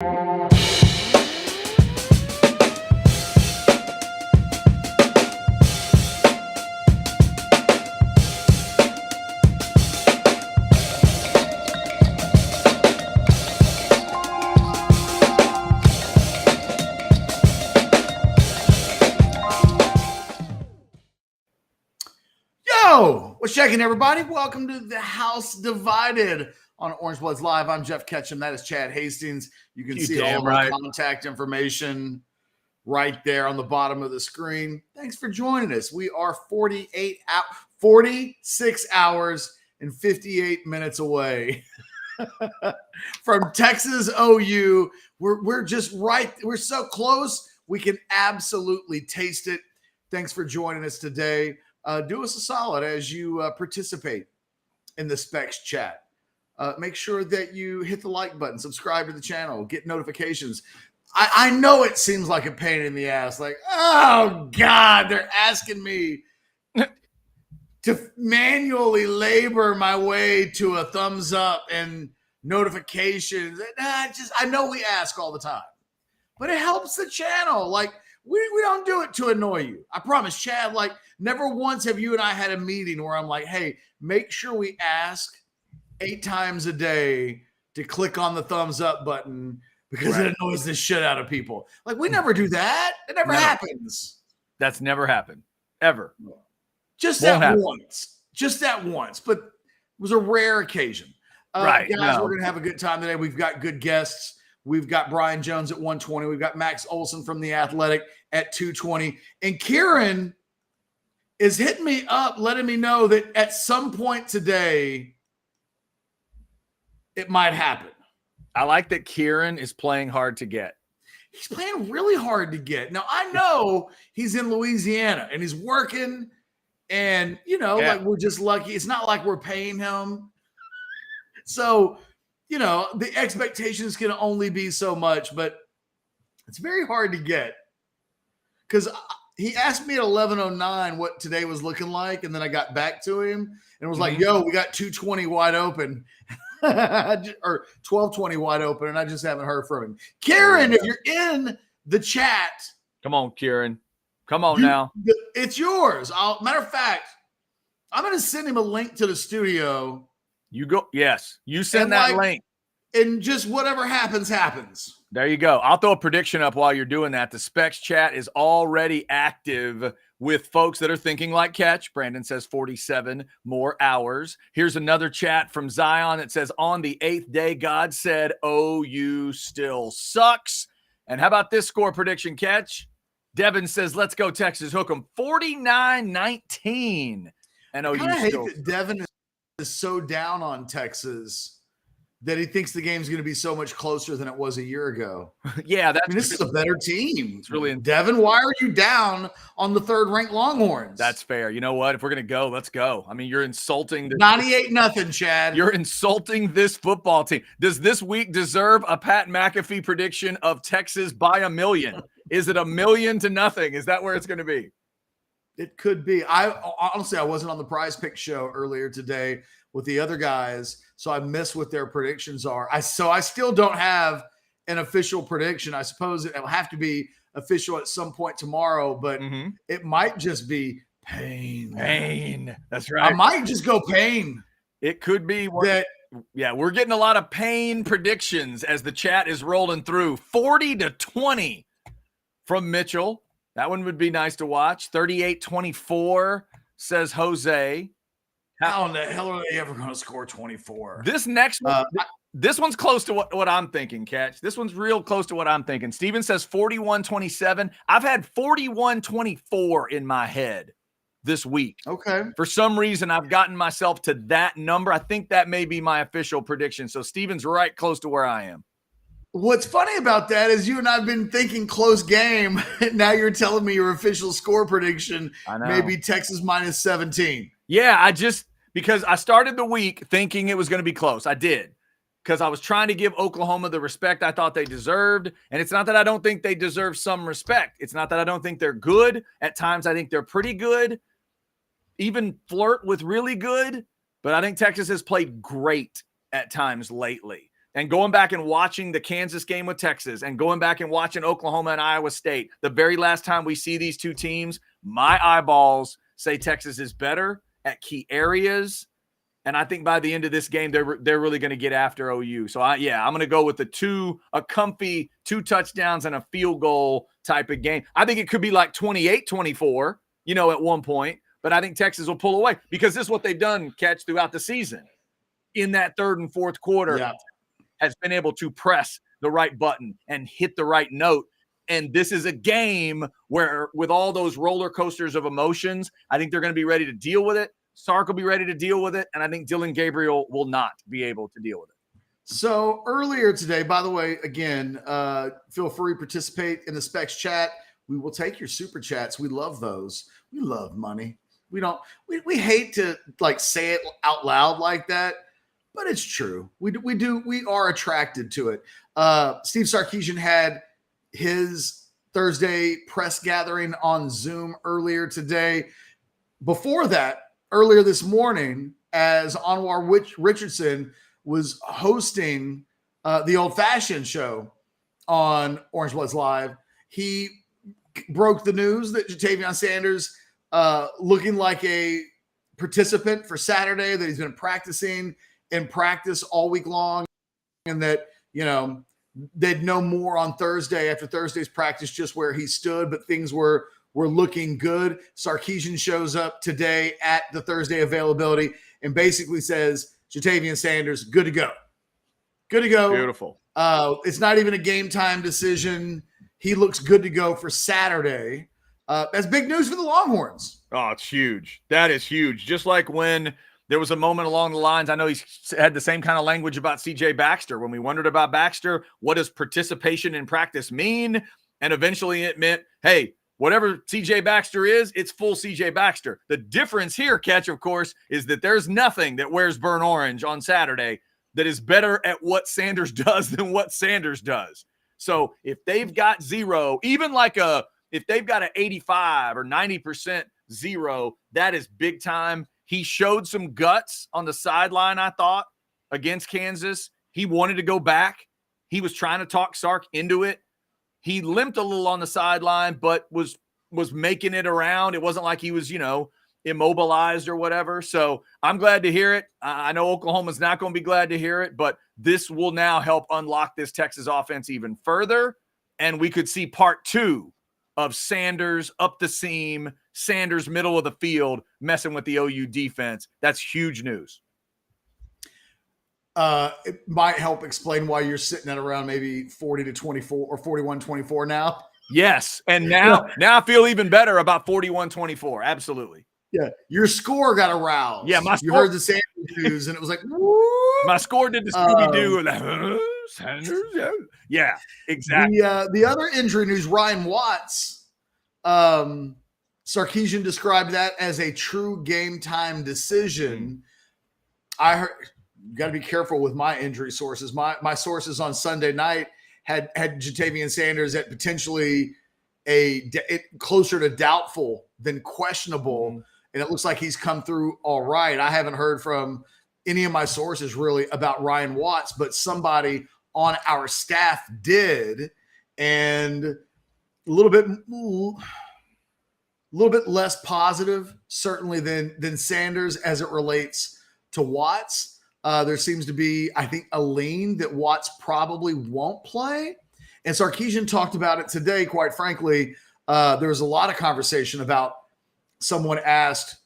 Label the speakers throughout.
Speaker 1: What's checking, everybody? Welcome to the House Divided on Orange Bloods Live. I'm Jeff Ketchum. That is Chad Hastings. You can see all of our contact information right there on the bottom of the screen. Thanks for joining us. We are 46 hours and 58 minutes away from Texas OU. We're just right. We're so close. We can absolutely taste it. Thanks for joining us today. Do us a solid as you participate in the Specs chat. Make sure that you hit the like button, subscribe to the channel, get notifications. I know it seems like a pain in the ass. Like, oh, God, they're asking me to manually labor my way to a thumbs up and notifications. I know we ask all the time, but it helps the channel. Like, we don't do it to annoy you. I promise, Chad, like, never once have you and I had a meeting where I'm like, hey, make sure we ask 8 times a day to click on the thumbs up button because it annoys the shit out of people. Like, we never do that. It never happens.
Speaker 2: That's never happened. Ever.
Speaker 1: Just that once. Just that once. But it was a rare occasion. Guys, we're going to have a good time today. We've got good guests. We've got Brian Jones at 120. We've got Max Olson from The Athletic at 220. And Kieran is hitting me up, letting me know that at some point today, it might happen.
Speaker 2: I like that Kieran is playing hard to get.
Speaker 1: He's playing really hard to get. Now, I know he's in Louisiana and he's working and, like we're just lucky. It's not like we're paying him. So, the expectations can only be so much, but it's very hard to get because he asked me at 11:09 what today was looking like, and then I got back to him and was like, yo, we got 220 wide open or 1220 wide open, and I just haven't heard from him. Kieran, if you're in the chat.
Speaker 2: Come on, Kieran. Come on now.
Speaker 1: It's yours. Matter of fact, I'm going to send him a link to the studio.
Speaker 2: You go. Yes. You send that link.
Speaker 1: And just whatever happens, happens.
Speaker 2: There you go. I'll throw a prediction up while you're doing that. The Specs chat is already active with folks that are thinking like Ketch. Brandon says 47 more hours. Here's another chat from Zion that says, on the 8th day, God said, OU still sucks. And how about this score prediction, Ketch? Devin says, let's go Texas. Hook 'em 49-19. And OU
Speaker 1: I hate
Speaker 2: still
Speaker 1: that Devin is so down on Texas that he thinks the game's going to be so much closer than it was a year ago.
Speaker 2: Yeah,
Speaker 1: this is a better team.
Speaker 2: It's really
Speaker 1: Devin, why are you down on the 3rd-ranked Longhorns?
Speaker 2: That's fair. You know what? If we're going to go, let's go. I mean, you're insulting
Speaker 1: 98-0, Chad.
Speaker 2: You're insulting this football team. Does this week deserve a Pat McAfee prediction of Texas by 1,000,000? Is it 1,000,000 to nothing? Is that where it's going to be?
Speaker 1: It could be. I wasn't on the Prize Pick show earlier today with the other guys, so I missed what their predictions are. I still don't have an official prediction. I suppose it will have to be official at some point tomorrow, but it might just be pain.
Speaker 2: Pain. That's right.
Speaker 1: I might just go pain.
Speaker 2: It could be that. Yeah, we're getting a lot of pain predictions as the chat is rolling through. 40-20 from Mitchell. That one would be nice to watch. 38-24 says Jose.
Speaker 1: How in the hell are they ever going to score 24?
Speaker 2: This next one, this one's close to what I'm thinking, Ketch. This one's real close to what I'm thinking. Steven says 41-27. I've had 41-24 in my head this week.
Speaker 1: Okay.
Speaker 2: For some reason, I've gotten myself to that number. I think that may be my official prediction. So Steven's right close to where I am.
Speaker 1: What's funny about that is you and I have been thinking close game. Now you're telling me your official score prediction may be Texas minus 17.
Speaker 2: Yeah, because I started the week thinking it was going to be close. I did. Because I was trying to give Oklahoma the respect I thought they deserved. And it's not that I don't think they deserve some respect. It's not that I don't think they're good. At times, I think they're pretty good. Even flirt with really good. But I think Texas has played great at times lately. and going back and watching the Kansas game with Texas and going back and watching Oklahoma and Iowa State, the very last time we see these two teams, my eyeballs say Texas is better at key areas. And I think by the end of this game, they're really going to get after OU. So, I'm going to go with a comfy 2 touchdowns and a field goal type of game. I think it could be like 28-24, at one point. But I think Texas will pull away because this is what they've done, Ketch, throughout the season. In that third and fourth quarter, has been able to press the right button and hit the right note. And this is a game where, with all those roller coasters of emotions, I think they're going to be ready to deal with it. Sark will be ready to deal with it, and I think Dillon Gabriel will not be able to deal with it.
Speaker 1: So earlier today, by the way, again, feel free to participate in the Specs chat. We will take your super chats. We love those. We love money. We hate to say it out loud like that, but it's true. We are attracted to it. Steve Sarkisian had his Thursday press gathering on Zoom earlier today. Before that, earlier this morning, as Anwar Richardson was hosting the Old Fashioned show on Orange Bloods Live, he broke the news that Ja'Tavion Sanders, looking like a participant for Saturday, that he's been practicing in practice all week long, and that, they'd know more on Thursday after Thursday's practice just where he stood, but things were looking good. Sarkisian shows up today at the Thursday availability and basically says, Ja'Tavion Sanders, good to go. Good to go.
Speaker 2: Beautiful.
Speaker 1: It's not even a game time decision. He looks good to go for Saturday. That's big news for the Longhorns.
Speaker 2: Oh, it's huge. That is huge. Just like when there was a moment along the lines, I know he's had the same kind of language about C.J. Baxter. When we wondered about Baxter, what does participation in practice mean? And eventually it meant, hey, whatever C.J. Baxter is, it's full C.J. Baxter. The difference here, Ketch, of course, is that there's nothing that wears burnt orange on Saturday that is better at what Sanders does than what Sanders does. So if they've got zero, even if they've got an 85 or 90% zero, that is big time. He showed some guts on the sideline, I thought, against Kansas. He wanted to go back. He was trying to talk Sark into it. He limped a little on the sideline, but was making it around. It wasn't like he was, immobilized or whatever. So I'm glad to hear it. I know Oklahoma's not going to be glad to hear it, but this will now help unlock this Texas offense even further. And we could see part 2 of Sanders up the seam, Sanders middle of the field, messing with the OU defense. That's huge news.
Speaker 1: It might help explain why you're sitting at around maybe 40-24 or 41-24 now.
Speaker 2: Yes. And now I feel even better about 41-24. Absolutely.
Speaker 1: Yeah. Your score got aroused.
Speaker 2: Yeah.
Speaker 1: You heard the Sanders news and it was like, whoop.
Speaker 2: My score did the Scooby-Doo. Sanders. Yeah, exactly.
Speaker 1: The other injury news, Ryan Watts, Sarkisian described that as a true game time decision. I heard, you got to be careful with my injury sources. My sources on Sunday night had Ja'Tavion Sanders at potentially closer to doubtful than questionable. And it looks like he's come through all right. I haven't heard from any of my sources really about Ryan Watts, but somebody on our staff did, and a little bit less positive certainly than Sanders as it relates to Watts. There seems to be, I think, a lean that Watts probably won't play. And Sarkisian talked about it today, quite frankly. There was a lot of conversation about, someone asked,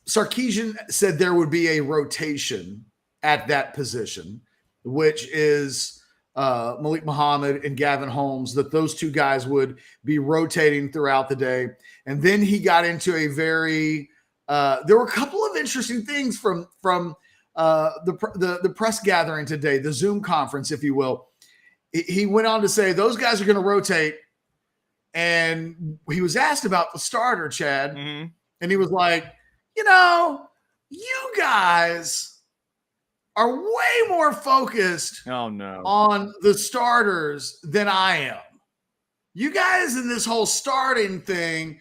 Speaker 1: Sarkisian said there would be a rotation at that position, which is Malik Muhammad and Gavin Holmes, that those two guys would be rotating throughout the day. And then he got into a very there were a couple of interesting things from the press gathering today, the Zoom conference, if you will. He went on to say those guys are going to rotate. And he was asked about the starter, Chad, and he was like, you guys are way more focused
Speaker 2: on
Speaker 1: the starters than I am. You guys in this whole starting thing,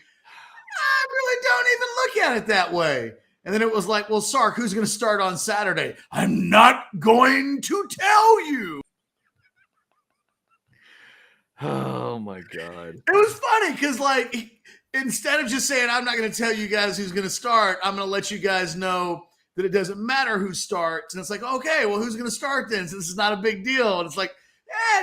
Speaker 1: I really don't even look at it that way. And then it was like, well, Sark, who's going to start on Saturday? I'm not going to tell you.
Speaker 2: Oh, my God.
Speaker 1: It was funny because, like, instead of just saying, I'm not going to tell you guys who's going to start, I'm going to let you guys know that it doesn't matter who starts. And it's like, okay, well, who's going to start then? So this is not a big deal. And it's like,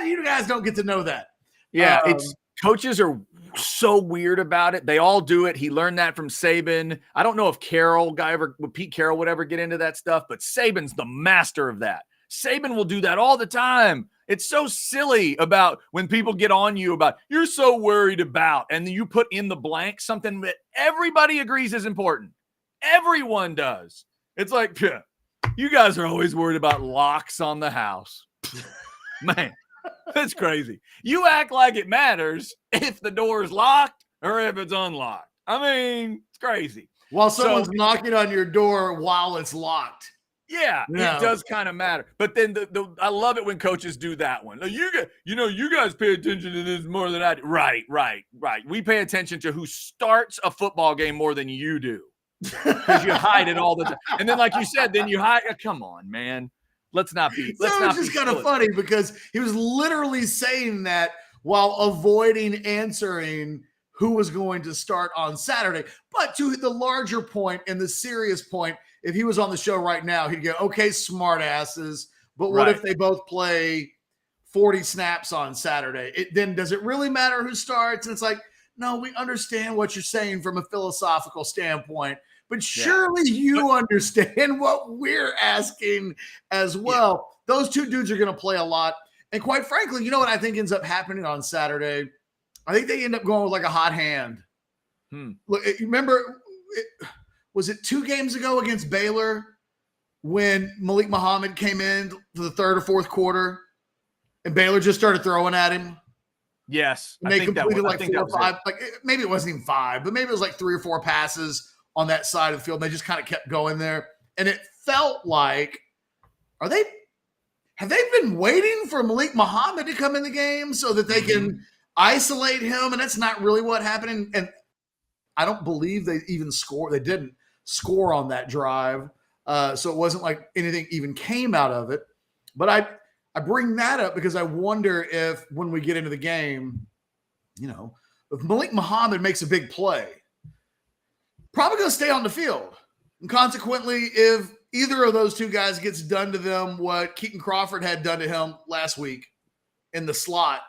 Speaker 1: you guys don't get to know that.
Speaker 2: Yeah, it's coaches are so weird about it. They all do it. He learned that from Saban. I don't know if Pete Carroll would ever get into that stuff, but Saban's the master of that. Saban will do that all the time. It's so silly about when people get on you about you're so worried about, and then you put in the blank something that everybody agrees is important. Everyone does. It's like, you guys are always worried about locks on the house. Man, that's crazy. You act like it matters if the door is locked or if it's unlocked. I mean, it's crazy.
Speaker 1: While someone's knocking on your door while it's locked.
Speaker 2: Yeah, it does kind of matter. But then I love it when coaches do that one. You guys pay attention to this more than I do. Right. We pay attention to who starts a football game more than you do because you hide it all the time. And then, like you said, then you hide. Come on, man. Let's not be.
Speaker 1: So it's just kind of funny because he was literally saying that while avoiding answering who was going to start on Saturday. But to the larger point and the serious point, if he was on the show right now, he'd go, okay, smart asses, but what if they both play 40 snaps on Saturday? Then does it really matter who starts? And it's like, no, we understand what you're saying from a philosophical standpoint, but surely you understand what we're asking as well. Yeah. Those two dudes are going to play a lot. And quite frankly, you know what I think ends up happening on Saturday? I think they end up going with like a hot hand. Look, remember, was it 2 games ago against Baylor when Malik Muhammad came in to the third or fourth quarter and Baylor just started throwing at him?
Speaker 2: Yes.
Speaker 1: And they completed like 4 or 5. Maybe it wasn't even 5, but maybe it was like 3 or 4 passes on that side of the field. And they just kind of kept going there. And it felt like, have they been waiting for Malik Muhammad to come in the game so that they can isolate him? And that's not really what happened. And I don't believe they even scored. They didn't score on that drive. So it wasn't like anything even came out of it. But I bring that up because I wonder if when we get into the game, if Malik Muhammad makes a big play, probably going to stay on the field. And consequently, if either of those two guys gets done to them what Keaton Crawford had done to him last week in the slot,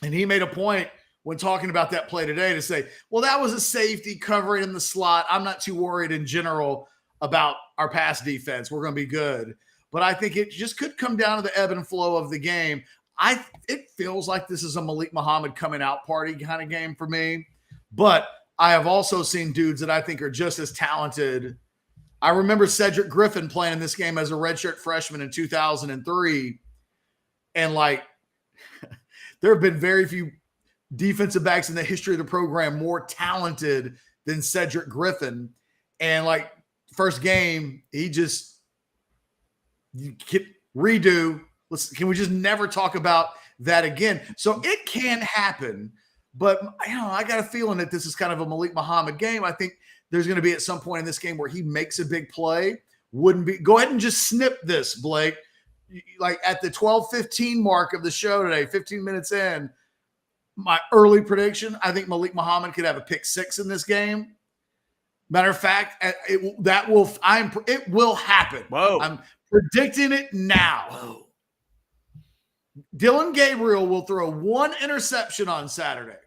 Speaker 1: and he made a point when talking about that play today to say, well, that was a safety covering in the slot. I'm not too worried in general about our pass defense. We're going to be good. But I think it just could come down to the ebb and flow of the game. It feels like this is a Malik Muhammad coming out party kind of game for me. But I have also seen dudes that I think are just as talented. I remember Cedric Griffin playing in this game as a redshirt freshman in 2003. And there have been very few defensive backs in the history of the program more talented than Cedric Griffin. And first game, he just redo. Can we just never talk about that again? So it can happen, but I got a feeling that this is kind of a Malik Muhammad game. I think there's going to be at some point in this game where he makes a big play. Go ahead and just snip this, Blake. Like at the 12:15 mark of the show today, 15 minutes in, my early prediction, I think Malik Muhammad could have a pick 6 in this game. Matter of fact, it will happen.
Speaker 2: Whoa.
Speaker 1: I'm predicting it now.
Speaker 2: Whoa.
Speaker 1: Dylan Gabriel will throw 1 interception on Saturday,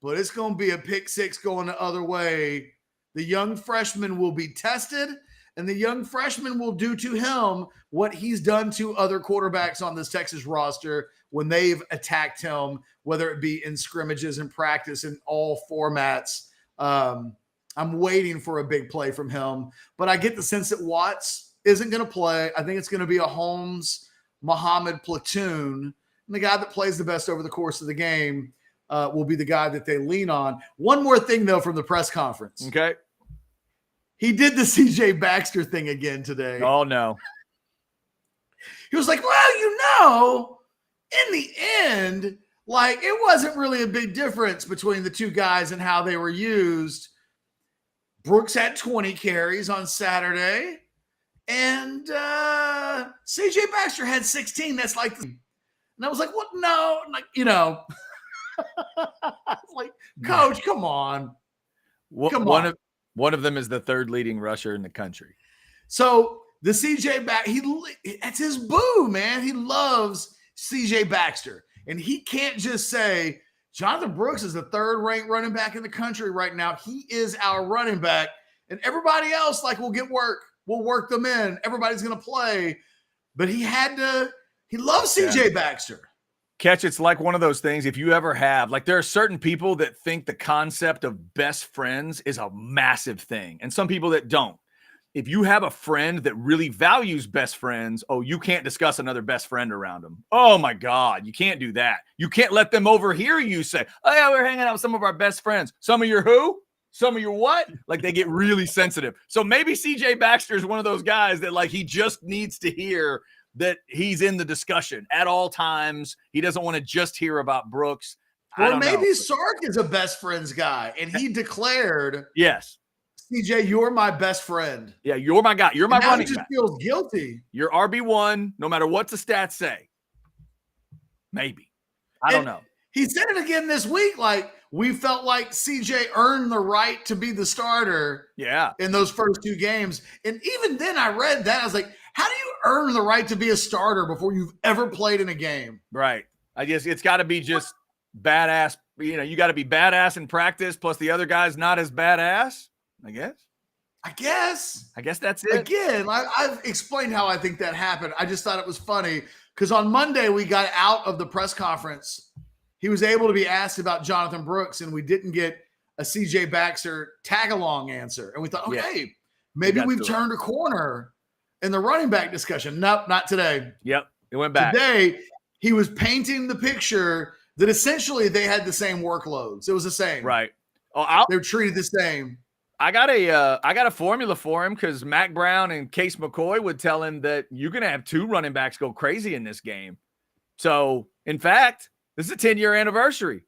Speaker 1: but it's going to be a pick 6 going the other way. The young freshman will be tested, and the young freshman will do to him what he's done to other quarterbacks on this Texas roster when they've attacked him, whether it be in scrimmages and practice in all formats. I'm waiting for a big play from him, but I get the sense that Watts isn't going to play. I think it's going to be a Holmes Muhammad platoon. And the guy that plays the best over the course of the game will be the guy that they lean on. One more thing, though, from the press conference.
Speaker 2: Okay.
Speaker 1: He did the CJ Baxter thing again today.
Speaker 2: Oh, no.
Speaker 1: He was like, well, in the end, it wasn't really a big difference between the two guys and how they were used. Brooks had 20 carries on Saturday. And CJ Baxter had 16. That's like, and I was like, what? No, like, like, Coach, come on. Come on.
Speaker 2: One of them is the third leading rusher in the country.
Speaker 1: So the CJ that's his boo, man. He loves CJ Baxter. And he can't just say, Jonathan Brooks is the third ranked running back in the country right now. He is our running back. And everybody else, like, will get work. We'll work them in. Everybody's going to play. But he loves CJ Baxter.
Speaker 2: Ketch, it's like one of those things, if you ever have, like, there are certain people that think the concept of best friends is a massive thing, and some people that don't. If you have a friend that really values best friends, you can't discuss another best friend around them. Oh, my God, you can't do that. You can't let them overhear you say, oh, yeah, we're hanging out with some of our best friends. Some of your who? Some of your what? Like, they get really sensitive. So maybe CJ Baxter is one of those guys that, like, he just needs to hear that he's in the discussion at all times. He doesn't want to just hear about Brooks.
Speaker 1: Or maybe Sark is a best friends guy, and he declared,
Speaker 2: yes,
Speaker 1: CJ, you're my best friend.
Speaker 2: Yeah, you're my guy. You're my running back.
Speaker 1: He just feels guilty.
Speaker 2: You're RB1, no matter what the stats say. Maybe. I don't know.
Speaker 1: He said it again this week. Like, we felt like CJ earned the right to be the starter in those first 2 games. And even then I read that. I was like, how do you earn the right to be a starter before you've ever played in a game?
Speaker 2: Right. I guess it's got to be just badass. You got to be badass in practice, plus the other guy's not as badass, I guess that's it.
Speaker 1: Again, I've explained how I think that happened. I just thought it was funny because on Monday we got out of the press conference. He was able to be asked about Jonathan Brooks, and we didn't get a CJ Baxter tag-along answer. And we thought, okay, maybe we've turned a corner in the running back discussion. Nope, not today.
Speaker 2: Yep, it went back.
Speaker 1: Today, he was painting the picture that essentially they had the same workloads. It was the same.
Speaker 2: Right.
Speaker 1: They were treated the same.
Speaker 2: I got a formula for him because Mac Brown and Case McCoy would tell him that you're going to have 2 running backs go crazy in this game. So, in fact, this is a 10-year anniversary.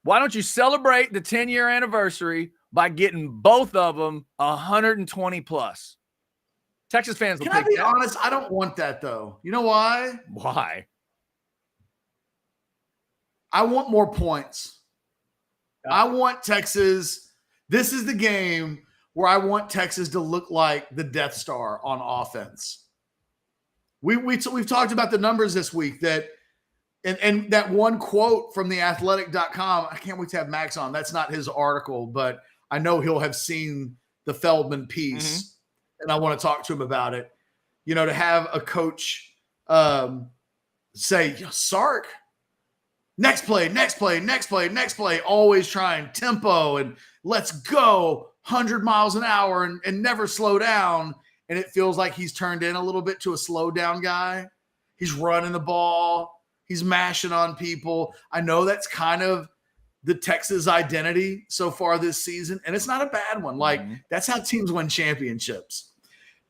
Speaker 2: Why don't you celebrate the 10-year anniversary by getting both of them 120 plus? Texas fans will
Speaker 1: Can I be honest? I don't want that, though. You know why?
Speaker 2: Why?
Speaker 1: I want more points. I want Texas. This is the game where I want Texas to look like the Death Star on offense. We've talked about the numbers this week that and that one quote from the athletic.com. I can't wait to have Max on. That's not his article, but I know he'll have seen the Feldman piece, and I want to talk to him about it. To have a coach say, Sark, next play, always trying tempo and let's go 100 miles an hour and never slow down. And it feels like he's turned in a little bit to a slow down guy. He's running the ball. He's mashing on people. I know that's kind of the Texas identity so far this season, and it's not a bad one. Like, that's how teams win championships.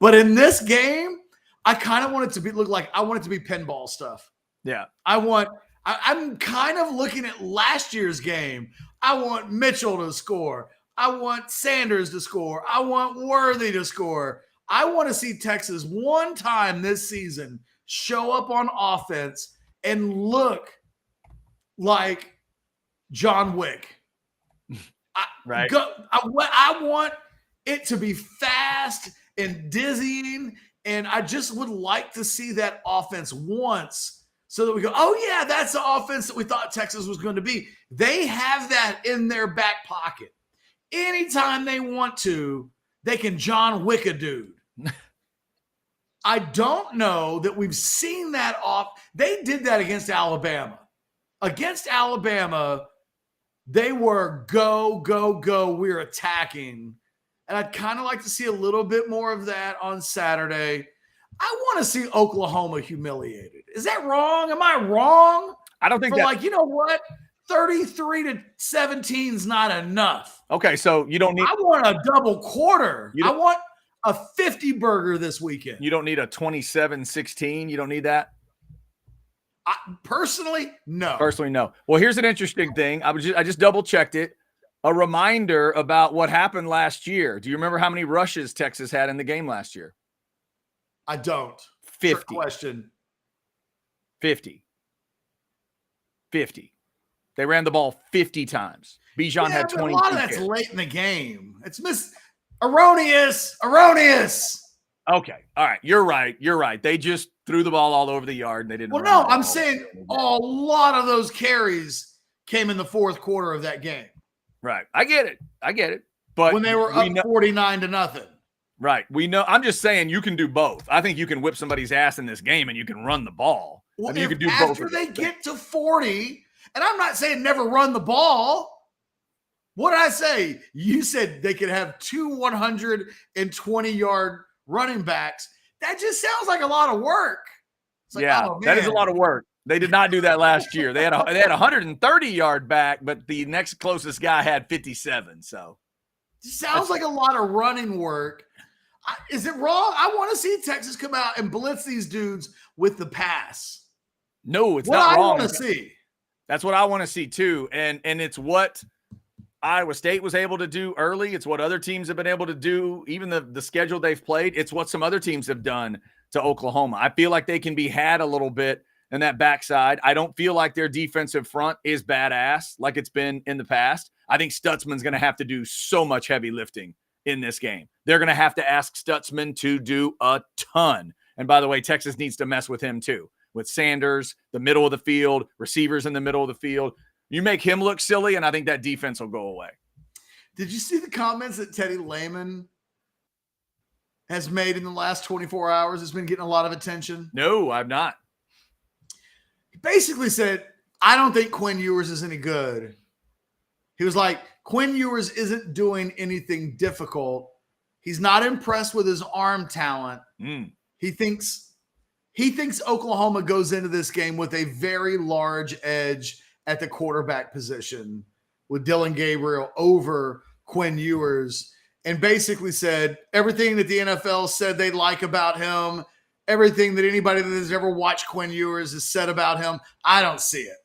Speaker 1: But in this game, I kind of want it to look like I want it to be pinball stuff.
Speaker 2: Yeah.
Speaker 1: I'm kind of looking at last year's game. I want Mitchell to score. I want Sanders to score. I want Worthy to score. I want to see Texas one time this season show up on offense and look like John Wick.
Speaker 2: Right.
Speaker 1: I want it to be fast and dizzying, and I just would like to see that offense once so that we go, oh, yeah, that's the offense that we thought Texas was going to be. They have that in their back pocket. Anytime they want to, they can John Wick a dude. I don't know that we've seen that off. They did that against Alabama. Against Alabama, they were go, go, go. We're attacking. And I'd kind of like to see a little bit more of that on Saturday. I want to see Oklahoma humiliated. Is that wrong? Am I wrong?
Speaker 2: I don't think that.
Speaker 1: You know what? 33-17 is not enough.
Speaker 2: Okay, so you don't need.
Speaker 1: I want a double quarter. I want a 50 burger this weekend.
Speaker 2: You don't need a 27-16. You don't need that?
Speaker 1: Personally, no.
Speaker 2: Personally, no. Well, here's an interesting thing. I just double checked it. a reminder about what happened last year. Do you remember how many rushes Texas had in the game last year?
Speaker 1: I don't.
Speaker 2: 50.
Speaker 1: Trick question.
Speaker 2: 50. They ran the ball 50 times. Bijan had 20.
Speaker 1: A lot of that's late in the game. It's erroneous.
Speaker 2: Okay. All right. You're right. They just threw the ball all over the yard and they didn't.
Speaker 1: Well, no, I'm saying a lot of those carries came in the fourth quarter of that game.
Speaker 2: Right. I get it. But
Speaker 1: when they were up 49-0.
Speaker 2: Right. We know. I'm just saying you can do both. I think you can whip somebody's ass in this game and you can run the ball.
Speaker 1: Well,
Speaker 2: you can do both.
Speaker 1: After they get to 40, and I'm not saying never run the ball. What did I say? You said they could have 2 120-yard running backs. That just sounds like a lot of work. Like,
Speaker 2: that is a lot of work. They did not do that last year. They had a 130-yard back, but the next closest guy had 57. So
Speaker 1: it sounds like a lot of running work. Is it wrong? I want to see Texas come out and blitz these dudes with the pass.
Speaker 2: No, it's not wrong.
Speaker 1: I want to see.
Speaker 2: That's what I want to see too. And it's what Iowa State was able to do early. It's what other teams have been able to do. Even the schedule they've played, it's what some other teams have done to Oklahoma. I feel like they can be had a little bit in that backside. I don't feel like their defensive front is badass like it's been in the past. I think Stutzman's going to have to do so much heavy lifting in this game. They're going to have to ask Stutzman to do a ton. And by the way, Texas needs to mess with him too. With Sanders, the middle of the field, receivers in the middle of the field. You make him look silly, and I think that defense will go away.
Speaker 1: Did you see the comments that Teddy Lehman has made in the last 24 hours? It's been getting a lot of attention.
Speaker 2: No, I've not.
Speaker 1: He basically said, I don't think Quinn Ewers is any good. He was like, Quinn Ewers isn't doing anything difficult. He's not impressed with his arm talent. He thinks Oklahoma goes into this game with a very large edge at the quarterback position with Dillon Gabriel over Quinn Ewers, and basically said everything that the NFL said they like about him, everything that anybody that has ever watched Quinn Ewers has said about him, I don't see it.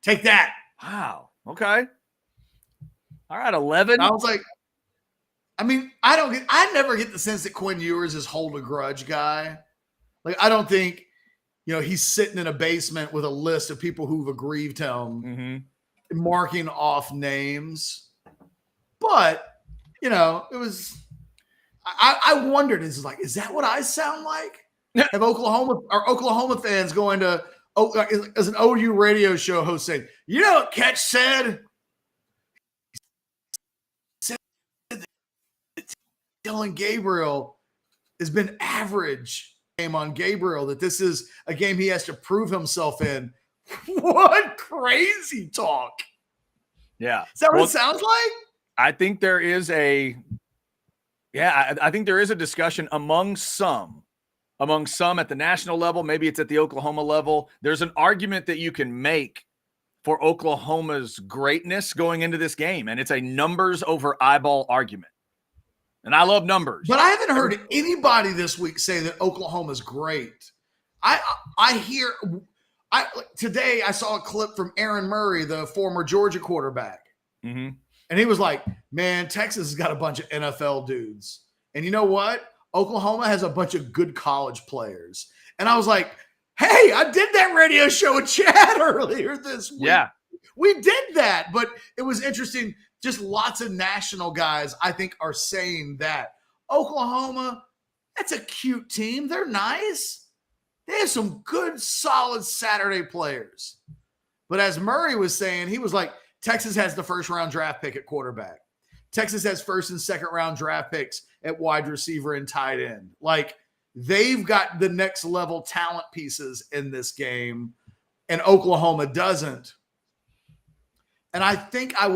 Speaker 1: Take that.
Speaker 2: Wow. Okay. All right, 11.
Speaker 1: I was like, I never get the sense that Quinn Ewers is hold a grudge guy. Like, I don't think, he's sitting in a basement with a list of people who've aggrieved him, marking off names. But, it was, I wondered, is that what I sound like? Are Oklahoma fans going to, as an OU radio show host saying, you know what Ketch said? He said that Dillon Gabriel has been average. Game on Gabriel, that this is a game he has to prove himself in. What crazy talk.
Speaker 2: Yeah.
Speaker 1: Is that what it sounds like?
Speaker 2: I think there is I think there is a discussion among some at the national level. Maybe it's at the Oklahoma level. There's an argument that you can make for Oklahoma's greatness going into this game. And it's a numbers over eyeball argument. And I love numbers.
Speaker 1: But I haven't heard anybody this week say that Oklahoma's great. Today I saw a clip from Aaron Murray, the former Georgia quarterback.
Speaker 2: Mm-hmm.
Speaker 1: And he was like, man, Texas has got a bunch of NFL dudes. And you know what? Oklahoma has a bunch of good college players. And I was like, hey, I did that radio show with Chad earlier this week.
Speaker 2: Yeah.
Speaker 1: We did that. But it was interesting. Just lots of national guys, I think, are saying that. Oklahoma, that's a cute team. They're nice. They have some good, solid Saturday players. But as Murray was saying, he was like, Texas has the first-round draft pick at quarterback. Texas has first and second-round draft picks at wide receiver and tight end. Like, they've got the next-level talent pieces in this game, and Oklahoma doesn't. And I think I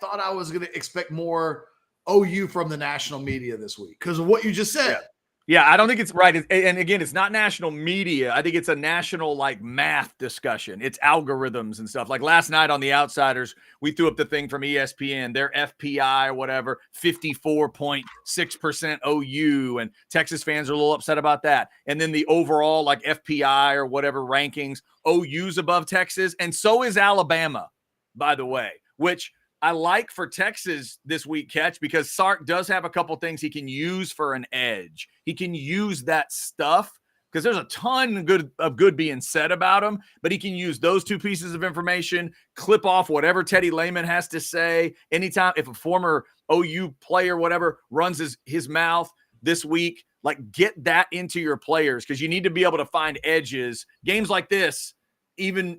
Speaker 1: thought I was going to expect more OU from the national media this week because of what you just said.
Speaker 2: Yeah, I don't think it's right. And again, it's not national media. I think it's a national math discussion. It's algorithms and stuff. Like last night on the Outsiders, we threw up the thing from ESPN, their FPI or whatever, 54.6% OU. And Texas fans are a little upset about that. And then the overall FPI or whatever rankings, OU's above Texas. And so is Alabama. By the way, which I like for Texas this week, Ketch, because Sark does have a couple things he can use for an edge. He can use that stuff because there's a ton of good being said about him, but he can use those two pieces of information, clip off whatever Teddy Lehman has to say. Anytime if a former OU player, whatever, runs his mouth this week, like get that into your players because you need to be able to find edges. Games like this, even,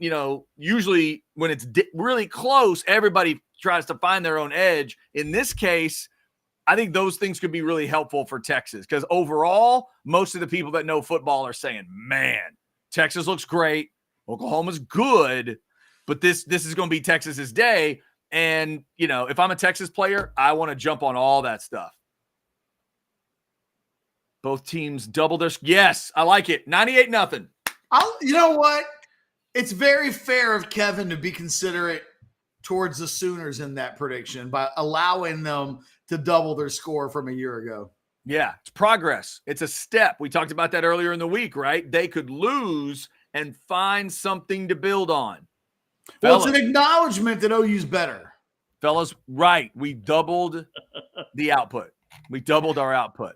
Speaker 2: usually when it's really close, everybody tries to find their own edge. In this case, I think those things could be really helpful for Texas because overall, most of the people that know football are saying, man, Texas looks great. Oklahoma's good, but this is going to be Texas's day. And, if I'm a Texas player, I want to jump on all that stuff. Both teams double their – yes, I like it. 98-0.
Speaker 1: You know what? It's very fair of Kevin to be considerate towards the Sooners in that prediction by allowing them to double their score from a year ago.
Speaker 2: Yeah, it's progress. It's a step. We talked about that earlier in the week, right? They could lose and find something to build on.
Speaker 1: Well, it's an acknowledgement that OU's better.
Speaker 2: Fellas, right. We doubled the output. We doubled our output.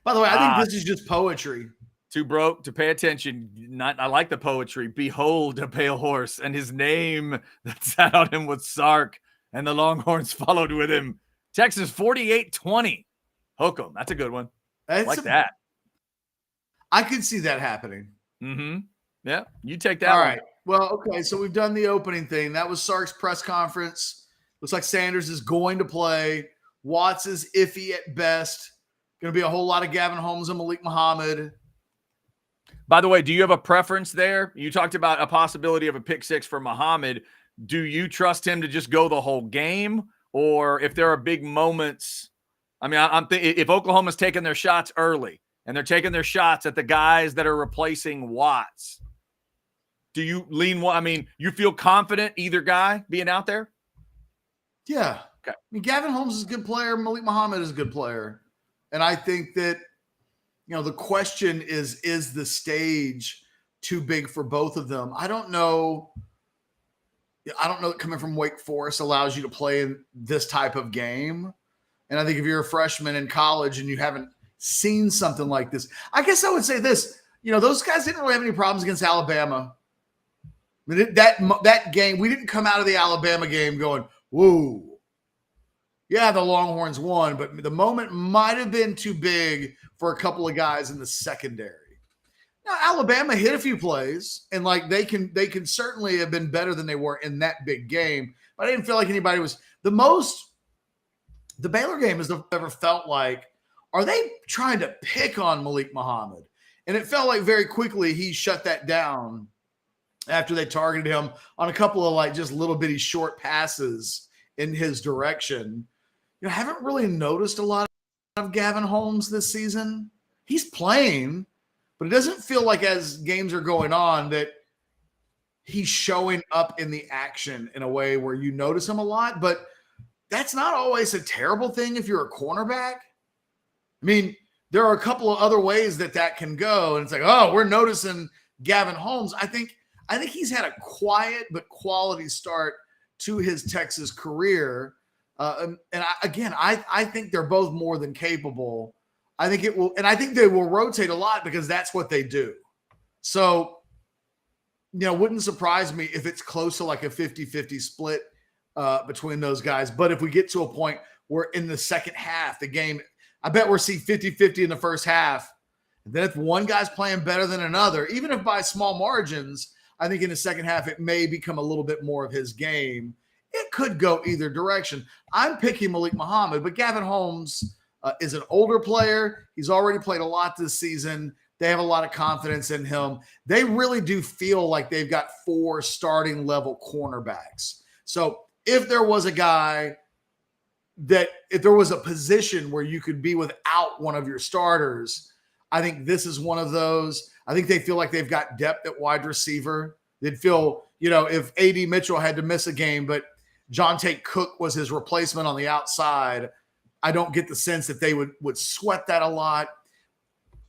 Speaker 1: By the way, I think this is just poetry.
Speaker 2: Too broke to pay attention. I like the poetry. Behold a pale horse, and his name that sat on him was Sark, and the Longhorns followed with him. Texas 48-20. Hook 'em. That's a good one. That.
Speaker 1: I could see that happening.
Speaker 2: Mm-hmm. Yeah, you take that
Speaker 1: All
Speaker 2: one.
Speaker 1: right. Well, okay, so we've done the opening thing. That was Sark's press conference. Looks like Sanders is going to play. Watts is iffy at best. Going to be a whole lot of Gavin Holmes and Malik Muhammad.
Speaker 2: By the way, do you have a preference there? You talked about a possibility of a pick six for Muhammad. Do you trust him to just go the whole game? Or if there are big moments, I'm thinking if Oklahoma's taking their shots early and they're taking their shots at the guys that are replacing Watts, do you lean one? You feel confident either guy being out there?
Speaker 1: Yeah.
Speaker 2: Okay.
Speaker 1: Gavin Holmes is a good player. Malik Muhammad is a good player. And I think that, the question is the stage too big for both of them? I don't know that coming from Wake Forest allows you to play in this type of game. And I think if you're a freshman in college and you haven't seen something like this, I guess I would say this, those guys didn't really have any problems against Alabama. That game, we didn't come out of the Alabama game going, whoa. Yeah, the Longhorns won, but the moment might have been too big for a couple of guys in the secondary. Now, Alabama hit a few plays, and they can certainly have been better than they were in that big game. But I didn't feel like anybody was the Baylor game has ever felt like, are they trying to pick on Malik Muhammad? And it felt like very quickly he shut that down after they targeted him on a couple of just little bitty short passes in his direction. I haven't really noticed a lot of Gavin Holmes this season. He's playing, but it doesn't feel like as games are going on that he's showing up in the action in a way where you notice him a lot. But that's not always a terrible thing if you're a cornerback. There are a couple of other ways that can go. And it's like, oh, we're noticing Gavin Holmes. I think he's had a quiet but quality start to his Texas career. I think they're both more than capable. I think it will, and I think they will rotate a lot because that's what they do. So, wouldn't surprise me if it's close to like a 50-50 split between those guys. But if we get to a point where in the second half, the game, I bet we're seeing 50-50 in the first half. And then if one guy's playing better than another, even if by small margins, I think in the second half, it may become a little bit more of his game. It could go either direction. I'm picking Malik Muhammad, but Gavin Holmes is an older player. He's already played a lot this season. They have a lot of confidence in him. They really do feel like they've got 4 starting level cornerbacks. So if there was a position where you could be without one of your starters, I think this is one of those. I think they feel like they've got depth at wide receiver. They'd feel, if A.D. Mitchell had to miss a game, but John Tate Cook was his replacement on the outside, I don't get the sense that they would sweat that a lot.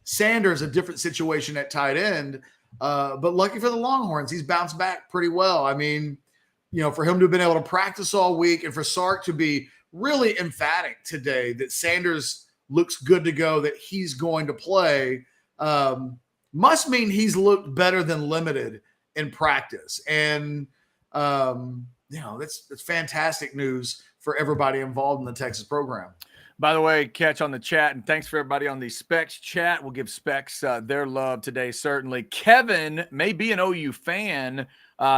Speaker 1: Sanders, a different situation at tight end, but lucky for the Longhorns, he's bounced back pretty well. for him to have been able to practice all week and for Sark to be really emphatic today that Sanders looks good to go, that he's going to play, must mean he's looked better than limited in practice. And, that's fantastic news for everybody involved in the Texas program.
Speaker 2: By the way, Ketch on the chat, and thanks for everybody on the Specs chat. We'll give Specs their love today, certainly. Kevin may be an OU fan,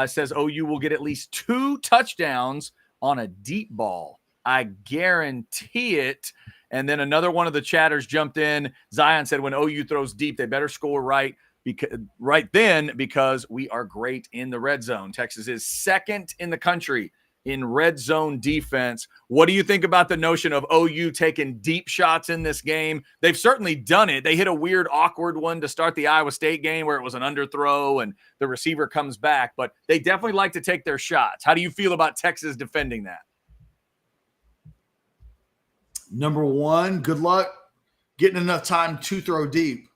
Speaker 2: says OU will get at least 2 touchdowns on a deep ball. I guarantee it. And then another one of the chatters jumped in. Zion said when OU throws deep, they better score right then because we are great in the red zone. Texas is second in the country in red zone defense. What do you think about the notion of OU taking deep shots in this game? They've certainly done it. They hit a weird, awkward one to start the Iowa State game where it was an underthrow and the receiver comes back, but they definitely like to take their shots. How do you feel about Texas defending that?
Speaker 1: Number one, good luck getting enough time to throw deep.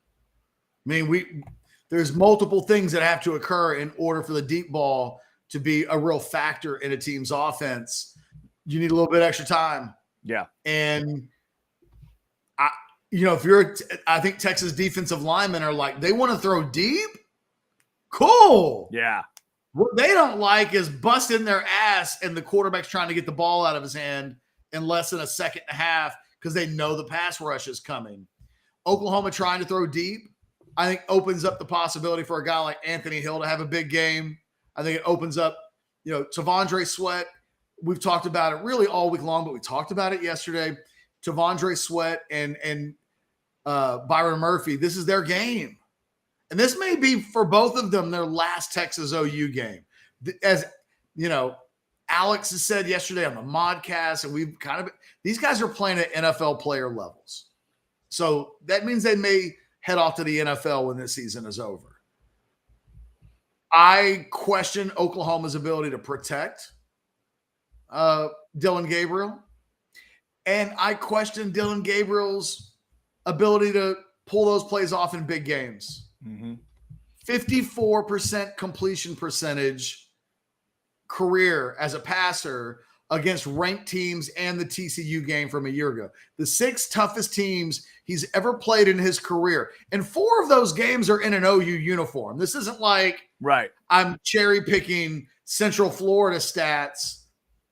Speaker 1: I mean, there's multiple things that have to occur in order for the deep ball to be a real factor in a team's offense. You need a little bit extra time.
Speaker 2: Yeah.
Speaker 1: And I think Texas defensive linemen are like, they want to throw deep. Cool.
Speaker 2: Yeah.
Speaker 1: What they don't like is busting their ass and the quarterback's trying to get the ball out of his hand in less than a second and a half because they know the pass rush is coming. Oklahoma trying to throw deep, I think, opens up the possibility for a guy like Anthony Hill to have a big game. I think it opens up, Tavondre Sweat. We've talked about it really all week long, but we talked about it yesterday. Tavondre Sweat and Byron Murphy, this is their game. And this may be for both of them their last Texas OU game. As Alex has said yesterday on the Modcast, and these guys are playing at NFL player levels. So that means they may head off to the NFL when this season is over. I question Oklahoma's ability to protect Dillon Gabriel. And I question Dillon Gabriel's ability to pull those plays off in big games. 54% completion percentage career as a passer against ranked teams and the TCU game from a year ago. The 6 toughest teams he's ever played in his career. And 4 of those games are in an OU uniform. This isn't like I'm cherry picking Central Florida stats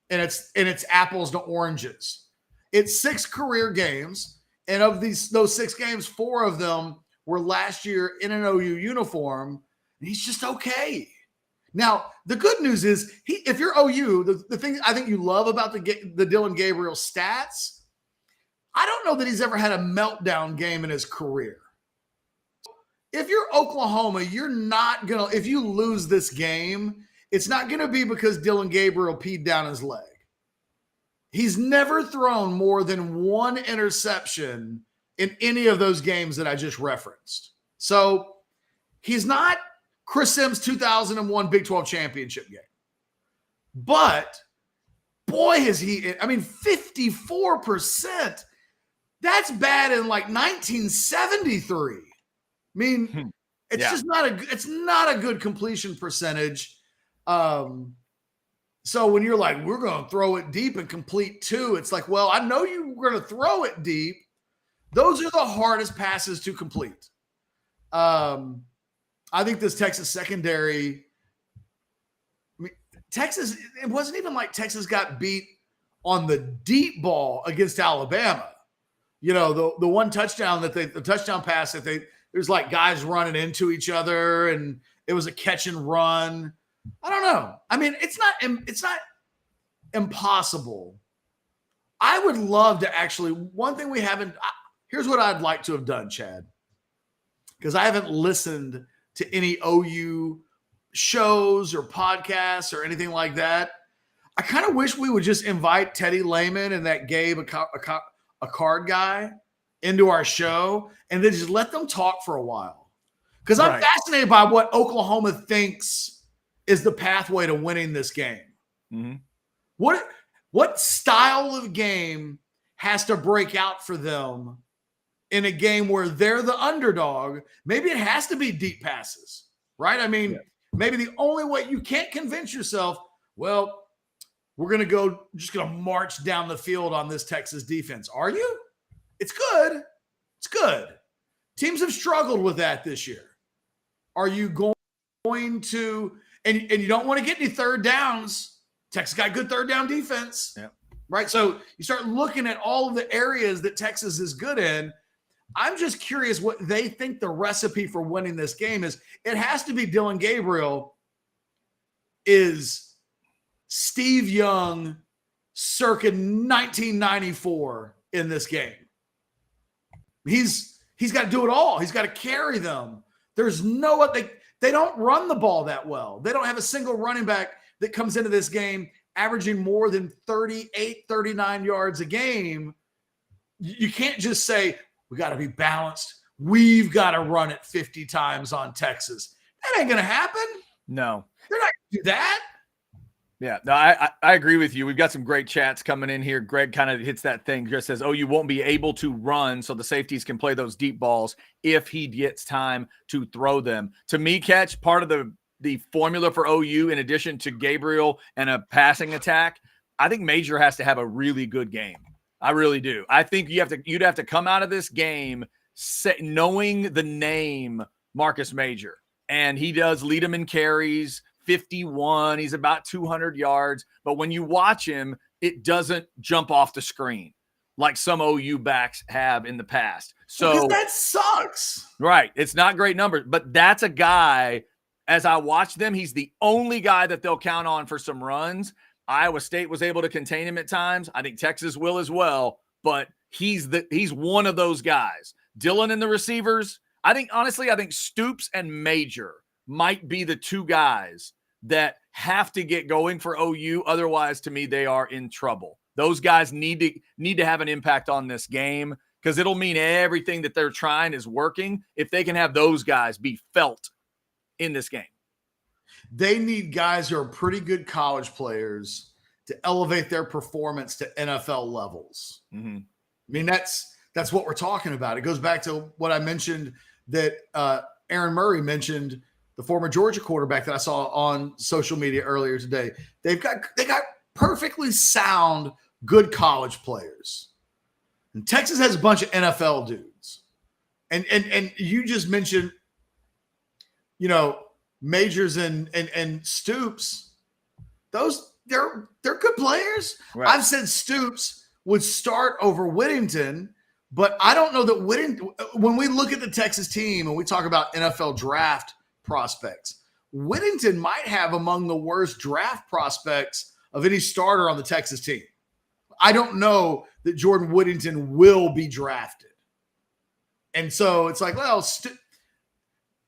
Speaker 1: and it's apples to oranges. It's 6 career games. And of those 6 games, 4 of them were last year in an OU uniform. And he's just okay. Now, the good news is, if you're OU, the thing I think you love about the Dillon Gabriel stats, I don't know that he's ever had a meltdown game in his career. If you're Oklahoma, you're not going to – if you lose this game, it's not going to be because Dillon Gabriel peed down his leg. He's never thrown more than 1 interception in any of those games that I just referenced. So he's not – Chris Sims' 2001 Big 12 championship game. But, boy, has he – 54%. That's bad in like 1973. I mean, it's just not a good completion percentage. So when you're like, we're going to throw it deep and complete 2, it's like, well, I know you were going to throw it deep. Those are the hardest passes to complete. I think this Texas secondary, Texas, it wasn't even like Texas got beat on the deep ball against Alabama. The one touchdown the touchdown pass there's like guys running into each other and it was a catch and run. I don't know. I mean, it's not impossible. I would love to actually, one thing we haven't, here's what I'd like to have done, Chad, because I haven't listened to any OU shows or podcasts or anything like that. I kind of wish we would just invite Teddy Lehman and that Gabe, a card guy, into our show and then just let them talk for a while. Because I'm fascinated by what Oklahoma thinks is the pathway to winning this game. What style of game has to break out for them in a game where they're the underdog? Maybe it has to be deep passes, right? I mean, maybe the only way you can't convince yourself, well, we're just going to march down the field on this Texas defense. Are you? It's good. It's good. Teams have struggled with that this year. Are you going to, and you don't want to get any third downs. Texas got good third down defense.
Speaker 2: Yeah.
Speaker 1: Right. So you start looking at all of the areas that Texas is good in. I'm just curious what they think the recipe for winning this game is. It has to be Dylan Gabriel is Steve Young circa 1994 in this game. He's got to do it all. He's got to carry them. There's no they don't run the ball that well. They don't have a single running back that comes into this game averaging more than 38, 39 yards a game. You can't just say, we got to be balanced. We've got to run it 50 times on Texas. That ain't going to happen.
Speaker 2: No.
Speaker 1: They're not going to do that.
Speaker 2: Yeah, no, I agree with you. We've got some great chats coming in here. Greg kind of hits that thing. Just says, you won't be able to run, so the safeties can play those deep balls if he gets time to throw them. To me, Ketch, part of the formula for OU, in addition to Gabriel and a passing attack, I think Major has to have a really good game. I really do. I think you'd have to come out of this game knowing the name Marcus Major, and he does lead them in carries. 51. He's about 200 yards. But when you watch him, it doesn't jump off the screen like some OU backs have in the past. So
Speaker 1: because that sucks.
Speaker 2: Right. It's not great numbers, but that's a guy, as I watch them, he's the only guy that they'll count on for some runs. Iowa State was able to contain him at times. I think Texas will as well, but he's one of those guys. Dylan and the receivers, I think Stoops and Major might be the two guys that have to get going for OU. Otherwise, to me, they are in trouble. Those guys need to have an impact on this game because it'll mean everything that they're trying is working if they can have those guys be felt in this game.
Speaker 1: They need guys who are pretty good college players to elevate their performance to NFL levels.
Speaker 2: Mm-hmm.
Speaker 1: I mean, that's what we're talking about. It goes back to what I mentioned that Aaron Murray mentioned, the former Georgia quarterback that I saw on social media earlier today. They got perfectly sound, good college players. And Texas has a bunch of NFL dudes. And you just mentioned, Majors and Stoops. Those they're good players.
Speaker 2: Right.
Speaker 1: I've said Stoops would start over Whittington, but I don't know that Whittington, when we look at the Texas team and we talk about NFL draft prospects, Whittington might have among the worst draft prospects of any starter on the Texas team. I don't know that Jordan Whittington will be drafted. And so it's like, well,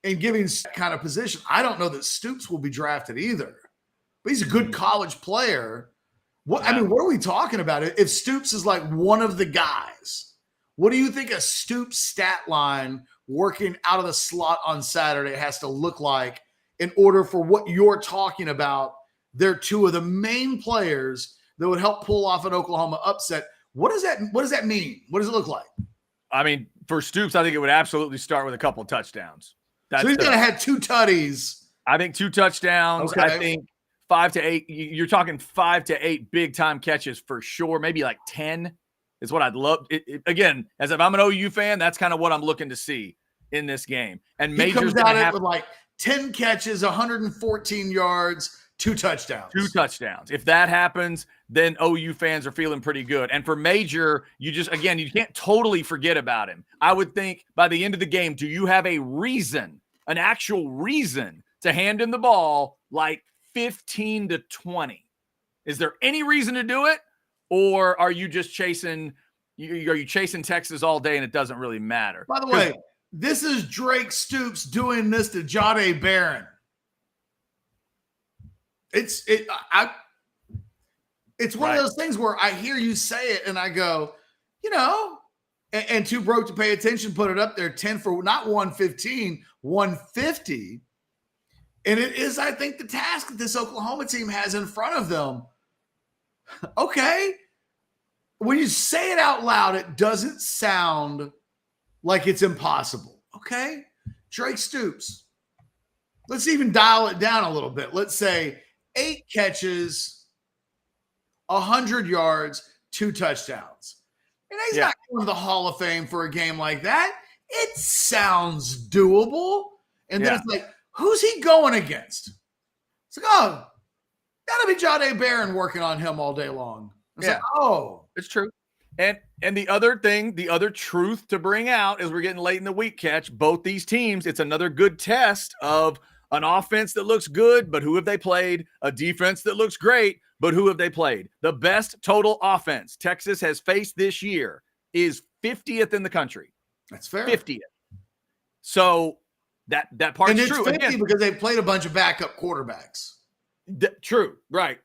Speaker 1: in giving kind of position, I don't know that Stoops will be drafted either. But he's a good college player. What are we talking about? If Stoops is like one of the guys, what do you think a Stoops stat line working out of the slot on Saturday has to look like in order for what you're talking about? They're two of the main players that would help pull off an Oklahoma upset. What does that mean? What does it look like?
Speaker 2: I mean, for Stoops, I think it would absolutely start with a couple touchdowns.
Speaker 1: So he's going to have 2 tutties.
Speaker 2: I think 2 touchdowns. Okay. I think 5 to 8. You're talking 5 to 8 big time catches for sure. Maybe like 10 is what I'd love. Again, as if I'm an OU fan, that's kind of what I'm looking to see in this game. And Major's
Speaker 1: comes out with like 10 catches, 114 yards, 2 touchdowns.
Speaker 2: 2 touchdowns. If that happens, then OU fans are feeling pretty good. And for Major, you can't totally forget about him. I would think by the end of the game, do you have an actual reason to hand him the ball like 15 to 20? Is there any reason to do it? Or are you just chasing Texas all day and it doesn't really matter?
Speaker 1: By the way, this is Drake Stoops doing this to Jahdae Barron. It's one of those things where I hear you say it and I go, and Too Broke to Pay Attention put it up there, 10 for not 115, 150. And it is, I think, the task that this Oklahoma team has in front of them. Okay. When you say it out loud, it doesn't sound like it's impossible. Okay. Drake Stoops. Let's even dial it down a little bit. Let's say 8 catches, 100 yards, 2 touchdowns. And he's not going to the Hall of Fame for a game like that. It sounds doable. And then it's like, who's he going against? It's like, oh, that'll be Jahdae Barron working on him all day long. It's like, oh.
Speaker 2: It's true. And the other thing, the other truth to bring out as we're getting late in the week, Ketch, both these teams, it's another good test of an offense that looks good, but who have they played? A defense that looks great, but who have they played? The best total offense Texas has faced this year is 50th in the country.
Speaker 1: That's fair.
Speaker 2: 50th. So that part's
Speaker 1: and it's
Speaker 2: true.
Speaker 1: 50 because they played a bunch of backup quarterbacks.
Speaker 2: True, right.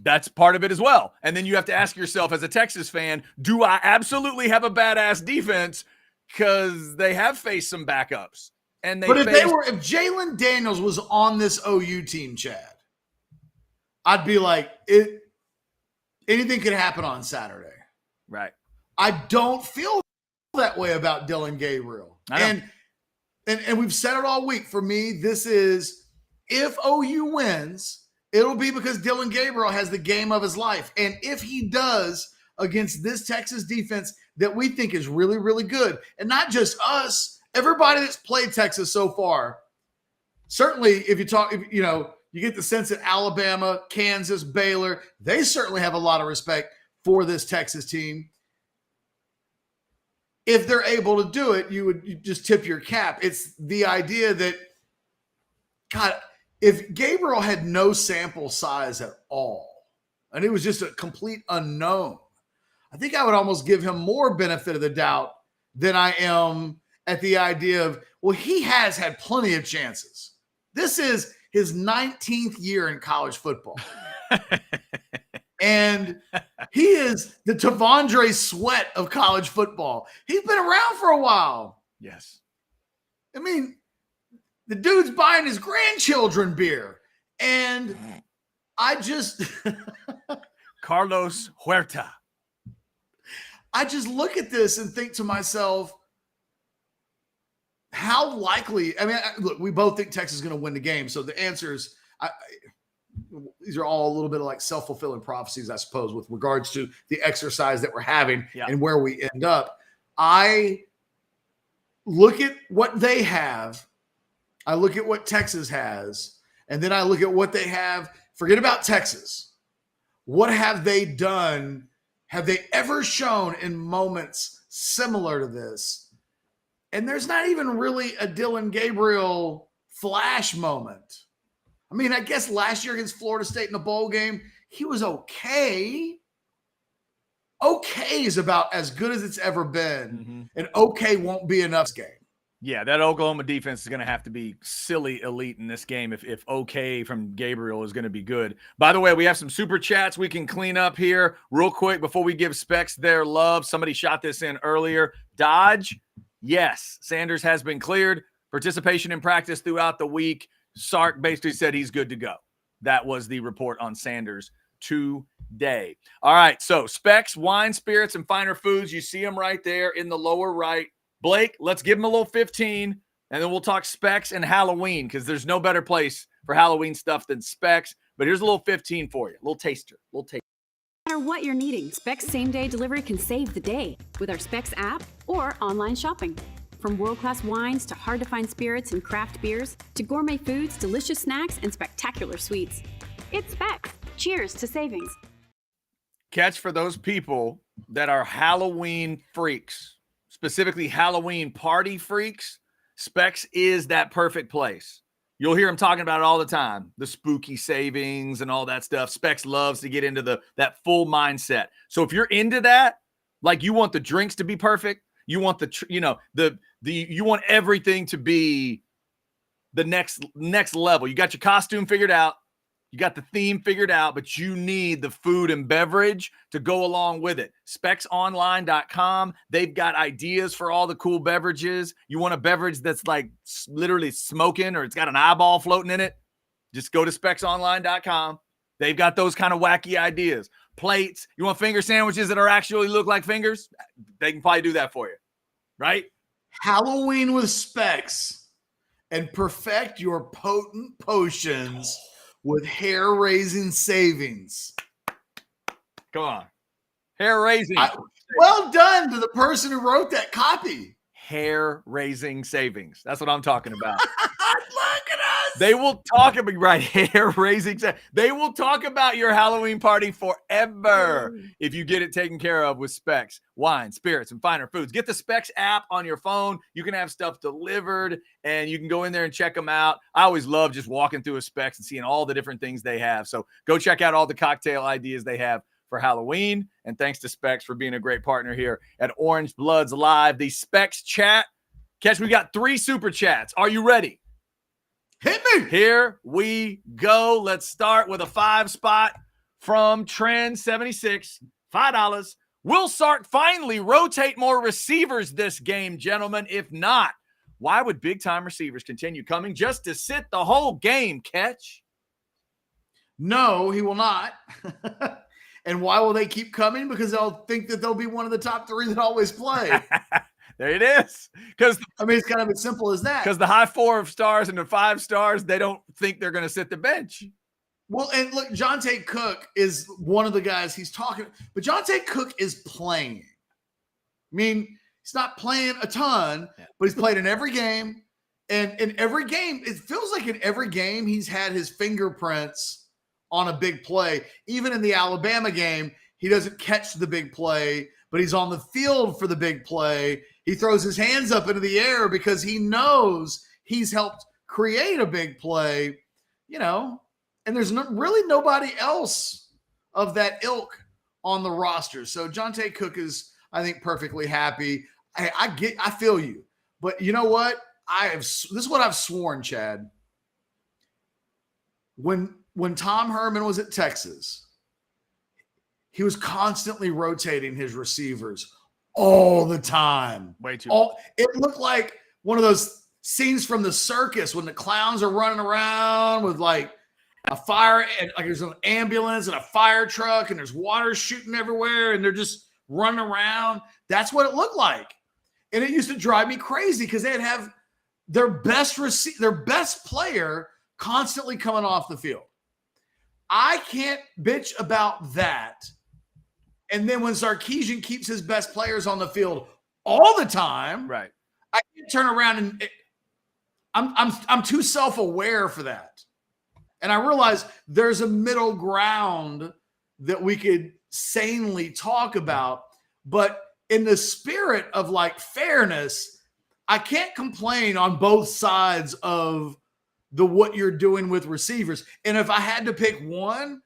Speaker 2: That's part of it as well. And then you have to ask yourself as a Texas fan, do I absolutely have a badass defense? Because they have faced some backups. And if
Speaker 1: Jalen Daniels was on this OU team, Chad, I'd be like, anything could happen on Saturday.
Speaker 2: Right.
Speaker 1: I don't feel that way about Dylan Gabriel. And we've said it all week. For me, this is, if OU wins, it'll be because Dylan Gabriel has the game of his life. And if he does against this Texas defense that we think is really, really good, and not just us, everybody that's played Texas so far, certainly if you get the sense that Alabama, Kansas, Baylor, they certainly have a lot of respect for this Texas team. If they're able to do it, you just tip your cap. It's the idea that, God, if Gabriel had no sample size at all, and it was just a complete unknown, I think I would almost give him more benefit of the doubt than I am at the idea of, well, he has had plenty of chances. This is his 19th year in college football. And he is the Tavondre Sweat of college football. He's been around for a while.
Speaker 2: Yes.
Speaker 1: I mean, the dude's buying his grandchildren beer. And I just
Speaker 2: Carlos Huerta.
Speaker 1: I just look at this and think to myself, how likely, look, we both think Texas is going to win the game. So the answer is, these are all a little bit of like self-fulfilling prophecies, I suppose, with regards to the exercise that we're having and where we end up. I look at what they have. I look at what Texas has, and then I look at what they have. Forget about Texas. What have they done? Have they ever shown in moments similar to this? And there's not even really a Dylan Gabriel flash moment. I mean, I guess last year against Florida State in the bowl game, he was okay. Okay is about as good as it's ever been. And okay won't be enough game.
Speaker 2: Yeah, that Oklahoma defense is going to have to be silly elite in this game if okay from Gabriel is going to be good. By the way, we have some super chats we can clean up here real quick before we give Specs their love. Somebody shot this in earlier. Dodge, yes, Sanders has been cleared. Participation in practice throughout the week. Sark basically said he's good to go. That was the report on Sanders today. All right, so Specs, wine, spirits, and finer foods. You see them right there in the lower right. Blake, let's give him a little 15, and then we'll talk Specs and Halloween, because there's no better place for Halloween stuff than Specs. But here's a little 15 for you, a little taster.
Speaker 3: No matter what you're needing, Specs same-day delivery can save the day with our Specs app or online shopping. From world-class wines to hard-to-find spirits and craft beers to gourmet foods, delicious snacks, and spectacular sweets. It's Specs. Cheers to savings.
Speaker 2: Catch for those people that are Halloween freaks, specifically Halloween party freaks, Specs is that perfect place. You'll hear him talking about it all the time, the spooky savings and all that stuff. Specs loves to get into that full mindset. So if you're into that, like you want the drinks to be perfect, you want you want everything to be the next level. You got your costume figured out. You got the theme figured out, but you need the food and beverage to go along with it. Specsonline.com. They've got ideas for all the cool beverages. You want a beverage that's like literally smoking or it's got an eyeball floating in it? Just go to specsonline.com. They've got those kind of wacky ideas. Plates. You want finger sandwiches that are actually look like fingers? They can probably do that for you, right?
Speaker 1: Halloween with Specs and perfect your potent potions with hair-raising savings.
Speaker 2: Come on. Hair-raising.
Speaker 1: Well done to the person who wrote that copy.
Speaker 2: Hair-raising savings. That's what I'm talking about.
Speaker 1: Look at us.
Speaker 2: They will talk about, right, hair-raising. They will talk about your Halloween party forever if you get it taken care of with Specs, wine, spirits, and finer foods. Get the Specs app on your phone. You can have stuff delivered, and you can go in there and check them out. I always love just walking through a Specs and seeing all the different things they have. So go check out all the cocktail ideas they have for Halloween. And thanks to Specs for being a great partner here at Orange Bloods Live. The Specs chat. Ketch, we got 3 super chats. Are you ready?
Speaker 1: Hit me.
Speaker 2: Here we go. Let's start with a 5 spot from Trend76. $5. Will Sark finally rotate more receivers this game, gentlemen? If not, why would big-time receivers continue coming just to sit the whole game, Ketch?
Speaker 1: No, he will not. And why will they keep coming? Because they'll think that they'll be one of the top 3 that always play.
Speaker 2: There it is. Because
Speaker 1: I mean, it's kind of as simple as that.
Speaker 2: Because the high 4 stars and the 5 stars, they don't think they're going to sit the bench.
Speaker 1: Well, and look, Jonte Cook is one of the guys he's talking, but Jonte Cook is playing. I mean, he's not playing a ton, but he's played in every game. And in every game, it feels like in every game he's had his fingerprints on a big play. Even in the Alabama game, he doesn't catch the big play, but he's on the field for the big play. He throws his hands up into the air because he knows he's helped create a big play, and there's really nobody else of that ilk on the roster. So Jonte Cook is, I think, perfectly happy. I feel you, but you know what? This is what I've sworn, Chad. When Tom Herman was at Texas, he was constantly rotating his receivers all the time.
Speaker 2: Way too.
Speaker 1: It looked like one of those scenes from the circus when the clowns are running around with like a fire and like there's an ambulance and a fire truck and there's water shooting everywhere and they're just running around. That's what it looked like. And it used to drive me crazy because they'd have their best player constantly coming off the field. I can't bitch about that. And then when Sarkisian keeps his best players on the field all the time,
Speaker 2: right?
Speaker 1: I can't turn around and I'm too self-aware for that. And I realize there's a middle ground that we could sanely talk about, but in the spirit of like fairness, I can't complain on both sides of what you're doing with receivers. And if I had to pick one,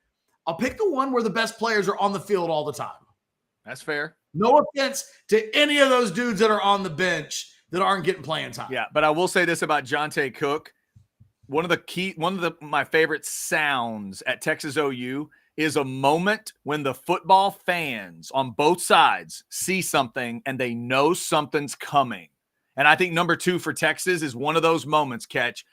Speaker 1: I'll pick the one where the best players are on the field all the time.
Speaker 2: That's fair.
Speaker 1: No offense to any of those dudes that are on the bench that aren't getting playing time.
Speaker 2: Yeah, but I will say this about Jonte Cook. One of my favorite sounds at Texas OU is a moment when the football fans on both sides see something and they know something's coming. And I think number 2 for Texas is one of those moments, Ketch.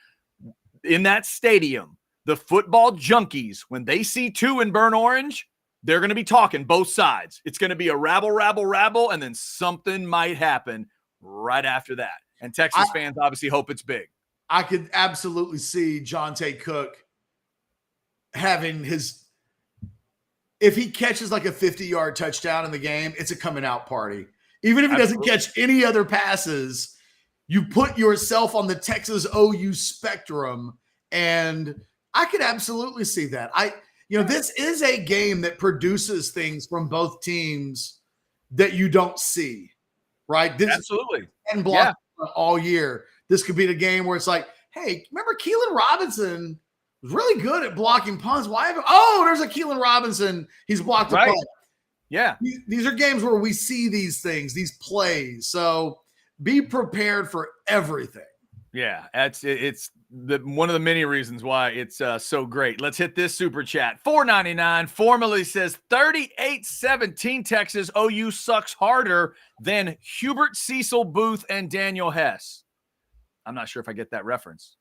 Speaker 2: In that stadium, the football junkies, when they see 2 in burnt orange, they're going to be talking both sides. It's going to be a rabble, and then something might happen right after that. And Texas fans obviously hope it's big.
Speaker 1: I could absolutely see Jonte Cook having if he catches like a 50-yard touchdown in the game, it's a coming out party. Even if he doesn't catch any other passes, you put yourself on the Texas OU spectrum, and I could absolutely see that. This is a game that produces things from both teams that you don't see, right?
Speaker 2: Absolutely.
Speaker 1: And block all year. This could be the game where it's like, hey, remember Keelan Robinson was really good at blocking punts. There's a Keelan Robinson. He's blocked a punt.
Speaker 2: Yeah.
Speaker 1: These are games where we see these things, these plays. So be prepared for everything. Yeah,
Speaker 2: it's one of the many reasons why it's so great. Let's hit this super chat. $4.99 formally says 38-17 Texas. OU sucks harder than Hubert Cecil Booth and Daniel Hess. I'm not sure if I get that reference.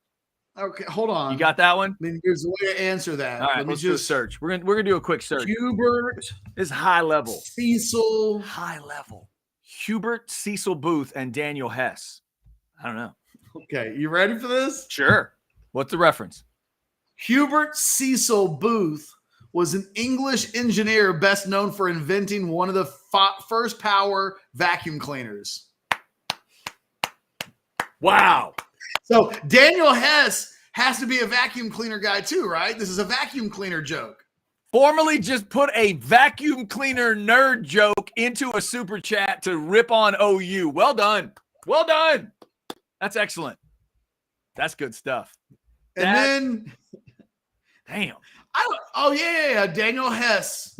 Speaker 1: Okay, hold on.
Speaker 2: You got that one?
Speaker 1: I mean, there's a way to answer that.
Speaker 2: All right, let's do a search. We're gonna do a quick search.
Speaker 1: Hubert
Speaker 2: is high level.
Speaker 1: Cecil.
Speaker 2: High level. Hubert Cecil Booth and Daniel Hess. I don't know.
Speaker 1: Okay, you ready for this?
Speaker 2: Sure. What's the reference?
Speaker 1: Hubert Cecil Booth was an English engineer best known for inventing one of the first power vacuum cleaners.
Speaker 2: Wow.
Speaker 1: So Daniel Hess has to be a vacuum cleaner guy too, right? This is a vacuum cleaner joke.
Speaker 2: Formerly just put a vacuum cleaner nerd joke into a super chat to rip on OU. Well done. Well done. That's excellent. That's good stuff.
Speaker 1: And then,
Speaker 2: damn.
Speaker 1: Daniel Hess.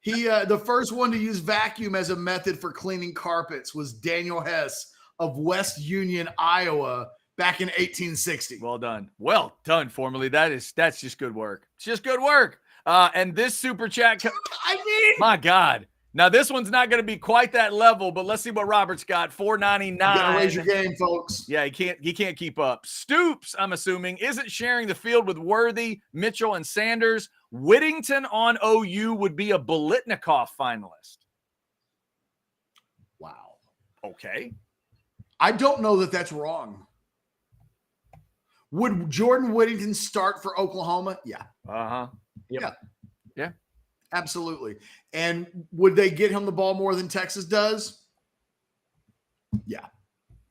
Speaker 1: He the first one to use vacuum as a method for cleaning carpets was Daniel Hess of West Union, Iowa, back in 1860.
Speaker 2: Well done. Well done, formerly. That's just good work. It's just good work. And this super chat, my God. Now this one's not going to be quite that level, but let's see what Robert's got. $4.99.
Speaker 1: You gotta raise your game, folks.
Speaker 2: Yeah, he can't keep up. Stoops, I'm assuming, isn't sharing the field with Worthy, Mitchell, and Sanders. Whittington on OU would be a Bolitnikoff finalist.
Speaker 1: Wow.
Speaker 2: Okay.
Speaker 1: I don't know that that's wrong. Would Jordan Whittington start for Oklahoma? Yeah.
Speaker 2: Uh-huh. Yep. Yeah.
Speaker 1: Absolutely. And would they get him the ball more than Texas does? Yeah.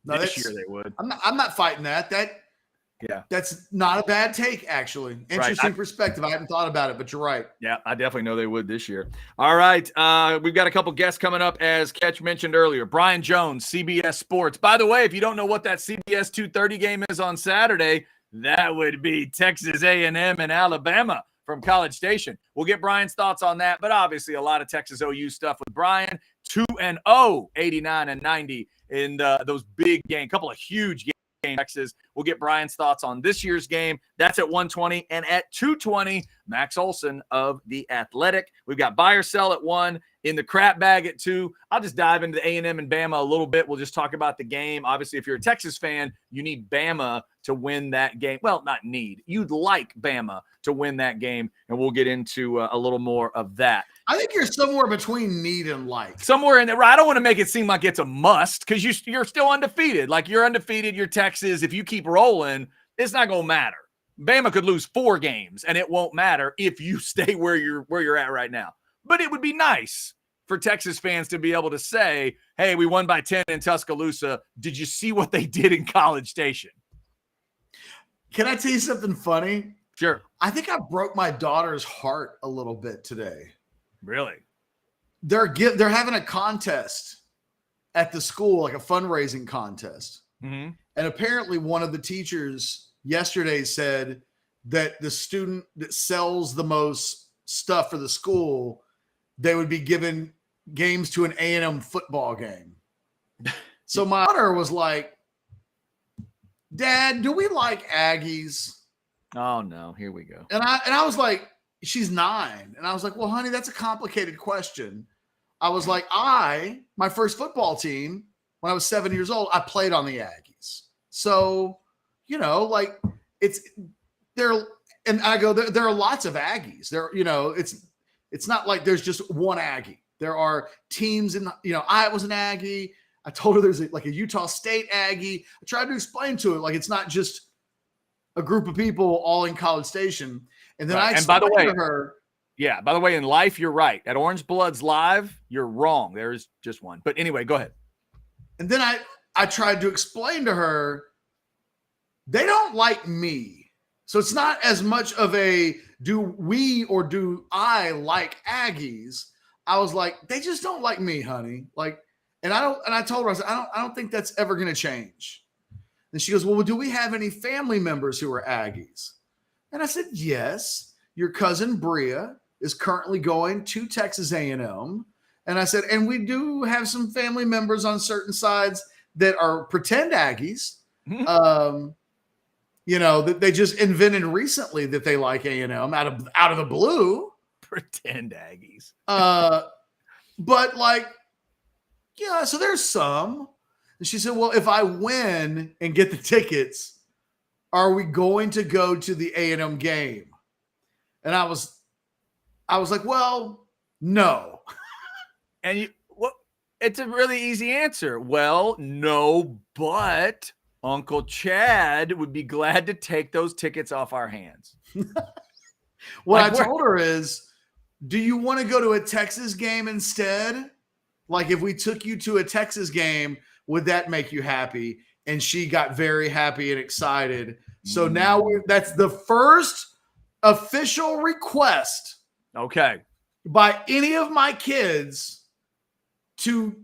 Speaker 2: No, this year they would.
Speaker 1: I'm not fighting that. That's not a bad take, actually. Interesting perspective. I hadn't thought about it, but you're right.
Speaker 2: Yeah, I definitely know they would this year. All right. We've got a couple guests coming up, as Ketch mentioned earlier. Brian Jones, CBS Sports. By the way, if you don't know what that CBS 2:30 game is on Saturday, that would be Texas A&M and Alabama from College Station. We'll get Brian's thoughts on that, but obviously a lot of Texas OU stuff with Brian. 2-0, 89 and 90 in those big games. Couple of huge games. Texas. We'll get Brian's thoughts on this year's game. That's at 1:20, and at 2:20, Max Olson of The Athletic. We've got buy or sell at 1, in the crap bag at 2. I'll just dive into A&M and Bama a little bit. We'll just talk about the game. Obviously, if you're a Texas fan, you need Bama to win that game. Well, not need. You'd like Bama to win that game, and we'll get into a little more of that.
Speaker 1: I think you're somewhere between need and like.
Speaker 2: Somewhere in there. I don't want to make it seem like it's a must because you're still undefeated. Like, you're undefeated. You're Texas. If you keep rolling, it's not going to matter. Bama could lose 4 games, and it won't matter if you stay where you're at right now. But it would be nice for Texas fans to be able to say, hey, we won by 10 in Tuscaloosa. Did you see what they did in College Station?
Speaker 1: Can I tell you something funny?
Speaker 2: Sure.
Speaker 1: I think I broke my daughter's heart a little bit today.
Speaker 2: Really?
Speaker 1: They're having a contest at the school, like a fundraising contest.
Speaker 2: Mm-hmm.
Speaker 1: And apparently one of the teachers yesterday said that the student that sells the most stuff for the school, they would be given games to an A&M football game. So my daughter was like, Dad, do we like Aggies?
Speaker 2: Oh, no. Here we go.
Speaker 1: And I was like, she's 9. And I was like, well, honey, that's a complicated question. I was like, my first football team, when I was 7 years old, I played on the Aggies. So, like and I go, there are lots of Aggies. It's not like there's just one Aggie. There are teams I was an Aggie. I told her there's a Utah State Aggie. I tried to explain to her, like, it's not just a group of people all in College Station. And then I explained to her.
Speaker 2: Yeah, by the way, in life, you're right. At Orange Bloods Live, you're wrong. There's just one. But anyway, go ahead.
Speaker 1: And then I tried to explain to her, they don't like me. So it's not as much of a do we or do I like Aggies. I was like, they just don't like me, honey. Like, and I told her, I said, I don't think that's ever going to change. And she goes, well, do we have any family members who are Aggies? And I said, yes. Your cousin Bria is currently going to Texas A&M. And I said, and we do have some family members on certain sides that are pretend Aggies. That they just invented recently that they like A&M out of the blue.
Speaker 2: Pretend Aggies.
Speaker 1: But like, yeah, so there's some. And she said, well, if I win and get the tickets, are we going to go to the A&M game? And I was like, well, no.
Speaker 2: And it's a really easy answer. Well, no, but Uncle Chad would be glad to take those tickets off our hands.
Speaker 1: What I told her is, do you want to go to a Texas game instead? Like if we took you to a Texas game, would that make you happy? And she got very happy and excited. So now that's the first official request by any of my kids to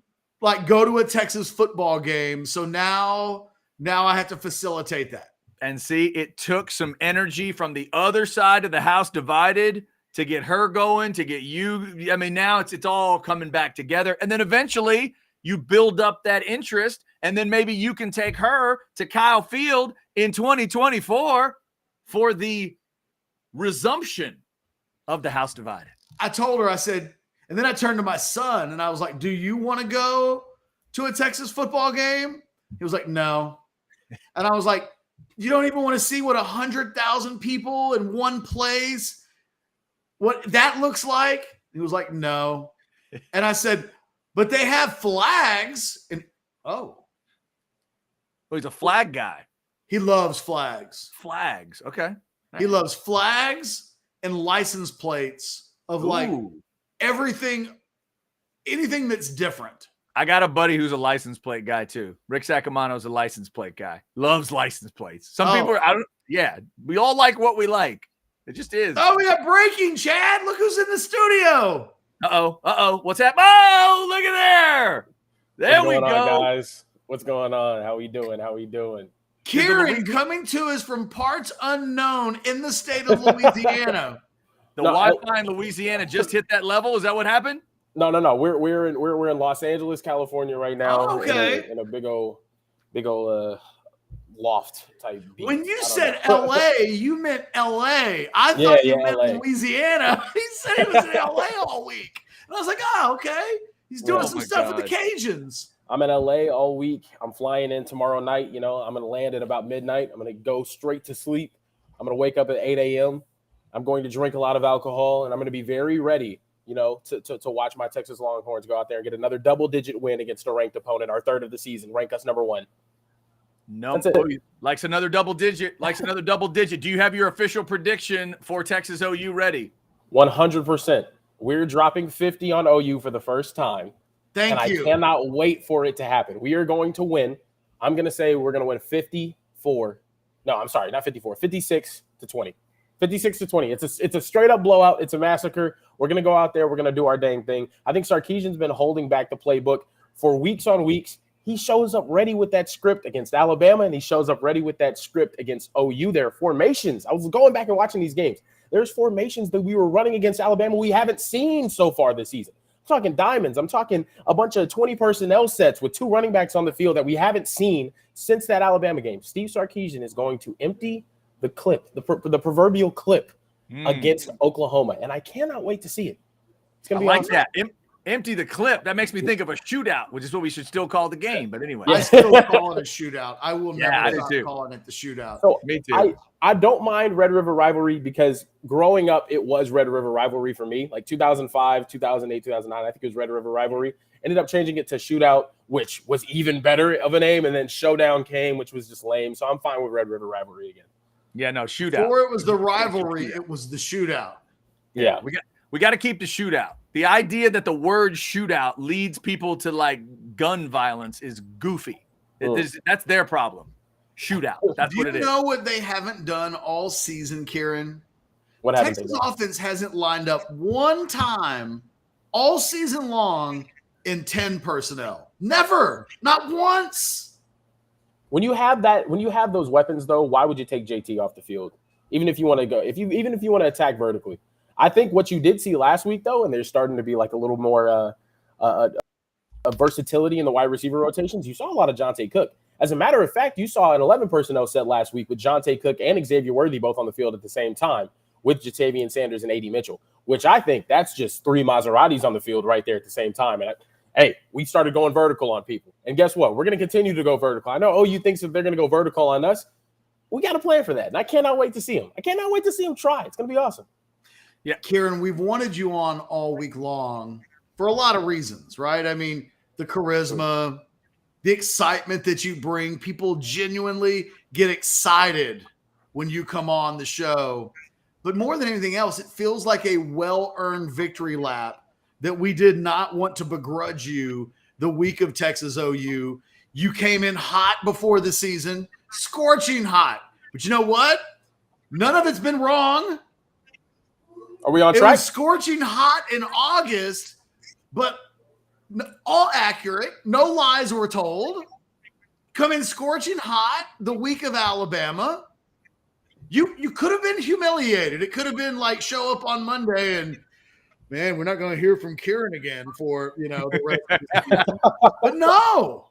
Speaker 1: like go to a Texas football game. So now I have to facilitate that.
Speaker 2: And see, it took some energy from the other side of the house divided to get her going, to get you. I mean, now it's all coming back together. And then eventually you build up that interest, and then maybe you can take her to Kyle Field in 2024 for the resumption of the house divided.
Speaker 1: I told her, I said, and then I turned to my son and I was like, do you want to go to a Texas football game? He was like, no. And I was like, you don't even want to see what 100,000 people in one place, what that looks like? He was like, no. And I said, but they have flags. And
Speaker 2: he's a flag guy.
Speaker 1: He loves flags.
Speaker 2: Flags. Okay. Nice.
Speaker 1: He loves flags and license plates of like everything, anything that's different.
Speaker 2: I got a buddy who's a license plate guy too. Rick Sacamano's a license plate guy. Loves license plates. Some people are, we all like what we like. It just is.
Speaker 1: Oh, we got breaking, Chad. Look who's in the studio.
Speaker 2: Uh-oh. What's happening? Oh, look at there. There we go.
Speaker 4: What's going on, guys? What's going on? How we doing?
Speaker 1: Kieran coming to us from parts unknown in the state of Louisiana.
Speaker 2: Wi-Fi in Louisiana just hit that level. Is that what happened?
Speaker 4: No. We're in Los Angeles, California right now.
Speaker 1: Oh, okay.
Speaker 4: In a big old loft type beat.
Speaker 1: When you said LA, you meant LA. I thought you meant
Speaker 4: LA.
Speaker 1: Louisiana. He said he was in LA all week. And I was like, okay. He's doing some stuff with the Cajuns.
Speaker 4: I'm in LA all week. I'm flying in tomorrow night. I'm going to land at about midnight. I'm going to go straight to sleep. I'm going to wake up at 8 a.m. I'm going to drink a lot of alcohol, and I'm going to be very ready, to watch my Texas Longhorns go out there and get another double-digit win against a ranked opponent, our third of the season, rank us number one.
Speaker 2: No, likes another double digit. Do you have your official prediction for Texas OU ready?
Speaker 4: 100%. We're dropping 50 on OU for the first time.
Speaker 1: Thank you.
Speaker 4: I cannot wait for it to happen. We are going to win. I'm going to say we're going to win 54. No, I'm sorry, not 54. 56-20. 56-20. It's a straight up blowout. It's a massacre. We're going to go out there. We're going to do our dang thing. I think Sarkisian's been holding back the playbook for weeks on weeks. He shows up ready with that script against Alabama, and he shows up ready with that script against OU. There are formations. I was going back and watching these games. There's formations that we were running against Alabama we haven't seen so far this season. I'm talking diamonds. I'm talking a bunch of 20 personnel sets with two running backs on the field that we haven't seen since that Alabama game. Steve Sarkisian is going to empty the clip, the proverbial clip against Oklahoma, and I cannot wait to see it. It's going to be
Speaker 2: like
Speaker 4: awesome.
Speaker 2: that. Empty the clip. That makes me think of a shootout, which is what we should still call the game. But anyway,
Speaker 1: I still call it a shootout. I will never stop calling it the shootout.
Speaker 4: So
Speaker 2: me too.
Speaker 4: I don't mind Red River Rivalry because growing up, it was Red River Rivalry for me. Like 2005, 2008, 2009, I think it was Red River Rivalry. Ended up changing it to Shootout, which was even better of a name. And then Showdown came, which was just lame. So I'm fine with Red River Rivalry again.
Speaker 2: Yeah, no, Shootout.
Speaker 1: Before it was the rivalry, it was the shootout.
Speaker 4: Yeah.
Speaker 2: We got to keep the shootout. The idea that the word shootout leads people to like gun violence is goofy. That's their problem. Shootout. That's what it is.
Speaker 1: Do you know what they haven't done all season, Kieran?
Speaker 4: What happened?
Speaker 1: Texas offense hasn't lined up one time all season long in 10 personnel. Never. Not once.
Speaker 4: When you have those weapons, though, why would you take JT off the field? Even if you want to go, even if you want to attack vertically. I think what you did see last week, though, and there's starting to be like a little more a versatility in the wide receiver rotations. You saw a lot of Jonte Cook. As a matter of fact, you saw an 11 personnel set last week with Jonte Cook and Xavier Worthy both on the field at the same time with Jatavian Sanders and A.D. Mitchell, which I think that's just three Maseratis on the field right there at the same time. And we started going vertical on people. And guess what? We're going to continue to go vertical. I know OU thinks that they're going to go vertical on us. We got a plan for that. And I cannot wait to see him. I cannot wait to see him try. It's going to be awesome.
Speaker 1: Yeah, Kieran, we've wanted you on all week long for a lot of reasons, right? I mean, the charisma, the excitement that you bring. People genuinely get excited when you come on the show. But more than anything else, it feels like a well-earned victory lap that we did not want to begrudge you the week of Texas OU. You came in hot before the season, scorching hot. But you know what? None of it's been wrong.
Speaker 4: Are we on
Speaker 1: It
Speaker 4: track?
Speaker 1: was scorching hot in August, but all accurate. No lies were told. Come in scorching hot the week of Alabama. You could have been humiliated. It could have been like show up on Monday and, man, we're not going to hear from Kieran again for, the rest of the season. But no,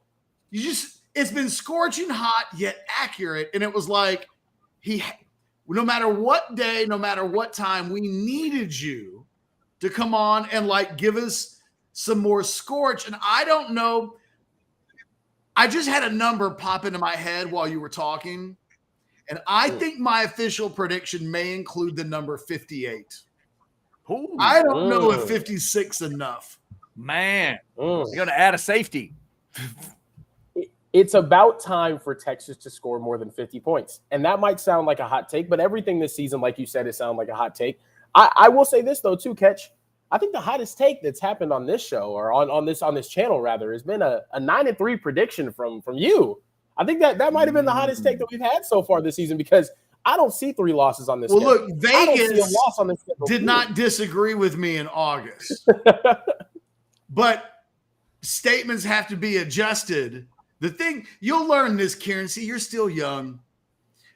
Speaker 1: it's been scorching hot yet accurate. And it was like no matter what day, no matter what time, we needed you to come on and like give us some more scorch. And I don't know. I just had a number pop into my head while you were talking. And I think my official prediction may include the number 58.
Speaker 2: Ooh,
Speaker 1: I don't know if 56 enough.
Speaker 2: man, you're going to add a safety.
Speaker 4: It's about time for Texas to score more than 50 points. And that might sound like a hot take, but everything this season, like you said, it sounded like a hot take. I will say this, though, too, Ketch. I think the hottest take that's happened on this show or on this channel, rather, has been a 9-3 prediction from you. I think that might have been the hottest take that we've had so far this season because I don't see 3 losses on this.
Speaker 1: Well,
Speaker 4: schedule.
Speaker 1: look, Vegas
Speaker 4: loss on this
Speaker 1: did not disagree with me in August. But statements have to be adjusted. The thing, you'll learn this, Kieran. See, you're still young.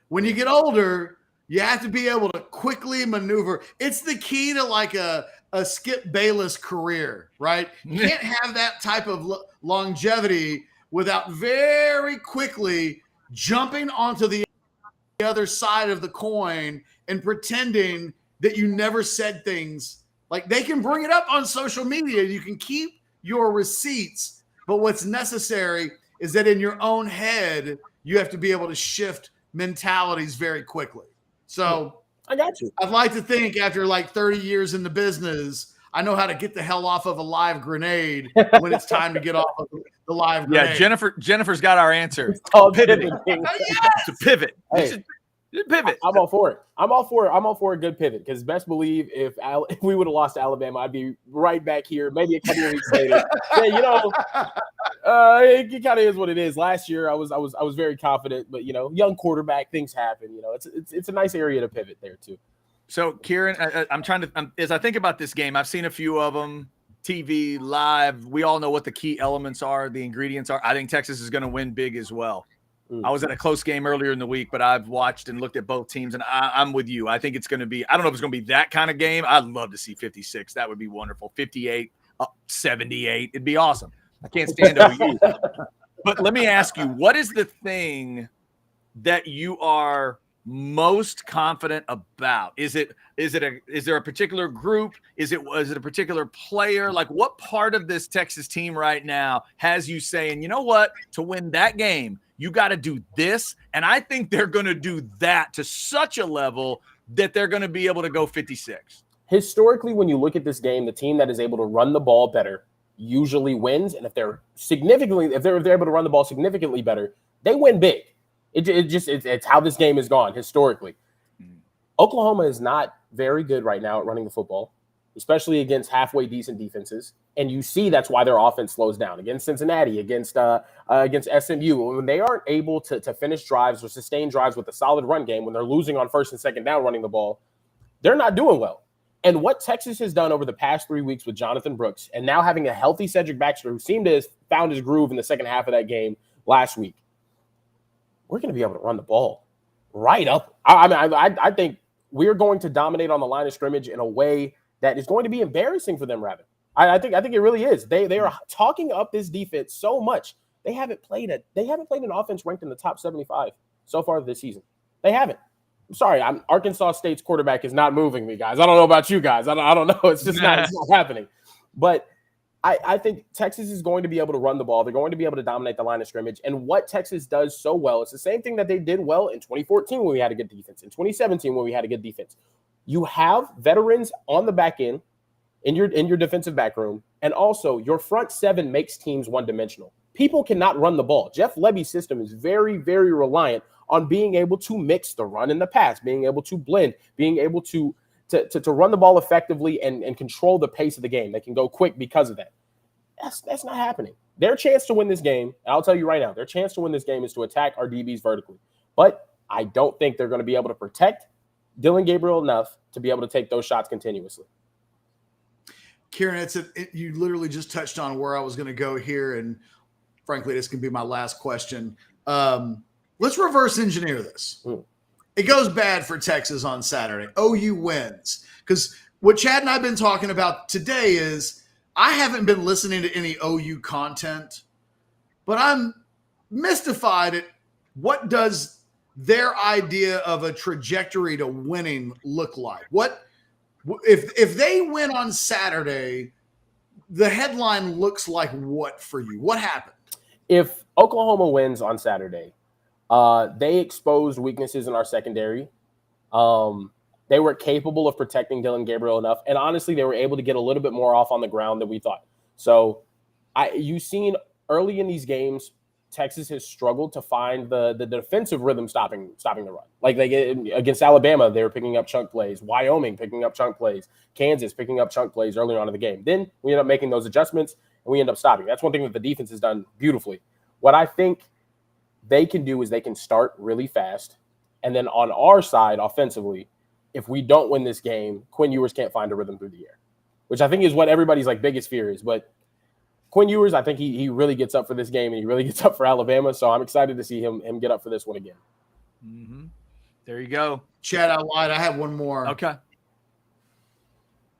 Speaker 1: When you get older, you have to be able to quickly maneuver. It's the key to like a Skip Bayless career, right? You can't have that type of longevity without very quickly jumping onto the other side of the coin and pretending that you never said things. Like they can bring it up on social media. You can keep your receipts, but what's necessary is that in your own head, you have to be able to shift mentalities very quickly. So
Speaker 4: I got you.
Speaker 1: I'd like to think after like 30 years in the business, I know how to get the hell off of a live grenade when it's time to get off of the live grenade.
Speaker 2: Yeah, Jennifer's got our anscer.
Speaker 4: It's called
Speaker 2: Pivoting.
Speaker 4: pivoting.
Speaker 2: It's a pivot.
Speaker 4: Hey,
Speaker 2: Pivot.
Speaker 4: I'm all for it. I'm all for a good pivot because best believe if we would have lost to Alabama, I'd be right back here, maybe a couple of weeks later. Yeah, it kind of is what it is. Last year, I was very confident, but young quarterback, things happen. It's a nice area to pivot there too.
Speaker 2: So, Kieran, as I think about this game, I've seen a few of them, TV, live. We all know what the key elements are, the ingredients are. I think Texas is going to win big as well. I was at a close game earlier in the week, but I've watched and looked at both teams, and I'm with you. I think it's going to be – I don't know if it's going to be that kind of game. I'd love to see 56. That would be wonderful. 58, 78. It'd be awesome. I can't stand OU. But let me ask you, what is the thing that you are most confident about? Is there a particular group? Is it a particular player? Like what part of this Texas team right now has you saying, you know what, to win that game, you got to do this. And I think they're going to do that to such a level that they're going to be able to go 56.
Speaker 4: Historically, when you look at this game, the team that is able to run the ball better usually wins. And if they're able to run the ball significantly better, they win big. It's how this game has gone historically. Oklahoma is not very good right now at running the football, especially against halfway decent defenses. And you see that's why their offense slows down against Cincinnati, against SMU. When they aren't able to finish drives or sustain drives with a solid run game, when they're losing on first and second down running the ball, they're not doing well. And what Texas has done over the past 3 weeks with Jonathan Brooks and now having a healthy Cedric Baxter, who seemed to have found his groove in the second half of that game last week, we're going to be able to run the ball right up. I think we're going to dominate on the line of scrimmage in a way that is going to be embarrassing for them, rather. I think it really is. They are talking up this defense so much. They haven't played an offense ranked in the top 75 so far this season. They haven't. I'm sorry. Arkansas State's quarterback is not moving me, guys. I don't know about you guys. I don't know. It's just not happening. But I think Texas is going to be able to run the ball. They're going to be able to dominate the line of scrimmage. And what Texas does so well, it's the same thing that they did well in 2014 when we had a good defense, in 2017 when we had a good defense. You have veterans on the back end in your defensive back room, and also your front seven makes teams one-dimensional. people cannot run the ball. Jeff Lebby's system is very, very reliant on being able to mix the run and the pass, being able to blend, being able to run the ball effectively and control the pace of the game. They can go quick because of that. That's not happening. Their chance to win this game, and I'll tell you right now, their chance to win this game is to attack our DBs vertically. But I don't think they're going to be able to protect Dillon Gabriel enough to be able to take those shots continuously.
Speaker 1: Kieran, you literally just touched on where I was going to go here, and frankly, this can be my last question. Let's reverse engineer this. It goes bad for Texas on Saturday. OU wins. Because what Chad and I have been talking about today is I haven't been listening to any OU content, but I'm mystified at what does their idea of a trajectory to winning look like? What if they win on Saturday, the headline looks like what for you? What happened?
Speaker 4: If Oklahoma wins on Saturday, they exposed weaknesses in our secondary. They were capable of protecting Dillon Gabriel enough. And honestly, they were able to get a little bit more off on the ground than we thought. So you've seen early in these games, Texas has struggled to find the defensive rhythm stopping the run. Like against Alabama, they were picking up chunk plays. Wyoming picking up chunk plays. Kansas picking up chunk plays early on in the game. Then we end up making those adjustments, and we end up stopping. That's one thing that the defense has done beautifully. What I think they can do is they can start really fast. And then on our side, offensively, if we don't win this game, Quinn Ewers can't find a rhythm through the air, which I think is what everybody's biggest fear is. But Quinn Ewers, I think he really gets up for this game, and he really gets up for Alabama. So I'm excited to see him get up for this one again.
Speaker 2: Mm-hmm. There you go.
Speaker 1: Chad, I lied. I have one more.
Speaker 2: Okay.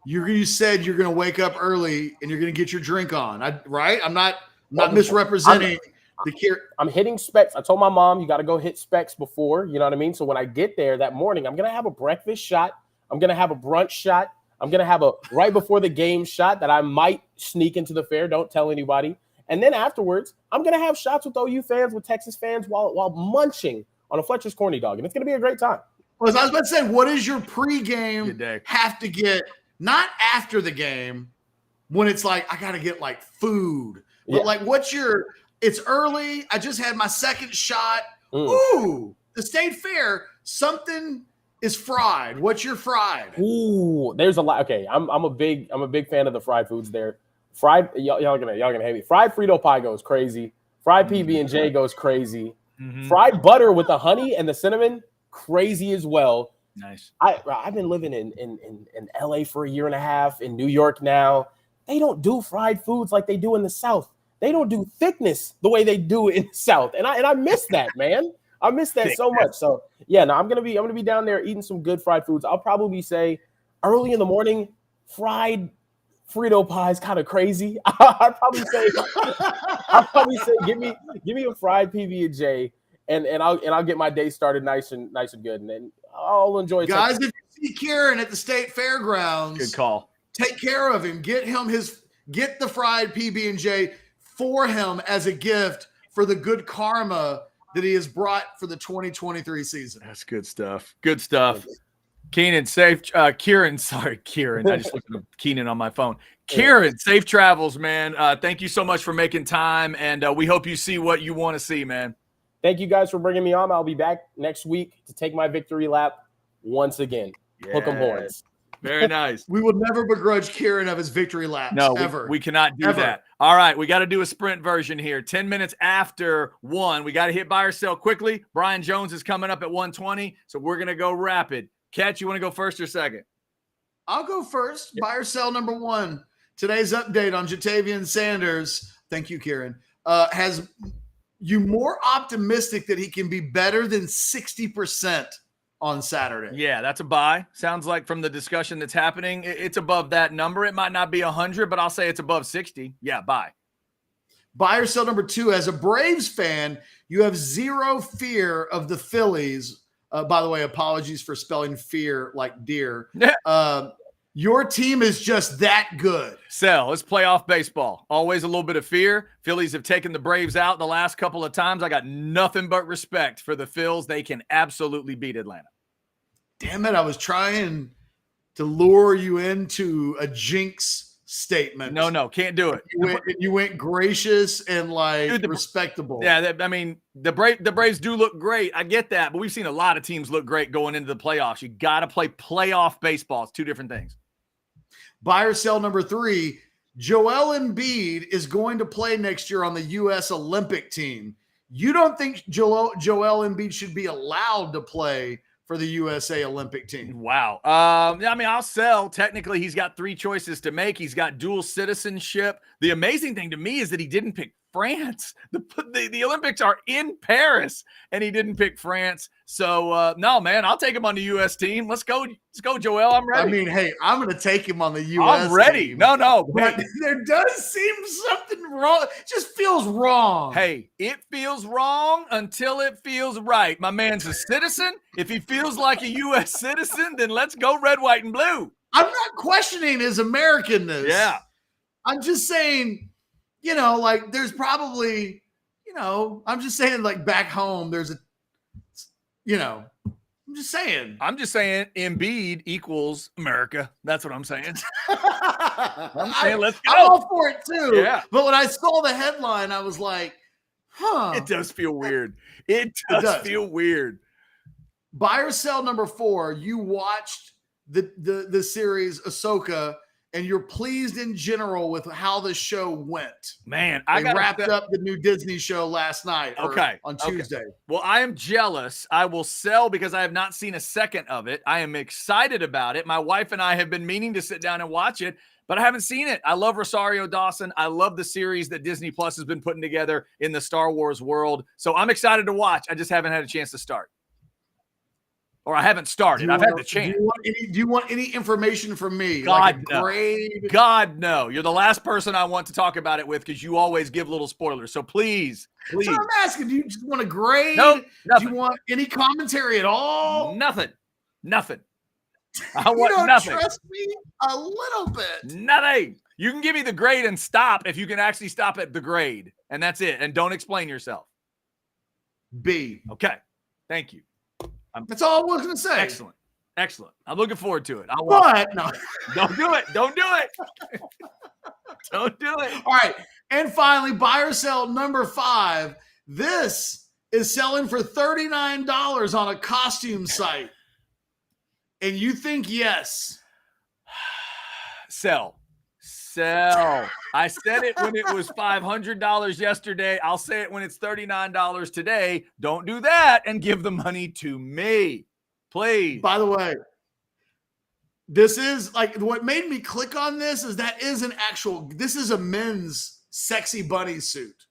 Speaker 1: You said you're going to wake up early and you're going to get your drink on, right? I'm not misrepresenting the care.
Speaker 4: I'm hitting specs. I told my mom, you got to go hit specs before, you know what I mean? So when I get there that morning, I'm going to have a breakfast shot. I'm going to have a brunch shot. I'm going to have a right before the game shot that I might sneak into the fair. Don't tell anybody. And then afterwards, I'm going to have shots with OU fans, with Texas fans while munching on a Fletcher's Corny Dog. And it's going to be a great time.
Speaker 1: Well, I was about to say, what is your pregame have to get, not after the game, when it's like, I got to get food. But what's your, it's early. I just had my second shot. Ooh, the state fair, something is fried. What's your fried?
Speaker 4: Ooh, there's a lot. Okay, I'm a big fan of the fried foods there. Fried, y'all gonna hate me. Fried Frito pie goes crazy. Fried PB&J goes crazy. Mm-hmm. Fried butter with the honey and the cinnamon, crazy as well.
Speaker 2: Nice.
Speaker 4: I've been living in LA for a year and a half, in New York now. They don't do fried foods like they do in the South. They don't do thickness the way they do in the South. And I miss that, man. I miss that so much. So yeah, no, I'm gonna be down there eating some good fried foods. I'll probably say early in the morning, fried Frito pie is kind of crazy. I'd probably say give me a fried PB&J and I'll get my day started nice and good, and then I'll enjoy it.
Speaker 1: Guys, if you see Kieran at the state fairgrounds,
Speaker 2: good call.
Speaker 1: Take care of him. Get the fried PB&J for him as a gift for the good karma that he has brought for the 2023 season.
Speaker 2: That's good stuff. Good stuff. Kieran, Kieran. I just looked at Keenan on my phone. Kieran, safe travels, man. Thank you so much for making time, and we hope you see what you want to see, man.
Speaker 4: Thank you guys for bringing me on. I'll be back next week to take my victory lap once again. Yes. Hook 'em horns.
Speaker 2: Very nice.
Speaker 1: We will never begrudge Kieran of his victory laps.
Speaker 2: No,
Speaker 1: ever.
Speaker 2: We cannot do that. All right, we got to do a sprint version here. 10 minutes after 1. We got to hit buy or sell quickly. Brian Jones is coming up at 1:20, so we're going to go rapid. Ketch, you want to go first or second?
Speaker 1: I'll go first. Buy or sell number 1. Today's update on Jatavian Sanders, thank you, Kieran, has you more optimistic that he can be better than 60% on Saturday.
Speaker 2: Yeah, that's a buy. Sounds like from the discussion that's happening, it's above that number. It might not be 100, but I'll say it's above 60. Yeah, buy.
Speaker 1: Buy or sell number 2. As a Braves fan, you have zero fear of the Phillies. By the way, apologies for spelling fear like deer. Your team is just that good.
Speaker 2: Sell. It's playoff baseball. Always a little bit of fear. Phillies have taken the Braves out the last couple of times. I got nothing but respect for the Phils. They can absolutely beat Atlanta.
Speaker 1: Damn it. I was trying to lure you into a jinx statement.
Speaker 2: No, can't do it.
Speaker 1: You went gracious and like
Speaker 2: Dude,
Speaker 1: respectable.
Speaker 2: Yeah, I mean, the Braves do look great. I get that, but we've seen a lot of teams look great going into the playoffs. You got to play playoff baseball. It's two different things.
Speaker 1: Buy or sell number 3. Joel Embiid is going to play next year on the U.S. Olympic team. You don't think Joel Embiid should be allowed to play for the USA Olympic team?
Speaker 2: Wow. I mean, I'll sell. Technically, he's got 3 choices to make. He's got dual citizenship. The amazing thing to me is that he didn't pick France. The Olympics are in Paris, and he didn't pick France. So, no, man, I'll take him on the U.S. team. Let's go, Joel. I'm ready.
Speaker 1: I mean, hey, I'm going to take him on the U.S.
Speaker 2: I'm ready.
Speaker 1: team.
Speaker 2: No.
Speaker 1: But there does seem something wrong. It just feels wrong.
Speaker 2: Hey, it feels wrong until it feels right. My man's a citizen. If he feels like a U.S. citizen, then let's go red, white, and blue.
Speaker 1: I'm not questioning his Americanness.
Speaker 2: Yeah.
Speaker 1: I'm just saying, like there's probably, I'm just saying like back home, there's I'm just saying.
Speaker 2: Embiid equals America. That's what I'm saying.
Speaker 1: Let's go. I'm all for it too.
Speaker 2: Yeah.
Speaker 1: But when I saw the headline, I was like,
Speaker 2: It does feel weird. It does feel weird.
Speaker 1: Buy or sell number 4. You watched the series Ahsoka, and you're pleased in general with how the show went.
Speaker 2: Man,
Speaker 1: I wrapped up the new Disney show last night. On Tuesday.
Speaker 2: Okay. Well, I am jealous. I will sell because I have not seen a second of it. I am excited about it. My wife and I have been meaning to sit down and watch it, but I haven't seen it. I love Rosario Dawson. I love the series that Disney Plus has been putting together in the Star Wars world. So I'm excited to watch. I just haven't had a chance to start. Or I haven't started. I've had the chance.
Speaker 1: Do you want any information from me?
Speaker 2: God,
Speaker 1: like a grade?
Speaker 2: No. God, no. You're the last person I want to talk about it with because you always give little spoilers. So please.
Speaker 1: So I'm asking, do you just want a grade?
Speaker 2: Nope.
Speaker 1: Do you want any commentary at all?
Speaker 2: Nothing. I want nothing.
Speaker 1: Trust me a little bit.
Speaker 2: Nothing. You can give me the grade and stop if you can actually stop at the grade. And that's it. And don't explain yourself.
Speaker 1: B.
Speaker 2: Okay. Thank you.
Speaker 1: That's all I was going to say.
Speaker 2: Excellent. I'm looking forward to it.
Speaker 1: No.
Speaker 2: Don't do it. Don't do it. Don't do it.
Speaker 1: All right. And finally, buy or sell number 5. This is selling for $39 on a costume site. And you think yes.
Speaker 2: Sell. I said it when it was $500 yesterday. I'll say it when it's $39 today. Don't do that and give the money to me, please.
Speaker 1: By the way, this is like what made me click on this is this is a men's sexy bunny suit.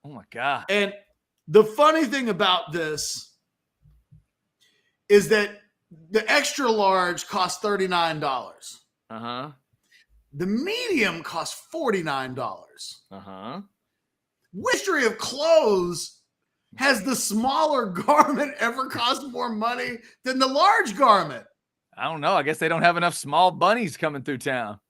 Speaker 2: Oh my God.
Speaker 1: And the funny thing about this is that the extra large costs $39.
Speaker 2: Uh-huh.
Speaker 1: The medium costs $49.
Speaker 2: Uh-huh.
Speaker 1: History of clothes, has the smaller garment ever cost more money than the large garment?
Speaker 2: I don't know. I guess they don't have enough small bunnies coming through town.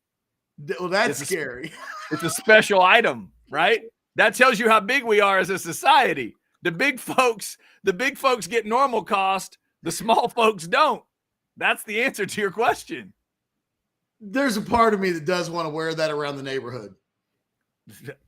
Speaker 1: Well, that's scary.
Speaker 2: It's a special item, right? That tells you how big we are as a society. The big folks get normal cost. The small folks don't. That's the answer to your question.
Speaker 1: There's a part of me that does want to wear that around the neighborhood.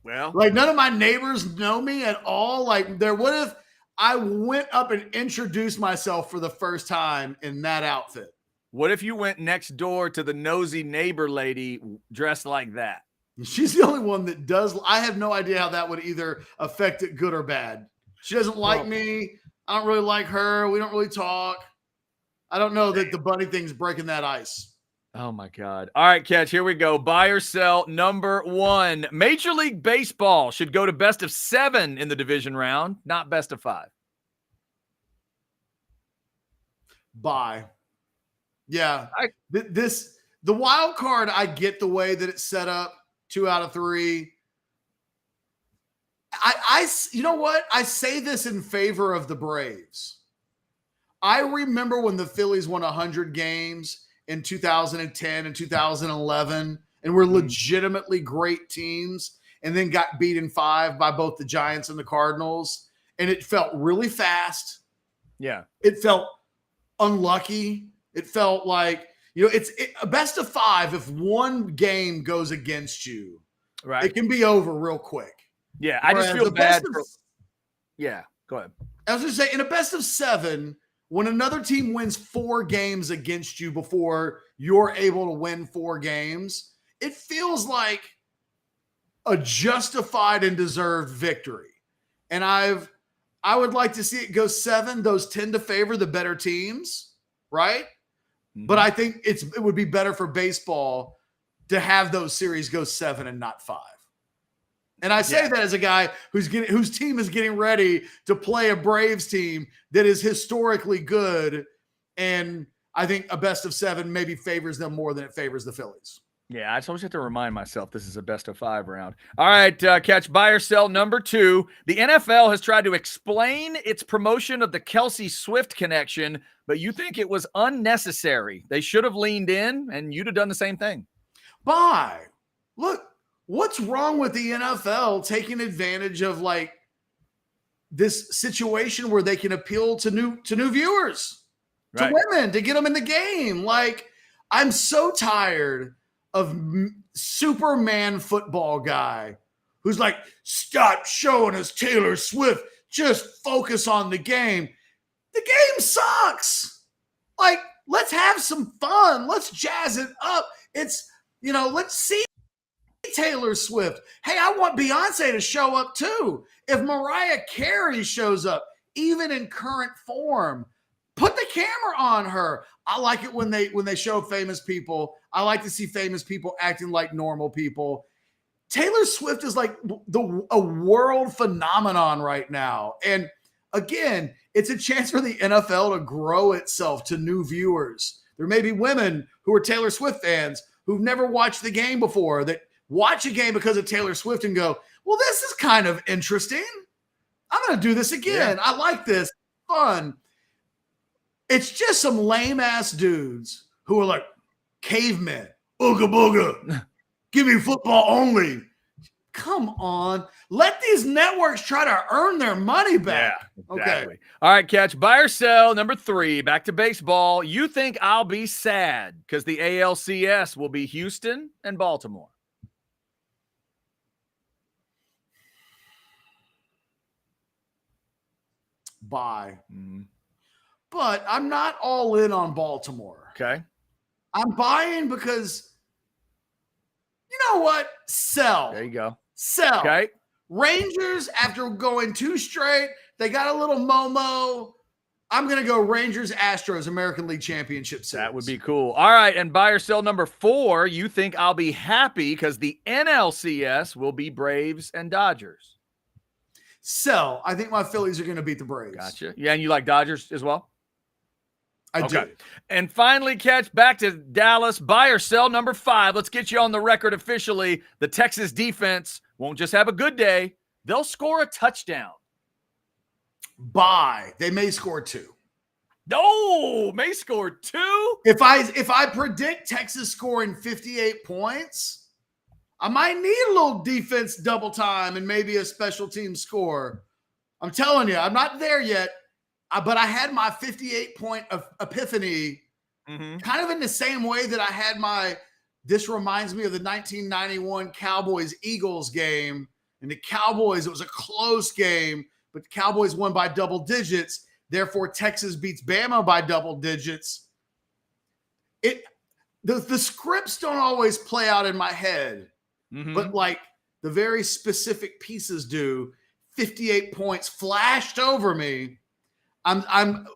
Speaker 2: Well,
Speaker 1: like none of my neighbors know me at all. Like what if I went up and introduced myself for the first time in that outfit?
Speaker 2: What if you went next door to the nosy neighbor lady dressed like that?
Speaker 1: She's the only one that does. I have no idea how that would either affect it good or bad. She doesn't like me. I don't really like her. We don't really talk. I don't know that the bunny thing's breaking that ice.
Speaker 2: Oh, my God. All right, Ketch, here we go. Buy or sell number 1. Major League Baseball should go to best of 7 in the division round, not best of 5.
Speaker 1: Buy. Yeah. The wild card, I get the way that it's set up, 2 out of 3. You know what? I say this in favor of the Braves. I remember when the Phillies won 100 games in 2010 and 2011 and were legitimately great teams and then got beat in 5 by both the Giants and the Cardinals. And it felt really fast.
Speaker 2: Yeah.
Speaker 1: It felt unlucky. It felt like, It's a best of 5. If one game goes against you,
Speaker 2: Right.
Speaker 1: it can be over real quick.
Speaker 2: Yeah, I just feel bad. Yeah, go ahead.
Speaker 1: I was going to say, in a best of 7, when another team wins 4 games against you before you're able to win 4 games, it feels like a justified and deserved victory. And I would like to see it go 7. Those tend to favor the better teams, right? Mm-hmm. But I think it would be better for baseball to have those series go 7 and not 5. And I say that as a guy whose team is getting ready to play a Braves team that is historically good. And I think a best of 7 maybe favors them more than it favors the Phillies.
Speaker 2: Yeah, I just always have to remind myself this is a best of 5 round. All right, Ketch, buy or sell number 2. The NFL has tried to explain its promotion of the Kelsey Swift connection, but you think it was unnecessary. They should have leaned in, and you'd have done the same thing.
Speaker 1: Buy. Look. What's wrong with the NFL taking advantage of like this situation where they can appeal to new viewers, to women, to get them in the game? Like, I'm so tired of Superman football guy who's like, stop showing us Taylor Swift, just focus on the game. The game sucks. Like, let's have some fun. Let's jazz it up. It's, let's see Taylor Swift. Hey, I want Beyonce to show up too. If Mariah Carey shows up, even in current form, put the camera on her. I like it when they show famous people. I like to see famous people acting like normal people. Taylor Swift is like a world phenomenon right now. And again, it's a chance for the NFL to grow itself to new viewers. There may be women who are Taylor Swift fans who've never watched the game before that watch a game because of Taylor Swift and go, well, this is kind of interesting. I'm going to do this again. Yeah. I like this. Fun. It's just some lame-ass dudes who are like, cavemen, ooga booga, give me football only. Come on. Let these networks try to earn their money back.
Speaker 2: Yeah, exactly. Okay. All right, Ketch. Buy or sell, number 3, back to baseball. You think I'll be sad because the ALCS will be Houston and Baltimore?
Speaker 1: Buy. But I'm not all in on Baltimore.
Speaker 2: Okay.
Speaker 1: I'm buying because, you know what? Sell.
Speaker 2: There you go.
Speaker 1: Sell.
Speaker 2: Okay.
Speaker 1: Rangers, after going 2 straight, they got a little Momo. I'm going to go Rangers-Astros American League Championship Series.
Speaker 2: That would be cool. All right, and buy or sell number 4, you think I'll be happy because the NLCS will be Braves and Dodgers.
Speaker 1: Sell. I think my Phillies are going to beat the Braves.
Speaker 2: Gotcha. Yeah, and you like Dodgers as well?
Speaker 1: I do.
Speaker 2: And finally, Ketch, back to Dallas. Buy or sell number 5. Let's get you on the record officially. The Texas defense won't just have a good day. They'll score a touchdown.
Speaker 1: Buy. They may score 2.
Speaker 2: No, may score 2?
Speaker 1: If I predict Texas scoring 58 points, I might need a little defense double time and maybe a special team score. I'm telling you, I'm not there yet. But I had my 58-point epiphany kind of in the same way that I had this reminds me of the 1991 Cowboys-Eagles game. And the Cowboys, it was a close game, but the Cowboys won by double digits. Therefore, Texas beats Bama by double digits. The scripts don't always play out in my head, but like the very specific pieces do. 58 points flashed over me.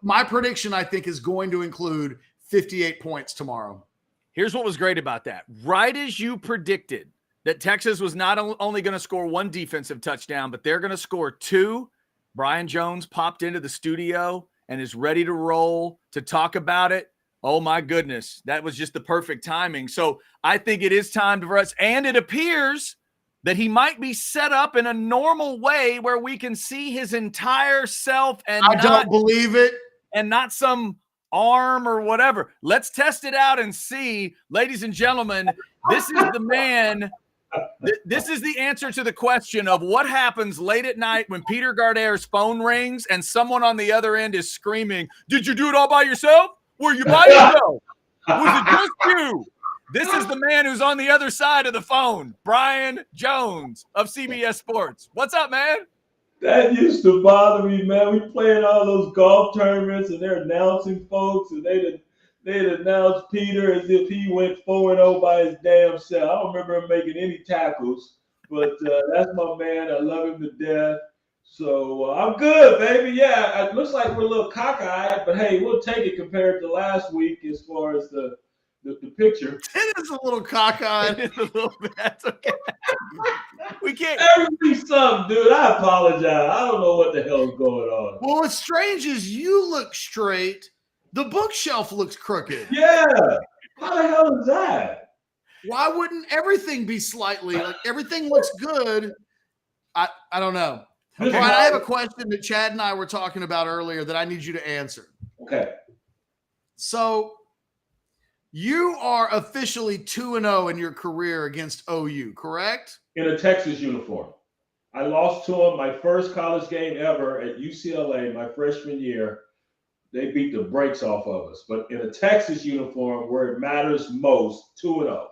Speaker 1: My prediction, I think, is going to include 58 points tomorrow.
Speaker 2: Here's what was great about that. Right as you predicted that Texas was not only going to score 1 defensive touchdown, but they're going to score 2, Brian Jones popped into the studio and is ready to roll to talk about it. Oh, my goodness. That was just the perfect timing. So I think it is time for us, and it appears that he might be set up in a normal way where we can see his entire self and
Speaker 1: I don't believe it.
Speaker 2: And not some arm or whatever. Let's test it out and see. Ladies and gentlemen, this is the man. This is the answer to the question of what happens late at night when Peter Gardere's phone rings and someone on the other end is screaming, "Did you do it all by yourself? Were you by yourself?" Was it just you? This is the man who's on the other side of the phone, Brian Jones of CBS Sports. What's up, man?
Speaker 5: That used to bother me, man. We playing all those golf tournaments, and they're announcing folks, and they'd announce Peter as if he went 4-0 by his damn self. I don't remember him making any tackles, but that's my man. I love him to death. So I'm good, baby. Yeah, it looks like we're a little cockeyed, but hey, we'll take it compared to last week as far as the picture.
Speaker 1: It is a little cockeyed.
Speaker 2: It's a little bit. That's okay. We can't.
Speaker 5: Every something, dude. I apologize. I don't know what the hell's going on.
Speaker 1: Well, what's strange is you look straight. The bookshelf looks crooked.
Speaker 5: Yeah. How the hell is that?
Speaker 1: Why wouldn't everything be slightly like everything looks good? I don't know.
Speaker 5: Okay.
Speaker 1: Brian, I have a question that Chad and I were talking about earlier that I need you to answer.
Speaker 5: Okay.
Speaker 1: So you are officially 2-0 in your career against OU, correct?
Speaker 5: In a Texas uniform. I lost to them my first college game ever at UCLA my freshman year. They beat the brakes off of us. But in a Texas uniform where it matters most, 2-0.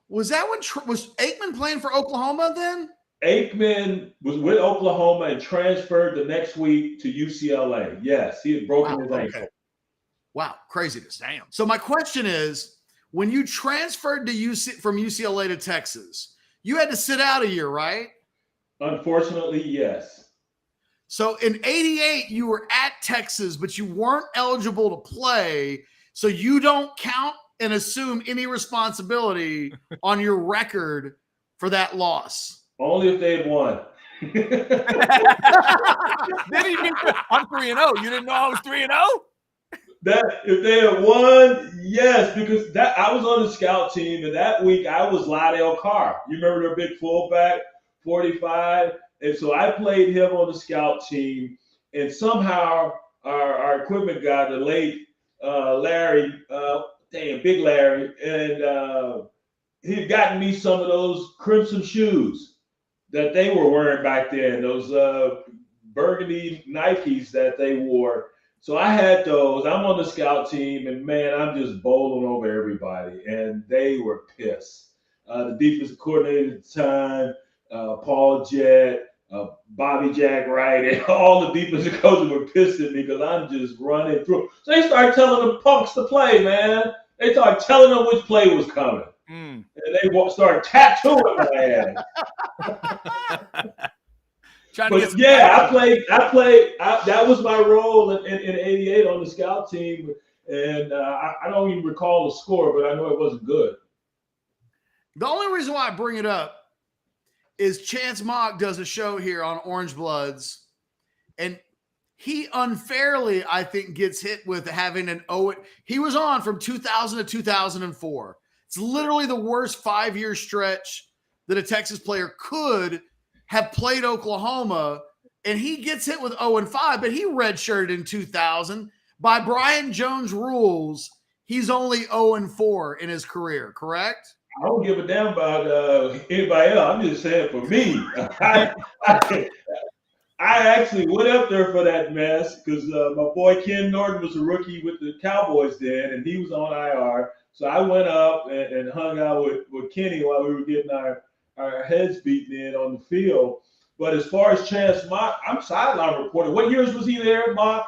Speaker 1: Was that when was Aikman playing for Oklahoma then?
Speaker 5: Aikman was with Oklahoma and transferred the next week to UCLA. Yes, he had broken his ankle.
Speaker 1: Wow, craziness. Damn. So my question is, when you transferred to from UCLA to Texas, you had to sit out a year, right?
Speaker 5: Unfortunately, yes.
Speaker 1: So in '88, you were at Texas, but you weren't eligible to play. So you don't count and assume any responsibility on your record for that loss.
Speaker 5: Only if they had won.
Speaker 2: I'm 3-0. You didn't know I was 3-0?
Speaker 5: That if they had won, yes, because that I was on the scout team, and that week I was Lydell Carr. You remember their big fullback, 45, and so I played him on the scout team, and somehow our equipment guy, the late Larry, Big Larry, and he'd gotten me some of those crimson shoes that they were wearing back then, those burgundy Nikes that they wore. So I had those. I'm on the scout team, and man, I'm just bowling over everybody, and they were pissed. The defensive coordinator at the time, Paul Jett, Bobby Jack Wright, and all the defensive coaches were pissed at me because I'm just running through. So they started telling the punks to play, man. They started telling them which play was coming. And they started tattooing my ass. But yeah, I played. That was my role in '88 on the scout team, and I don't even recall the score, but I know it wasn't good.
Speaker 1: The only reason why I bring it up is Chance Mock does a show here on Orange Bloods, and he unfairly, I think, gets hit with having an O. He was on from 2000 to 2004. It's literally the worst 5-year stretch that a Texas player could have played Oklahoma, and he gets hit with 0-5, but he redshirted in 2000. By Brian Jones rules, he's only 0-4 in his career, correct?
Speaker 5: I don't give a damn about anybody else. I'm just saying for me. I actually went up there for that mess because my boy Ken Norton was a rookie with the Cowboys then, and he was on IR. So I went up and hung out with Kenny while we were getting our heads beaten in on the field. But as far as Chance Mock, I'm sideline reporter. What years was he there, Mock?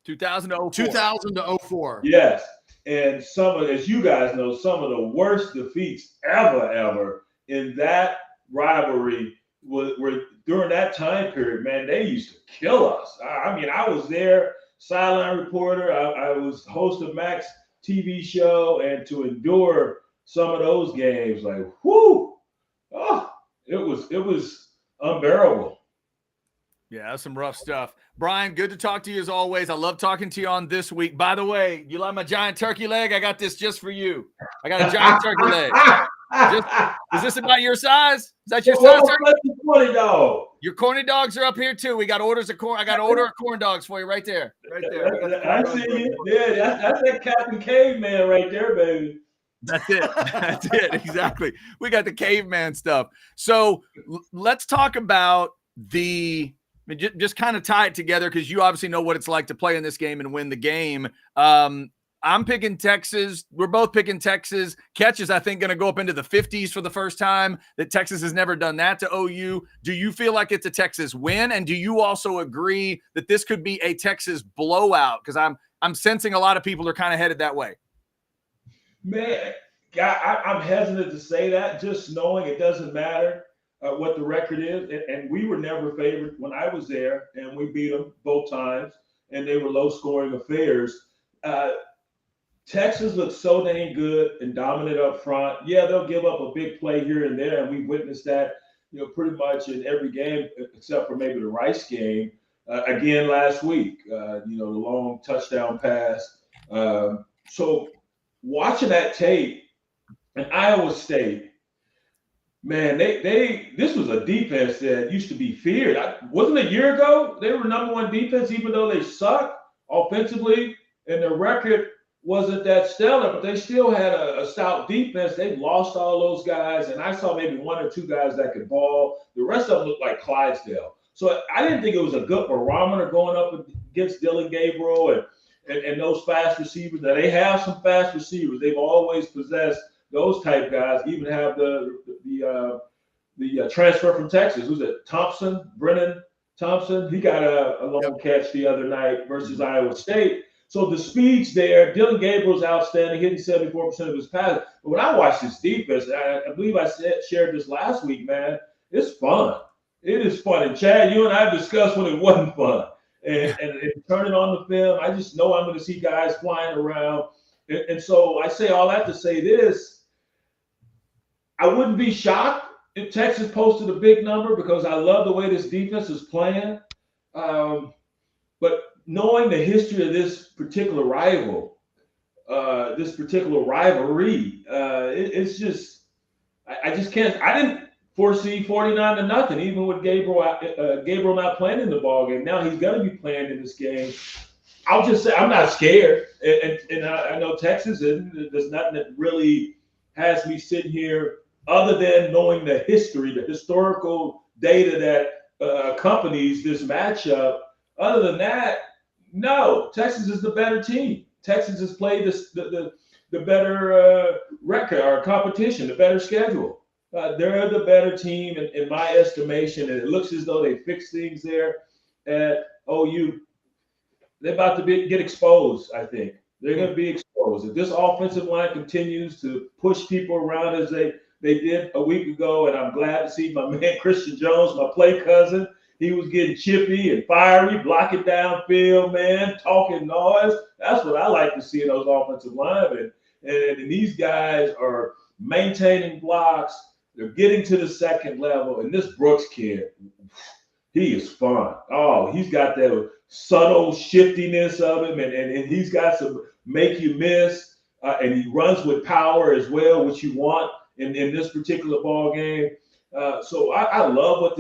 Speaker 2: 2000 to 04.
Speaker 1: 2000 to 04.
Speaker 5: Yes. And as you guys know, some of the worst defeats ever in that rivalry were during that time period, man, they used to kill us. I mean, I was there, sideline reporter. I was host of Mac's TV show, and to endure some of those games, like, whoo, it was unbearable.
Speaker 2: Yeah, that's some rough stuff. Brian, good to talk to you as always. I love talking to you on This Week. By the way, you like my giant turkey leg? I got this just for you. I got a giant turkey leg. Is this about your size? Is that your size?
Speaker 5: Corny dog.
Speaker 2: Your corny dogs are up here too. We got orders of corn. I got to order of corn dogs for you right there. Right there.
Speaker 5: I see you. Yeah, that's that Captain Caveman right there, baby.
Speaker 2: That's it. That's it. Exactly. We got the caveman stuff. So let's talk about just kind of tie it together because you obviously know what it's like to play in this game and win the game. I I'm picking Texas. We're both picking Texas. Ketch is, I think, going to go up into the 50s for the first time. That Texas has never done that to OU. Do you feel like it's a Texas win? And do you also agree that this could be a Texas blowout? Because I'm sensing a lot of people are kind of headed that way.
Speaker 5: Man, I'm hesitant to say that, just knowing it doesn't matter what the record is. And we were never favored when I was there, and we beat them both times, and they were low-scoring affairs. Texas looks so dang good and dominant up front. Yeah, they'll give up a big play here and there, and we witnessed that, pretty much in every game except for maybe the Rice game again last week. The long touchdown pass. So watching that tape in Iowa State, man, this was a defense that used to be feared. Wasn't a year ago they were number one defense, even though they suck offensively, and their record wasn't that stellar, but they still had a stout defense. They lost all those guys, and I saw maybe one or two guys that could ball. The rest of them looked like Clydesdale. So I didn't think it was a good barometer going up against Dylan Gabriel and those fast receivers. Now, they have some fast receivers. They've always possessed those type guys. Even have the transfer from Texas. Who's it? Brennan Thompson. He got a long catch the other night versus Iowa State. So the speed's there. Dylan Gabriel's outstanding, hitting 74% of his passes. But when I watch this defense, I believe I shared this last week, man, it's fun. It is fun. And Chad, you and I discussed when it wasn't fun. And turning on the film, I just know I'm going to see guys flying around. And so I say all that to say this. I wouldn't be shocked if Texas posted a big number because I love the way this defense is playing. But knowing the history of this particular rivalry, it's just, I just can't. I didn't foresee 49-0, even with Gabriel not playing in the ball game. Now he's going to be playing in this game. I'll just say I'm not scared, and I know Texas isn't. There's nothing that really has me sitting here other than knowing the history, the historical data that accompanies this matchup. Other than that, no, Texas is the better team. Texas has played the better record or competition, the better schedule. They're the better team in my estimation, and it looks as though they fixed things there at OU. They're about to get exposed, I think. They're going to be exposed. If this offensive line continues to push people around as they did a week ago, and I'm glad to see my man Christian Jones, my play cousin, he was getting chippy and fiery, blocking downfield, man, talking noise. That's what I like to see in those offensive linemen. And these guys are maintaining blocks. They're getting to the second level. And this Brooks kid, he is fun. Oh, he's got that subtle shiftiness of him, and he's got some make you miss. And he runs with power as well, which you want in this particular ball game. So I love what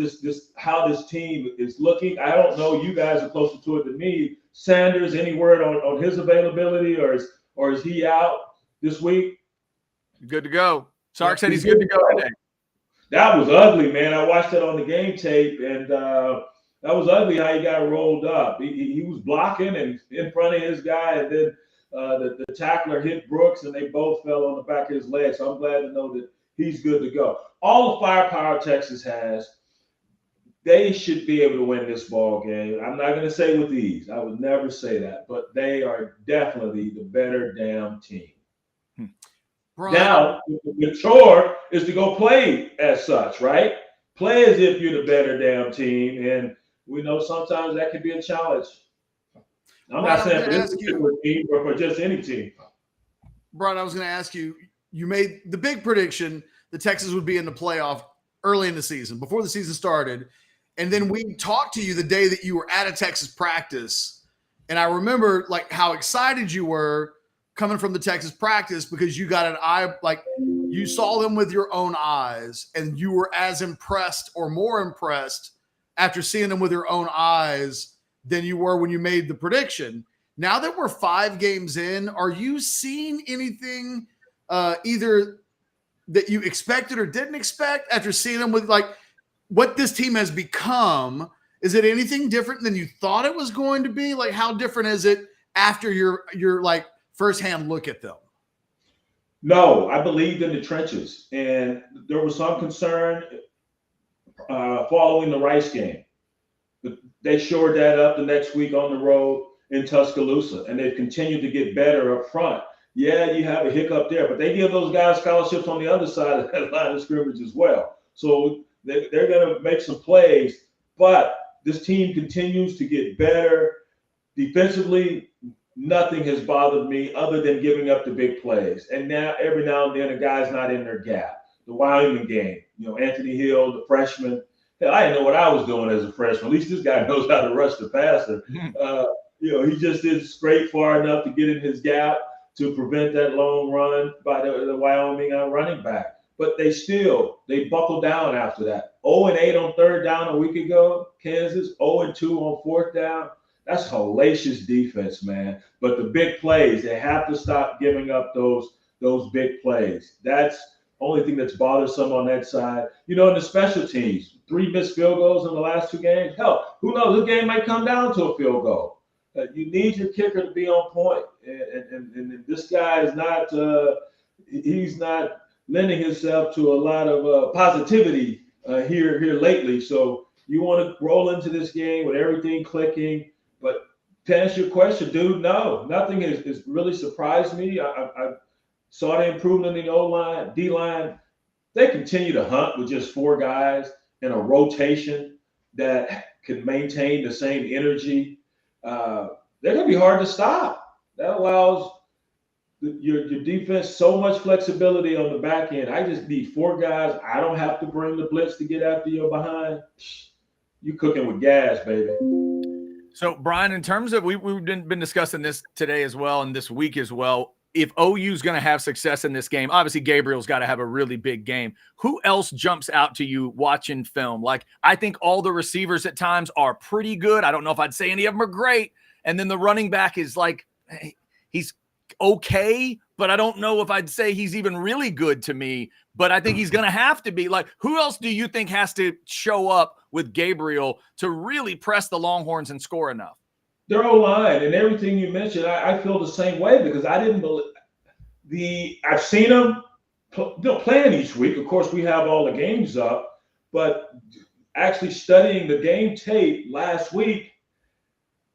Speaker 5: how this team is looking. I don't know. You guys are closer to it than me. Sanders, any word on his availability, or is he out this week?
Speaker 2: Good to go. Sark said he's good to go today.
Speaker 5: That was ugly, man. I watched it on the game tape, and that was ugly how he got rolled up. He was blocking and in front of his guy, and then the tackler hit Brooks, and they both fell on the back of his leg. So I'm glad to know that he's good to go. All the firepower Texas has, they should be able to win this ball game. I'm not going to say with ease. I would never say that, but they are definitely the better damn team.
Speaker 1: Brian.
Speaker 5: Now, the chore is to go play as such, right? Play as if you're the better damn team, and we know sometimes that can be a challenge. I'm not saying for this particular team, but for just any team.
Speaker 1: Brian, I was going to ask you, you made the big prediction that Texas would be in the playoff early in the season, before the season started. And then we talked to you the day that you were at a Texas practice. And I remember like how excited you were coming from the Texas practice because you got an eye, like you saw them with your own eyes and you were as impressed or more impressed after seeing them with your own eyes than you were when you made the prediction. Now that we're 5 games in, are you seeing anything either that you expected or didn't expect after seeing them with like what this team has become? Is it anything different than you thought it was going to be? Like how different is it after your like firsthand look at them?
Speaker 5: No, I believed in the trenches, and there was some concern following the Rice game. But they shored that up the next week on the road in Tuscaloosa, and they've continued to get better up front. Yeah, you have a hiccup there, but they give those guys scholarships on the other side of that line of scrimmage as well. So they're going to make some plays, but this team continues to get better. Defensively, nothing has bothered me other than giving up the big plays. And now, every now and then, a guy's not in their gap. The Wyoming game, Anthony Hill, the freshman. Hell, I didn't know what I was doing as a freshman. At least this guy knows how to rush the passer. He just did straight far enough to get in his gap to prevent that long run by the Wyoming running back. But they buckled down after that. 0-8 on third down a week ago, Kansas. 0-2 on fourth down. That's hellacious defense, man. But the big plays, they have to stop giving up those big plays. That's the only thing that's bothersome on that side. In the special teams, 3 missed field goals in the last 2 games. Hell, who knows? The game might come down to a field goal. You need your kicker to be on point. And this guy is not he's not lending himself to a lot of positivity here lately. So you want to roll into this game with everything clicking. But to answer your question, dude, no, nothing has really surprised me. I saw the improvement in the O-line, D-line. They continue to hunt with just 4 guys in a rotation that can maintain the same energy. They're going to be hard to stop. That allows your defense so much flexibility on the back end. I just need 4 guys. I don't have to bring the blitz to get after your behind. You cooking with gas, baby.
Speaker 2: So, Brian, in terms of we've been discussing this today as well and this week as well. If OU is going to have success in this game, obviously Gabriel's got to have a really big game. Who else jumps out to you watching film? Like, I think all the receivers at times are pretty good. I don't know if I'd say any of them are great. And then the running back is like, he's okay, but I don't know if I'd say he's even really good to me. But I think he's going to have to be. Like, who else do you think has to show up with Gabriel to really press the Longhorns and score enough?
Speaker 5: Their O-line and everything you mentioned, I feel the same way because I didn't believe I've seen them playing each week. Of course, we have all the games up, but actually studying the game tape last week,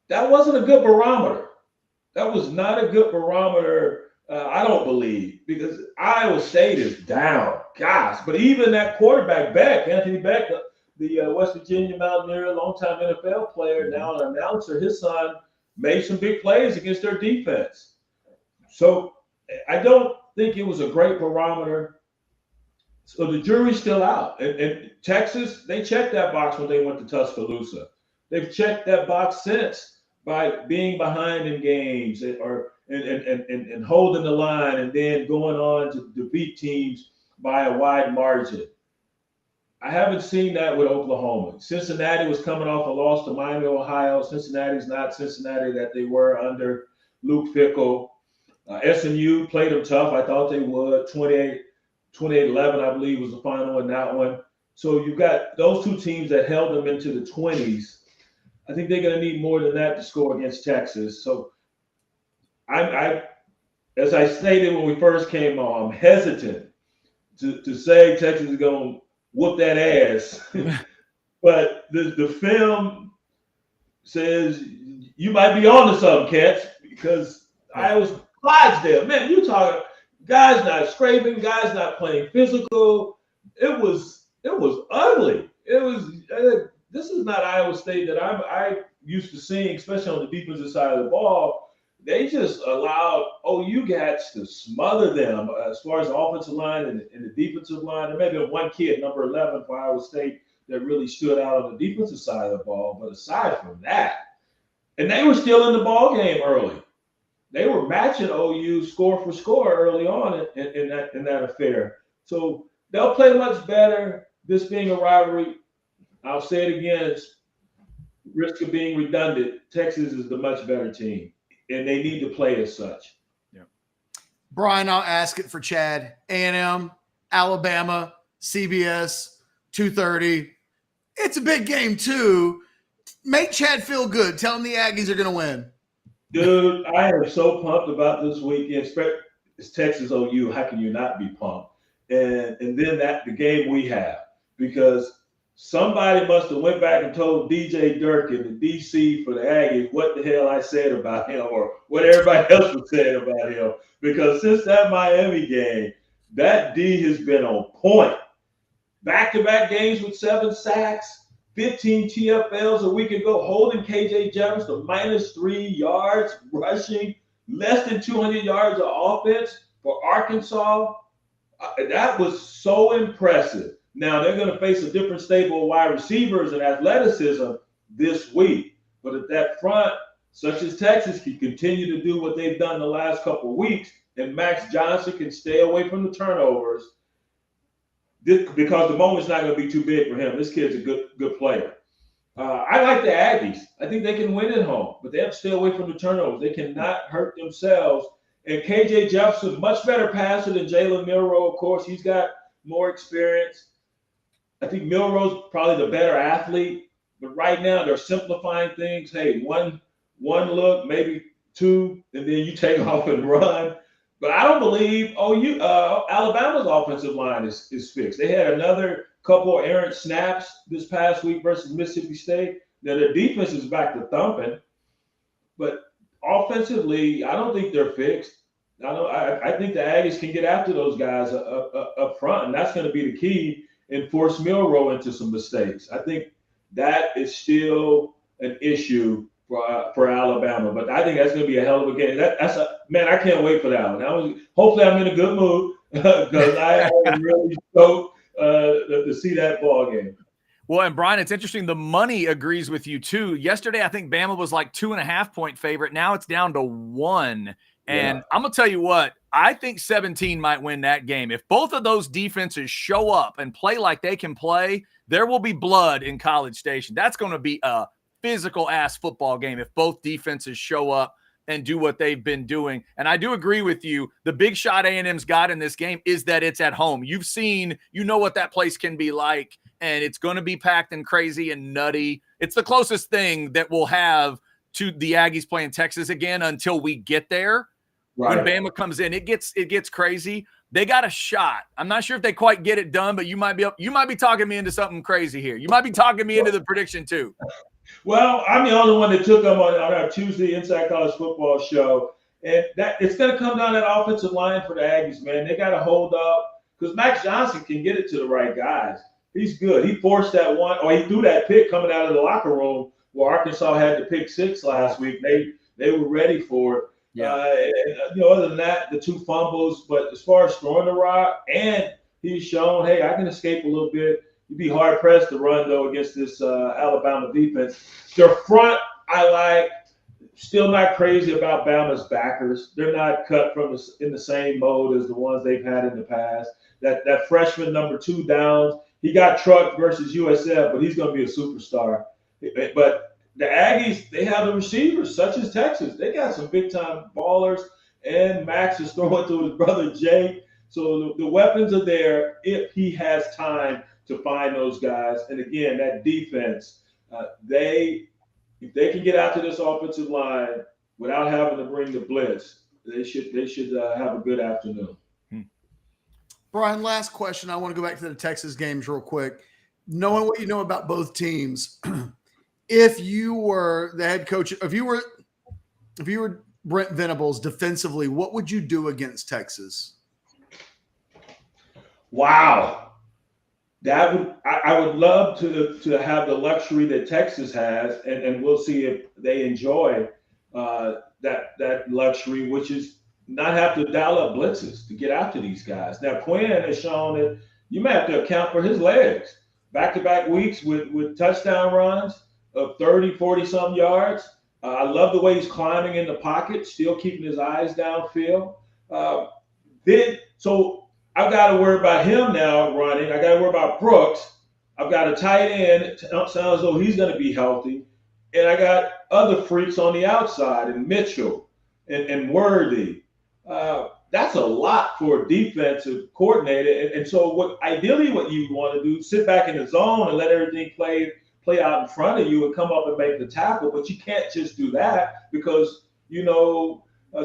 Speaker 5: that wasn't a good barometer. That was not a good barometer, I don't believe, because Iowa State is down. Gosh, but even that quarterback Beck, Anthony Beck, the West Virginia Mountaineer, longtime NFL player, now an announcer, his son made some big plays against their defense. So I don't think it was a great barometer. So the jury's still out. And Texas, they checked that box when they went to Tuscaloosa. They've checked that box since by being behind in games and holding the line and then going on to defeat teams by a wide margin. I haven't seen that with Oklahoma. Cincinnati was coming off a loss to Miami, Ohio. Cincinnati's not Cincinnati that they were under Luke Fickell. SMU played them tough. I thought they would. 28-11, I believe, was the final in that one. So you've got those 2 teams that held them into the 20s. I think they're going to need more than that to score against Texas. So I as I stated when we first came on, I'm hesitant to say Texas is going to whoop that ass. But the film says you might be on to something, Ketch, because Iowa's Clydesdale. Man, you talking guys not scraping, guys not playing physical. It was ugly. This is not Iowa State that I used to seeing, especially on the defensive side of the ball. They just allowed OU guys to smother them as far as the offensive line and the defensive line. There may have been one kid, number 11 for Iowa State, that really stood out on the defensive side of the ball. But aside from that, and they were still in the ball game early. They were matching OU score for score early on in that affair. So they'll play much better. This being a rivalry, I'll say it again, it's risk of being redundant. Texas is the much better team, and they need to play as such.
Speaker 1: Yeah. Brian, I'll ask it for Chad. A&M, Alabama, CBS, 2:30. It's a big game too. Make Chad feel good. Tell him the Aggies are going to win.
Speaker 5: Dude, I am so pumped about this weekend. It's Texas OU. How can you not be pumped? And then the game we have, because somebody must have went back and told DJ Durkin, the DC for the Aggies, what the hell I said about him or what everybody else was saying about him. Because since that Miami game, that D has been on point. Back-to-back games with 7 sacks, 15 TFLs a week ago, holding KJ Jefferson to -3 yards rushing, less than 200 yards of offense for Arkansas. That was so impressive. Now they're going to face a different stable of wide receivers and athleticism this week. But at that front, such as Texas, can continue to do what they've done the last couple of weeks, and Max Johnson can stay away from the turnovers, because the moment's not going to be too big for him. This kid's a good player. I like the Aggies. I think they can win at home, but they have to stay away from the turnovers. They cannot hurt themselves. And KJ Jefferson, much better passer than Jalen Milroe, of course. He's got more experience. I think Milroe's probably the better athlete, but right now they're simplifying things. Hey, one look, maybe 2, and then you take off and run. But I don't believe Alabama's offensive line is fixed. They had another couple of errant snaps this past week versus Mississippi State. Now their defense is back to thumping, but offensively, I don't think they're fixed. I think the Aggies can get after those guys up front, and that's going to be the key and force Milroe into some mistakes. I think that is still an issue for Alabama, but I think that's going to be a hell of a game. Man, I can't wait for that one. Hopefully I'm in a good mood because I am really stoked to see that ball game.
Speaker 2: Well, and Brian, it's interesting. The money agrees with you too. Yesterday, I think Bama was like 2.5-point favorite. Now it's down to 1. And I'm going to tell you what, I think 17 might win that game. If both of those defenses show up and play like they can play, there will be blood in College Station. That's going to be a physical ass football game if both defenses show up and do what they've been doing. And I do agree with you. The big shot A&M's got in this game is that it's at home. You've seen, you know what that place can be like, and it's going to be packed and crazy and nutty. It's the closest thing that we'll have to the Aggies playing Texas again until we get there. Right. When Bama comes in, it gets crazy. They got a shot. I'm not sure if they quite get it done, but you might be talking me into something crazy here. You might be talking me into the prediction too.
Speaker 5: Well, I'm the only one that took them on our Tuesday Inside College Football show. And that it's going to come down that offensive line for the Aggies, man. They got to hold up because Max Johnson can get it to the right guys. He's good. He forced that one, or he threw that pick coming out of the locker room where Arkansas had the pick 6 last week. They were ready for it. Yeah. Other than that, the 2 fumbles. But as far as throwing the rock, and he's shown, hey, I can escape a little bit. You'd be hard pressed to run though against this Alabama defense. Their front, I like. Still not crazy about Bama's backers. They're not cut in the same mode as the ones they've had in the past. That freshman number 2 Downs, he got trucked versus USF, but he's going to be a superstar. But the Aggies, they have the receivers, such as Texas. They got some big-time ballers, and Max is throwing to his brother Jake. So the weapons are there if he has time to find those guys. And, again, that defense, if they can get out to this offensive line without having to bring the blitz, they should have a good afternoon.
Speaker 1: Brian, last question. I want to go back to the Texas games real quick. Knowing what you know about both teams, if you were the head coach, if you were Brent Venables defensively, what would you do against Texas?
Speaker 5: Wow. I would love to have the luxury that Texas has, and we'll see if they enjoy that luxury, which is not have to dial up blitzes to get after these guys. Now, Quinn has shown that you may have to account for his legs. Back-to-back weeks with touchdown runs of 30, 40-some yards. I love the way he's climbing in the pocket, still keeping his eyes downfield. So I've got to worry about him now running. I got to worry about Brooks. I've got a tight end. It sounds as though he's going to be healthy. And I got other freaks on the outside, and Mitchell and Worthy. That's a lot for a defensive coordinator. And so ideally what you want to do, sit back in the zone and let everything play out in front of you and come up and make the tackle. But you can't just do that because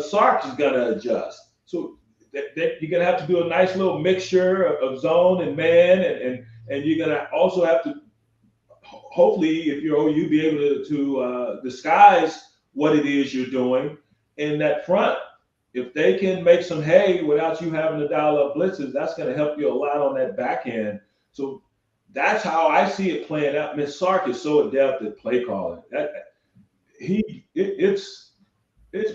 Speaker 5: Sark is going to adjust. So you're going to have to do a nice little mixture of zone and man, and you're going to also have to, hopefully, if you're OU, be able to disguise what it is you're doing in that front. If they can make some hay without you having to dial up blitzes, that's going to help you a lot on that back end. So that's how I see it playing out. Miss Sark is so adept at play calling. It's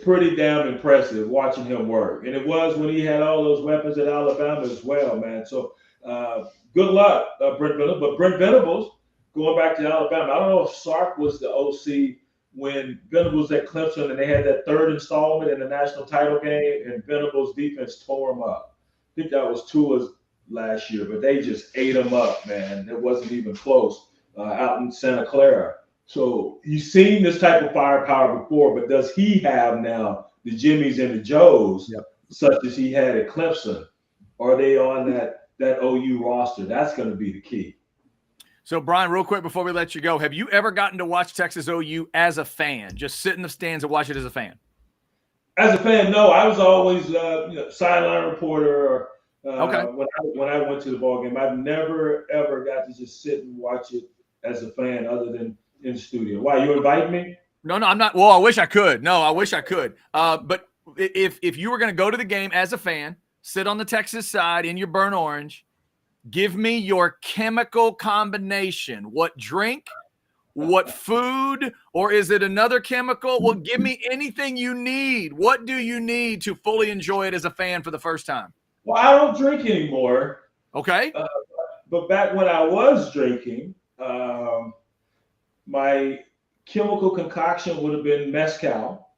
Speaker 5: pretty damn impressive watching him work. And it was when he had all those weapons at Alabama as well, man. So good luck, Brent Venables. But Brent Venables, going back to Alabama, I don't know if Sark was the OC when Venables at Clemson and they had that third installment in the national title game, and Venables' defense tore him up. I think that was Tua's last year, but they just ate him up, man. It wasn't even close out in Santa Clara. So he's seen this type of firepower before, but does he have now the Jimmies and the Joes such as he had at Clemson? Are they on that OU roster? That's going to be the key.
Speaker 2: So, Brian, real quick before we let you go, have you ever gotten to watch Texas OU as a fan? Just sit in the stands and watch it as a fan?
Speaker 5: As a fan, no. I was always sideline reporter.
Speaker 2: Okay.
Speaker 5: When I went to the ball game, I've never ever got to just sit and watch it as a fan, other than in the studio. Why, you invite me?
Speaker 2: No, I'm not. Well, I wish I could. No, I wish I could. But if you were going to go to the game as a fan, sit on the Texas side in your burnt orange, give me your chemical combination. What drink? What food? Or is it another chemical? Well, give me anything you need. What do you need to fully enjoy it as a fan for the first time?
Speaker 5: Well, I don't drink anymore.
Speaker 2: Okay.
Speaker 5: But back when I was drinking, my chemical concoction would have been mezcal.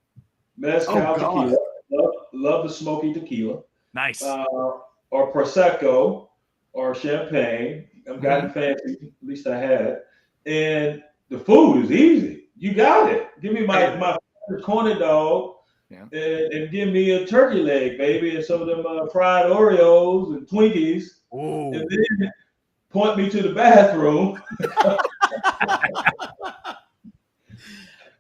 Speaker 5: Tequila. Love the smoky tequila.
Speaker 2: Nice.
Speaker 5: Or Prosecco or champagne. I've gotten fancy, at least I had. And the food is easy. You got it. Give me my corner dog. Yeah. And give me a turkey leg, baby, and some of them fried Oreos and Twinkies.
Speaker 2: Ooh. And
Speaker 5: then point me to the bathroom.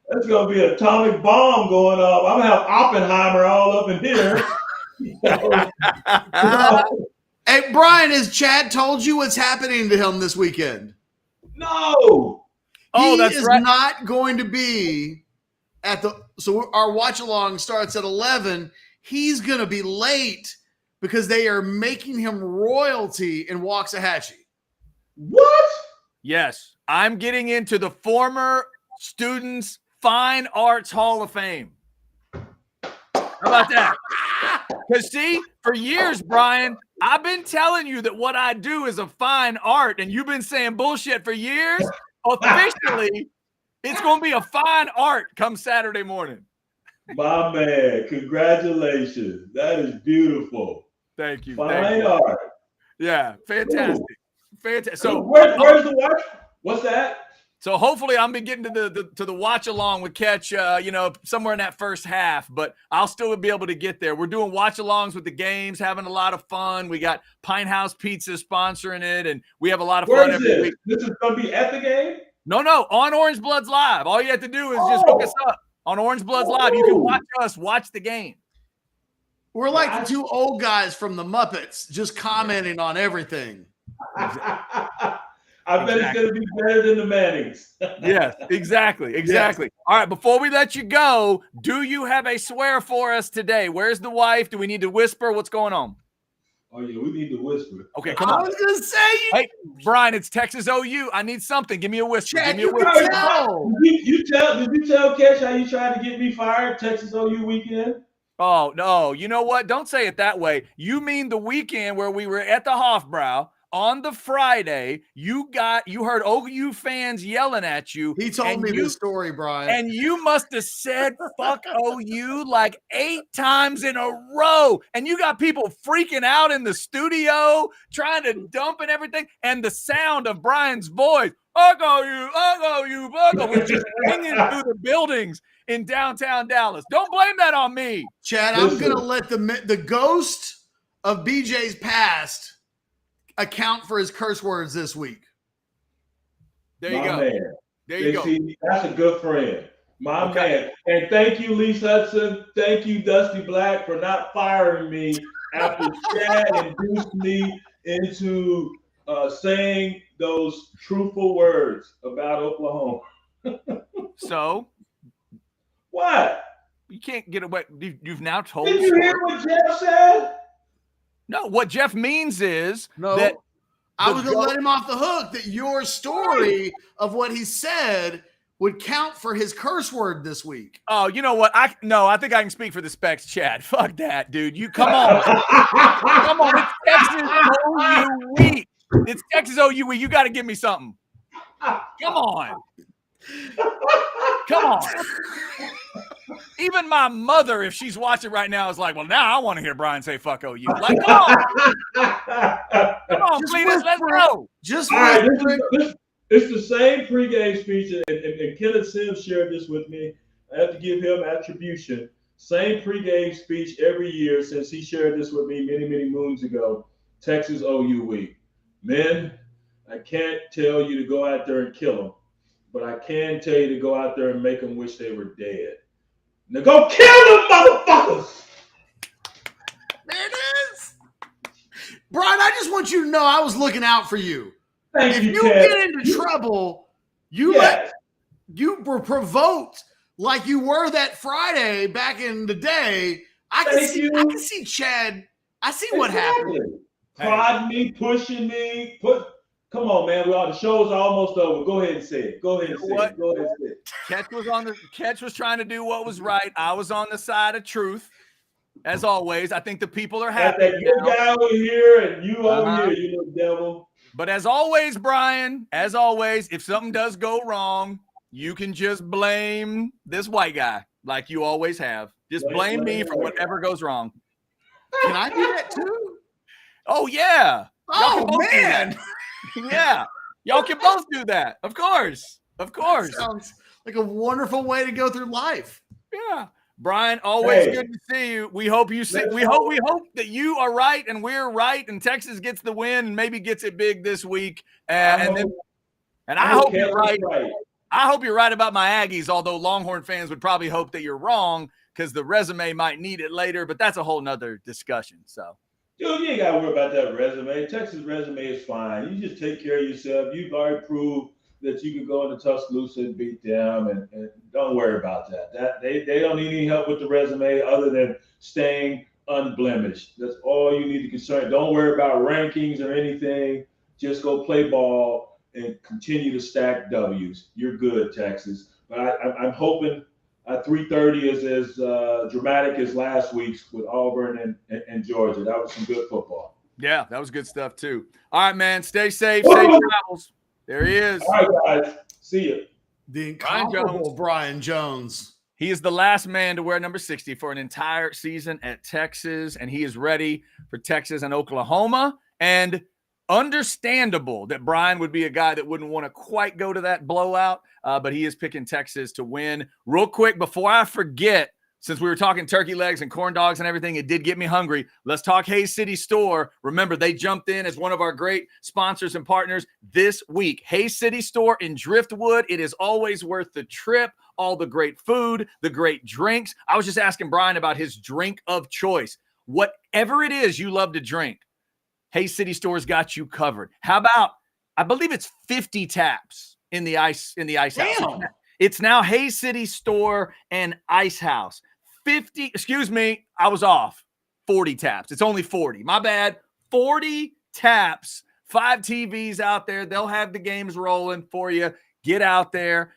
Speaker 5: That's going to be an atomic bomb going off. I'm going to have Oppenheimer all up in here.
Speaker 1: Hey, Brian, has Chad told you what's happening to him this weekend?
Speaker 5: No.
Speaker 1: He is not going to be at so our watch along starts at 11. He's going to be late because they are making him royalty in Waxahachie.
Speaker 5: What?
Speaker 2: Yes. I'm getting into the former Students Fine Arts Hall of Fame. How about that? Because see, for years, Brian, I've been telling you that what I do is a fine art, and you've been saying bullshit for years. Officially, it's going to be a fine art come Saturday morning.
Speaker 5: My man, congratulations. That is beautiful.
Speaker 2: Thank you.
Speaker 5: Fine art.
Speaker 2: Yeah, fantastic. Ooh. Fantastic. So
Speaker 5: where's the watch? What's that?
Speaker 2: So hopefully I'm getting to the watch along with Ketch, somewhere in that first half, but I'll still be able to get there. We're doing watch alongs with the games, having a lot of fun. We got Pine House Pizza sponsoring it, and we have a lot of fun every week.
Speaker 5: This is going to be at the game?
Speaker 2: No, on Orange Bloods Live. All you have to do is just hook us up on Orange Bloods Live. You can watch us watch the game.
Speaker 1: We're like the two old guys from the Muppets, just commenting on everything.
Speaker 5: I bet it's going to be better than the Mannings.
Speaker 2: Yes, exactly. Yes. All right, before we let you go, do you have a swear for us today? Where's the wife? Do we need to whisper? What's going on?
Speaker 5: Oh, yeah, we need to whisper.
Speaker 2: Okay, come on.
Speaker 1: I was going to say.
Speaker 2: Hey, Brian, it's Texas OU. I need something. Give me a whisper.
Speaker 1: Chad,
Speaker 2: Give me a whisper.
Speaker 5: Did you tell Ketch how you tried to get me fired Texas OU weekend?
Speaker 2: Oh, no. You know what? Don't say it that way. You mean the weekend where we were at the Hofbrau. On the Friday, you heard OU fans yelling at you.
Speaker 1: He told me this story, Brian.
Speaker 2: And you must have said fuck OU like 8 times in a row. And you got people freaking out in the studio, trying to dump and everything. And the sound of Brian's voice, fuck OU, was just ringing through the buildings in downtown Dallas. Don't blame that on me.
Speaker 1: Chad, I'm going to let the ghost of BJ's past account for his curse words this week.
Speaker 2: There you go.
Speaker 5: Man.
Speaker 2: There you go.
Speaker 5: That's a good friend. My man. And thank you, Leash Hudson. Thank you, Dusty Black, for not firing me after Chad induced me into saying those truthful words about Oklahoma.
Speaker 2: So
Speaker 5: What?
Speaker 2: you can't get away. You've now told.
Speaker 5: Did you hear what Jeff said?
Speaker 2: No, what Jeff means is
Speaker 1: No,
Speaker 2: that
Speaker 1: I was going to let him off the hook that your story of what he said would count for his curse word this week.
Speaker 2: Oh, you know what? I think I can speak for the Specs chat. Fuck that, dude. You come on. Come on. It's Texas OU week. It's Texas OU week. You got to give me something. Come on. Come on. Even my mother, if she's watching right now, is like, well, now I want to hear Brian say fuck OU. Like, come on. Come on, please. Let's go.
Speaker 1: Just
Speaker 5: right, it's the same pregame speech, and Kenneth Sims shared this with me. I have to give him attribution. Same pregame speech every year since he shared this with me many, many moons ago. Texas OU week. Men, I can't tell you to go out there and kill them, but I can tell you to go out there and make them wish they were dead. Now go kill them motherfuckers!
Speaker 1: There it is. Brian, I just want you to know I was looking out for you.
Speaker 5: Thank
Speaker 1: if you
Speaker 5: Ted.
Speaker 1: get into trouble, you were provoked like you were that Friday back in the day. I can see Chad. I see what happened.
Speaker 5: Prodding me, pushing me. Come on, man. The show's almost over. Go ahead and say it. Go ahead and say it. Go ahead and say it.
Speaker 2: Catch was trying to do what was right. I was on the side of truth. As always, I think the people are happy.
Speaker 5: That good guy over here and you over here, you little devil.
Speaker 2: But as always, Brian, if something does go wrong, you can just blame this white guy like you always have. Just blame me for whatever goes wrong.
Speaker 1: Can I do that too?
Speaker 2: Oh, yeah.
Speaker 1: Oh, man.
Speaker 2: Yeah. Y'all can both do that. Of course. Of course.
Speaker 1: That sounds like a wonderful way to go through life.
Speaker 2: Yeah. Brian, always good to see you. We hope you see. We hope that you are right and we're right, and Texas gets the win and maybe gets it big this week. I hope you're right. I hope you're right about my Aggies. Although Longhorn fans would probably hope that you're wrong because the resume might need it later. But that's a whole nother discussion. So,
Speaker 5: dude, you ain't got to worry about that resume. Texas resume is fine. You just take care of yourself. You've already proved that you can go into Tuscaloosa and beat them, and don't worry about that. They don't need any help with the resume other than staying unblemished. That's all you need to concern. Don't worry about rankings or anything. Just go play ball and continue to stack W's. You're good, Texas. But I'm hoping 3:30 is as dramatic as last week's with Auburn and Georgia. That was some good football.
Speaker 2: Yeah, that was good stuff too. All right, man. Stay safe. Safe travels. There he is.
Speaker 5: All right, guys. See you.
Speaker 1: The incomparable Brian Jones.
Speaker 2: He is the last man to wear number 60 for an entire season at Texas, and he is ready for Texas and Oklahoma. And understandable that Brian would be a guy that wouldn't want to quite go to that blowout, but he is picking Texas to win. Real quick, before I forget, since we were talking turkey legs and corn dogs and everything, it did get me hungry. Let's talk Hays City Store. Remember, they jumped in as one of our great sponsors and partners this week. Hays City Store in Driftwood. It is always worth the trip. All the great food, the great drinks. I was just asking Brian about his drink of choice. Whatever it is you love to drink, Hays City Store's got you covered. How about, I believe it's 50 taps in the ice house. It's now Hays City Store and Ice House. 50, excuse me, I was off. 40 taps. It's only 40. My bad. 40 taps. 5 TVs out there. They'll have the games rolling for you. Get out there.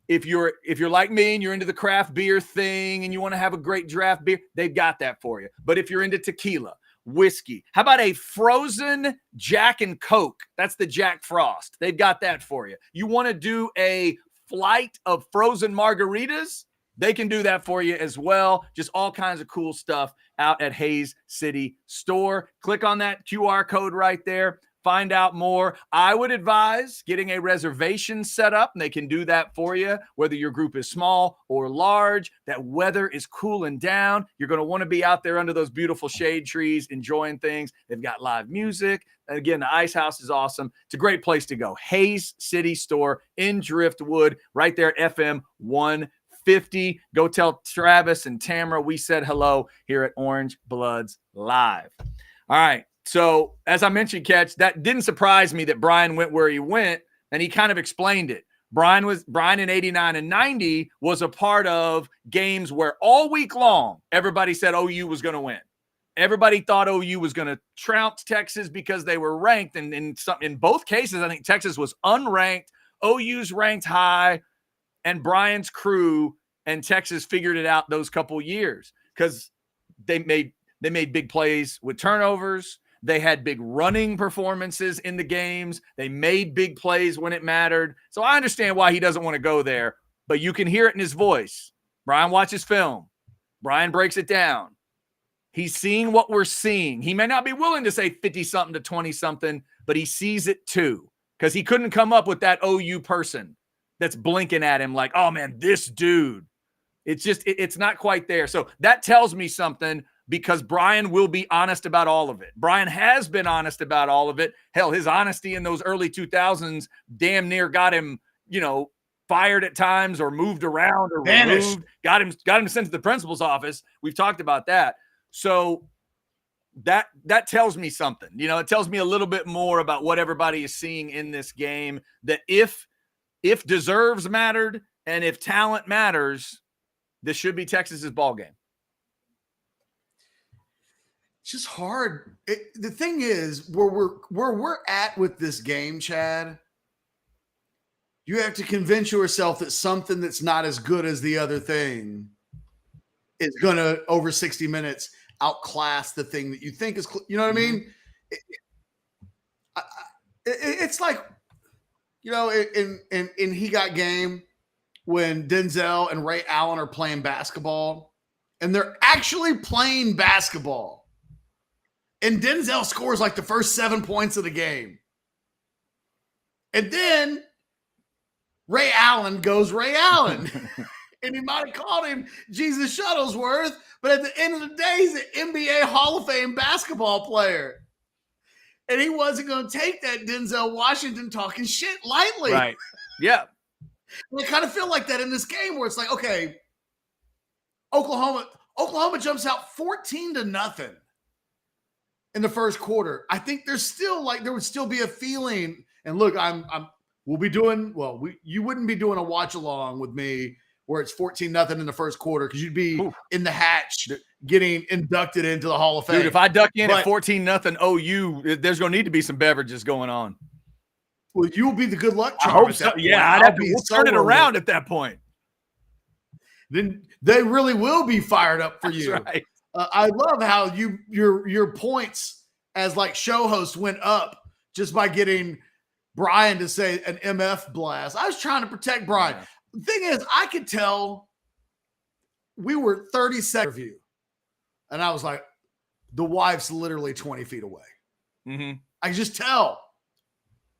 Speaker 2: If you're like me and you're into the craft beer thing and you want to have a great draft beer, they've got that for you. But if you're into tequila, whiskey, how about a frozen Jack and Coke? That's the Jack Frost. They've got that for you. You want to do a flight of frozen margaritas? They can do that for you as well. Just all kinds of cool stuff out at Hays City Store. Click on that QR code right there. Find out more. I would advise getting a reservation set up, and they can do that for you, whether your group is small or large. That weather is cooling down. You're going to want to be out there under those beautiful shade trees, enjoying things. They've got live music. And again, the Ice House is awesome. It's a great place to go. Hays City Store in Driftwood, right there, FM 150. 50. Go tell Travis and Tamara we said hello here at Orange Bloods Live. All right. So as I mentioned, Ketch, that didn't surprise me that Brian went where he went, and he kind of explained it. Brian in 89 and 90 was a part of games where all week long everybody said OU was going to win. Everybody thought OU was going to trounce Texas because they were ranked. And in both cases, I think Texas was unranked. OU's ranked high, and Brian's crew and Texas figured it out those couple years because they made big plays with turnovers. They had big running performances in the games. They made big plays when it mattered. So I understand why he doesn't want to go there, but you can hear it in his voice. Brian watches film. Brian breaks it down. He's seeing what we're seeing. He may not be willing to say 50-something to 20-something, but he sees it too because he couldn't come up with that OU person that's blinking at him like, oh, man, this dude. It's just it's not quite there. So that tells me something because Brian will be honest about all of it. Brian has been honest about all of it. Hell, his honesty in those early 2000s damn near got him, fired at times or moved around or removed, got him sent to the principal's office. We've talked about that. So that tells me something. It tells me a little bit more about what everybody is seeing in this game, that if deserves mattered and if talent matters, this should be Texas's ball game.
Speaker 1: It's just hard. The thing is, where we're at with this game, Chad, you have to convince yourself that something that's not as good as the other thing is going to, over 60 minutes, outclass the thing that you think is, you know what I mean? It's like, in He Got Game, when Denzel and Ray Allen are playing basketball, and they're actually playing basketball, and Denzel scores like the first 7 points of the game. And then Ray Allen goes Ray Allen. And he might have called him Jesus Shuttlesworth, but at the end of the day, he's an NBA Hall of Fame basketball player. And he wasn't going to take that Denzel Washington talking shit lightly.
Speaker 2: Right. Yeah.
Speaker 1: I kind of feel like that in this game where it's like, okay, Oklahoma jumps out 14-0 in the first quarter. I think there would still be a feeling. And look, you wouldn't be doing a watch along with me where it's 14-0 in the first quarter because you'd be in the hatch getting inducted into the Hall of Fame.
Speaker 2: Dude, if I duck in at 14-0 OU, there's going to need to be some beverages going on.
Speaker 1: Well, you'll be the good luck charm.
Speaker 2: I hope so. Yeah, I'd have to turn it around at that point.
Speaker 1: Then they really will be fired up for you.
Speaker 2: Right.
Speaker 1: I love how your points as like show host went up just by getting Brian to say an MF blast. I was trying to protect Brian. Yeah. The thing is, I could tell we were 30 seconds review, and I was like, the wife's literally 20 feet away.
Speaker 2: Mm-hmm.
Speaker 1: I could just tell.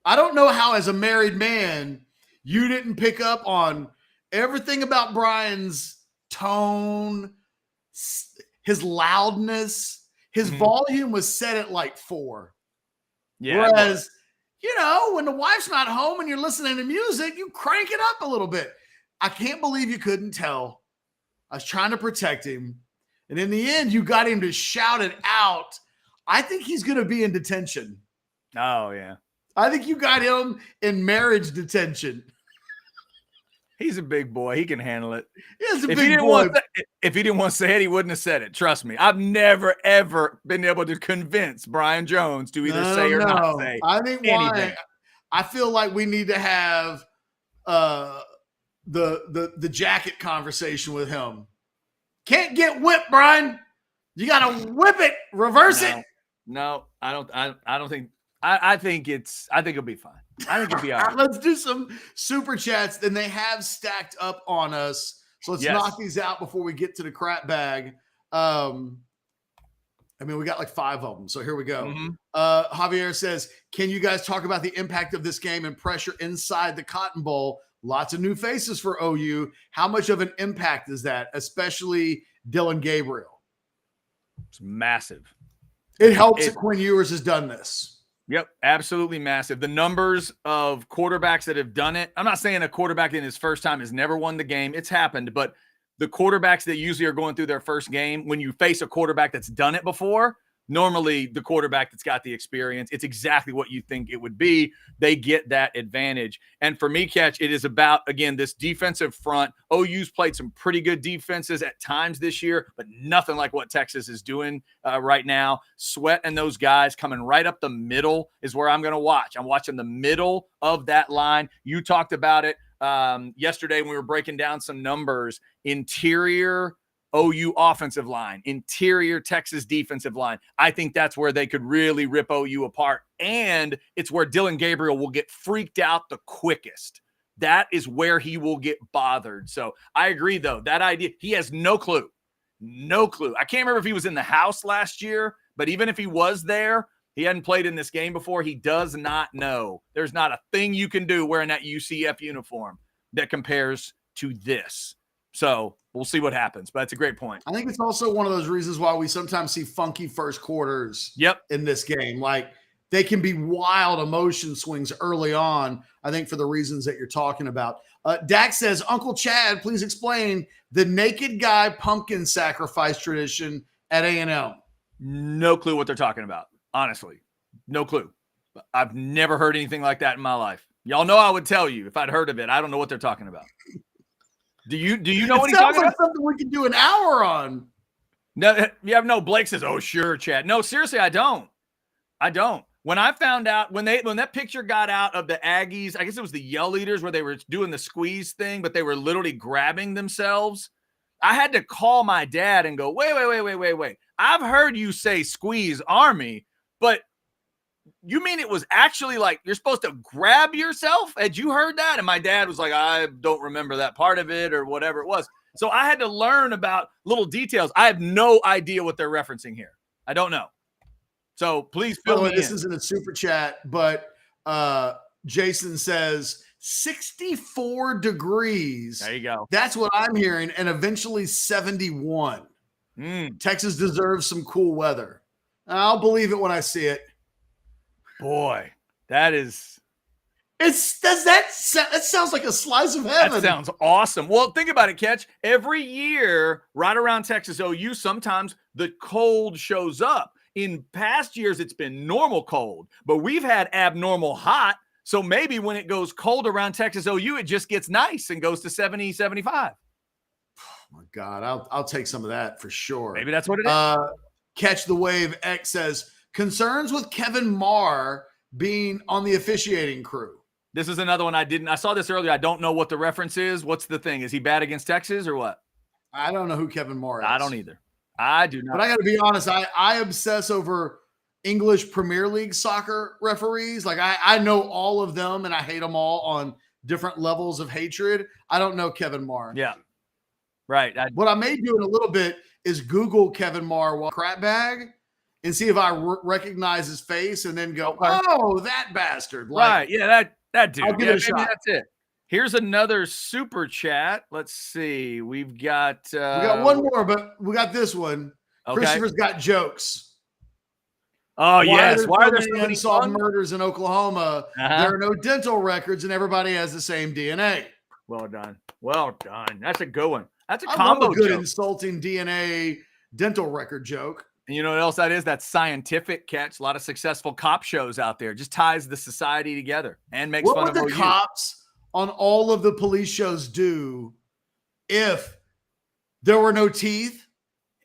Speaker 1: I don't know how, as a married man, you didn't pick up on everything about Brian's tone, his loudness. His volume was set at like 4.
Speaker 2: Yeah.
Speaker 1: Whereas, when the wife's not home and you're listening to music, you crank it up a little bit. I can't believe you couldn't tell. I was trying to protect him. And in the end, you got him to shout it out. I think he's going to be in detention.
Speaker 2: Oh, yeah.
Speaker 1: I think you got him in marriage detention.
Speaker 2: He's a big boy. He can handle it.
Speaker 1: He's a big boy.
Speaker 2: If he didn't want to say it, he wouldn't have said it. Trust me. I've never, ever been able to convince Brian Jones to either say or not say
Speaker 1: I think anything. I feel like we need to have the jacket conversation with him. Can't get whipped, Brian. You got to whip it, reverse it.
Speaker 2: No, I don't think. I think it'll be fine. I think it'll be all right.
Speaker 1: Let's do some super chats. Then they have stacked up on us. So let's knock these out before we get to the crap bag. We got like 5 of them. So here we go.
Speaker 2: Mm-hmm.
Speaker 1: Javier says, can you guys talk about the impact of this game and pressure inside the Cotton Bowl? Lots of new faces for OU. How much of an impact is that, especially Dylan Gabriel?
Speaker 2: It's massive.
Speaker 1: It helps that Quinn Ewers has done this.
Speaker 2: Yep, absolutely massive. The numbers of quarterbacks that have done it. I'm not saying a quarterback in his first time has never won the game. It's happened, but the quarterbacks that usually are going through their first game, when you face a quarterback that's done it before, normally the quarterback that's got the experience, it's exactly what you think it would be. They get that advantage. And for me, Ketch, it is about, again, this defensive front. OU's played some pretty good defenses at times this year, but nothing like what Texas is doing right now. Sweat and those guys coming right up the middle is where I'm going to watch. I'm watching the middle of that line. You talked about it yesterday when we were breaking down some numbers. Interior OU offensive line, interior Texas defensive line. I think that's where they could really rip OU apart. And it's where Dylan Gabriel will get freaked out the quickest. That is where he will get bothered. So I agree, though. That idea, he has no clue. No clue. I can't remember if he was in the house last year, but even if he was there, he hadn't played in this game before. He does not know. There's not a thing you can do wearing that UCF uniform that compares to this. So we'll see what happens, but it's a great point.
Speaker 1: I think it's also one of those reasons why we sometimes see funky first quarters in this game. Like, they can be wild emotion swings early on, I think, for the reasons that you're talking about. Dak says, Uncle Chad, please explain the naked guy pumpkin sacrifice tradition at A&M.
Speaker 2: No clue what they're talking about, honestly. No clue. I've never heard anything like that in my life. Y'all know I would tell you if I'd heard of it. I don't know what they're talking about. Do you know what he's talking about?
Speaker 1: Something we can do an hour on.
Speaker 2: No, Blake says, oh, sure, Chad. No, seriously, I don't. When I found out, when that picture got out of the Aggies, I guess it was the Yell Eaters where they were doing the squeeze thing, but they were literally grabbing themselves. I had to call my dad and go, wait. I've heard you say squeeze Army, but you mean it was actually like you're supposed to grab yourself? Had you heard that? And my dad was like, I don't remember that part of it or whatever it was. So I had to learn about little details. I have no idea what they're referencing here. I don't know. So please fill me in.
Speaker 1: This isn't a super chat, but Jason says 64 degrees.
Speaker 2: There you go.
Speaker 1: That's what I'm hearing. And eventually 71. Texas deserves some cool weather. I'll believe it when I see it.
Speaker 2: Boy, that
Speaker 1: sounds like a slice of heaven.
Speaker 2: That sounds awesome. Well, think about it, Ketch. Every year, right around Texas OU, sometimes the cold shows up. In past years, it's been normal cold, but we've had abnormal hot. So maybe when it goes cold around Texas OU, it just gets nice and goes to 70, 75.
Speaker 1: Oh my God, I'll take some of that for sure.
Speaker 2: Maybe that's what it is.
Speaker 1: Catch the Wave X says, concerns with Kevin Marr being on the officiating crew.
Speaker 2: This is another one I saw this earlier. I don't know what the reference is. What's the thing? Is he bad against Texas or what?
Speaker 1: I don't know who Kevin Marr is.
Speaker 2: I don't either. I do not.
Speaker 1: But I got to be honest. I obsess over English Premier League soccer referees. Like I know all of them and I hate them all on different levels of hatred. I don't know Kevin Marr.
Speaker 2: Yeah. Right.
Speaker 1: What I may do in a little bit is Google Kevin Marr while crap bag and see if I recognize his face and then go, oh, that bastard. Like,
Speaker 2: right. Yeah, that dude.
Speaker 1: I'll give it a shot.
Speaker 2: That's it. Here's another super chat. Let's see. We've got
Speaker 1: we got one more, but we got this one. Okay. Christopher's got jokes.
Speaker 2: Oh, yes. Why are there so many
Speaker 1: unsolved murders in Oklahoma? There are no dental records and everybody has the same DNA.
Speaker 2: Well done. That's a good one. That's a combo
Speaker 1: good
Speaker 2: joke.
Speaker 1: Insulting DNA dental record joke.
Speaker 2: And you know what else that is? That's scientific, Catch. A lot of successful cop shows out there. Just ties the society together and makes fun of
Speaker 1: What would the cops on all of the police shows do if there were no teeth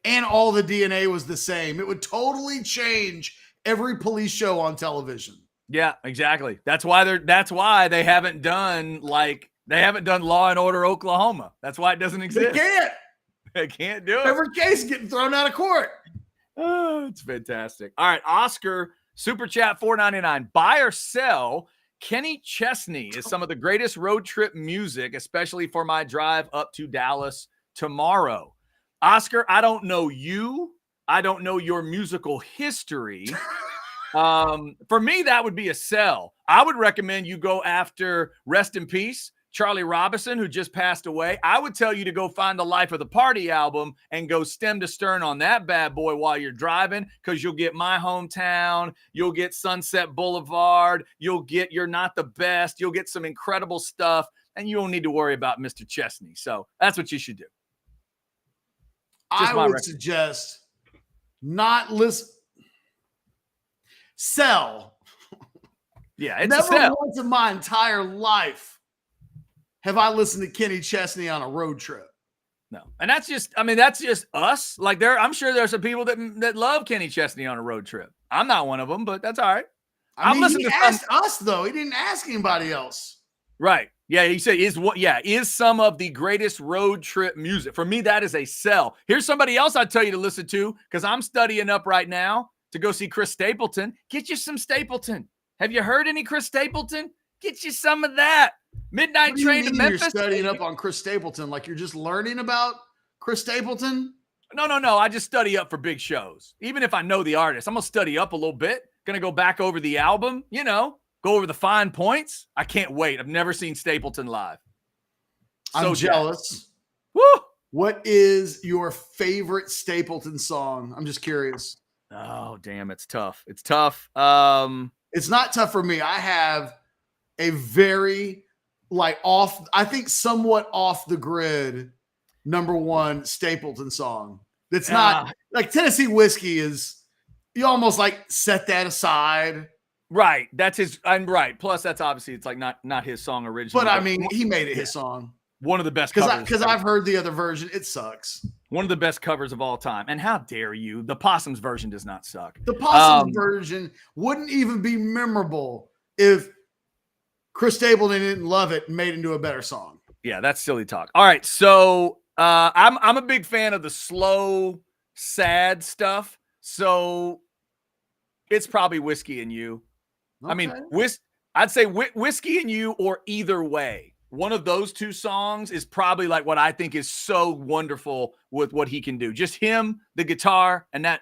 Speaker 1: and all the DNA was the same? It would totally change every police show on television.
Speaker 2: Yeah, exactly. That's why they haven't done Law and Order Oklahoma. That's why it doesn't exist. They can't do it.
Speaker 1: Every case getting thrown out of court.
Speaker 2: Oh, it's fantastic. All right, Oscar, Super Chat $4.99. Buy or sell, Kenny Chesney is some of the greatest road trip music, especially for my drive up to Dallas tomorrow. Oscar, I don't know you. I don't know your musical history. For me, that would be a sell. I would recommend you go after Rest in Peace, Charlie Robinson, who just passed away, I would tell you to go find the Life of the Party album and go stem to stern on that bad boy while you're driving, because you'll get My Hometown, you'll get Sunset Boulevard, you'll get You're Not the Best, you'll get some incredible stuff, and you don't need to worry about Mr. Chesney. So that's what you should do.
Speaker 1: I would suggest not listen. Sell.
Speaker 2: Yeah, it's
Speaker 1: Never
Speaker 2: a sell.
Speaker 1: once in my entire life have I listened to Kenny Chesney on a road trip.
Speaker 2: No. And that's just us. Like I'm sure there's some people that love Kenny Chesney on a road trip. I'm not one of them, but that's all right.
Speaker 1: I mean, he asked us though. He didn't ask anybody else.
Speaker 2: Right. Yeah, he said is some of the greatest road trip music. For me, that is a sell. Here's somebody else I'd tell you to listen to, because I'm studying up right now to go see Chris Stapleton. Get you some Stapleton. Have you heard any Chris Stapleton? Get you some of that. Midnight Train to Memphis.
Speaker 1: You're studying up on Chris Stapleton, like you're just learning about Chris Stapleton?
Speaker 2: No. I just study up for big shows. Even if I know the artist, I'm going to study up a little bit. Going to go back over the album, go over the fine points. I can't wait. I've never seen Stapleton live.
Speaker 1: I'm jealous.
Speaker 2: Woo!
Speaker 1: What is your favorite Stapleton song? I'm just curious.
Speaker 2: Oh, damn. It's tough. It's tough.
Speaker 1: It's not tough for me. I have a very I think somewhat off the grid number one Stapleton song. That's not like Tennessee Whiskey is, you almost like set that aside.
Speaker 2: Right. That's his. I'm right. Plus that's obviously, it's like not his song originally.
Speaker 1: But I mean, he made it his song.
Speaker 2: One of the best covers.
Speaker 1: Because I've heard the other version. It sucks.
Speaker 2: One of the best covers of all time. And how dare you? The Possums version does not suck.
Speaker 1: The Possums version wouldn't even be memorable if Chris Stapleton didn't love it and made it into a better song.
Speaker 2: Yeah, that's silly talk. All right, so I'm a big fan of the slow, sad stuff. So it's probably Whiskey and You. Okay. I mean, I'd say Whiskey and You or Either Way. One of those two songs is probably like what I think is so wonderful with what he can do. Just him, the guitar, and that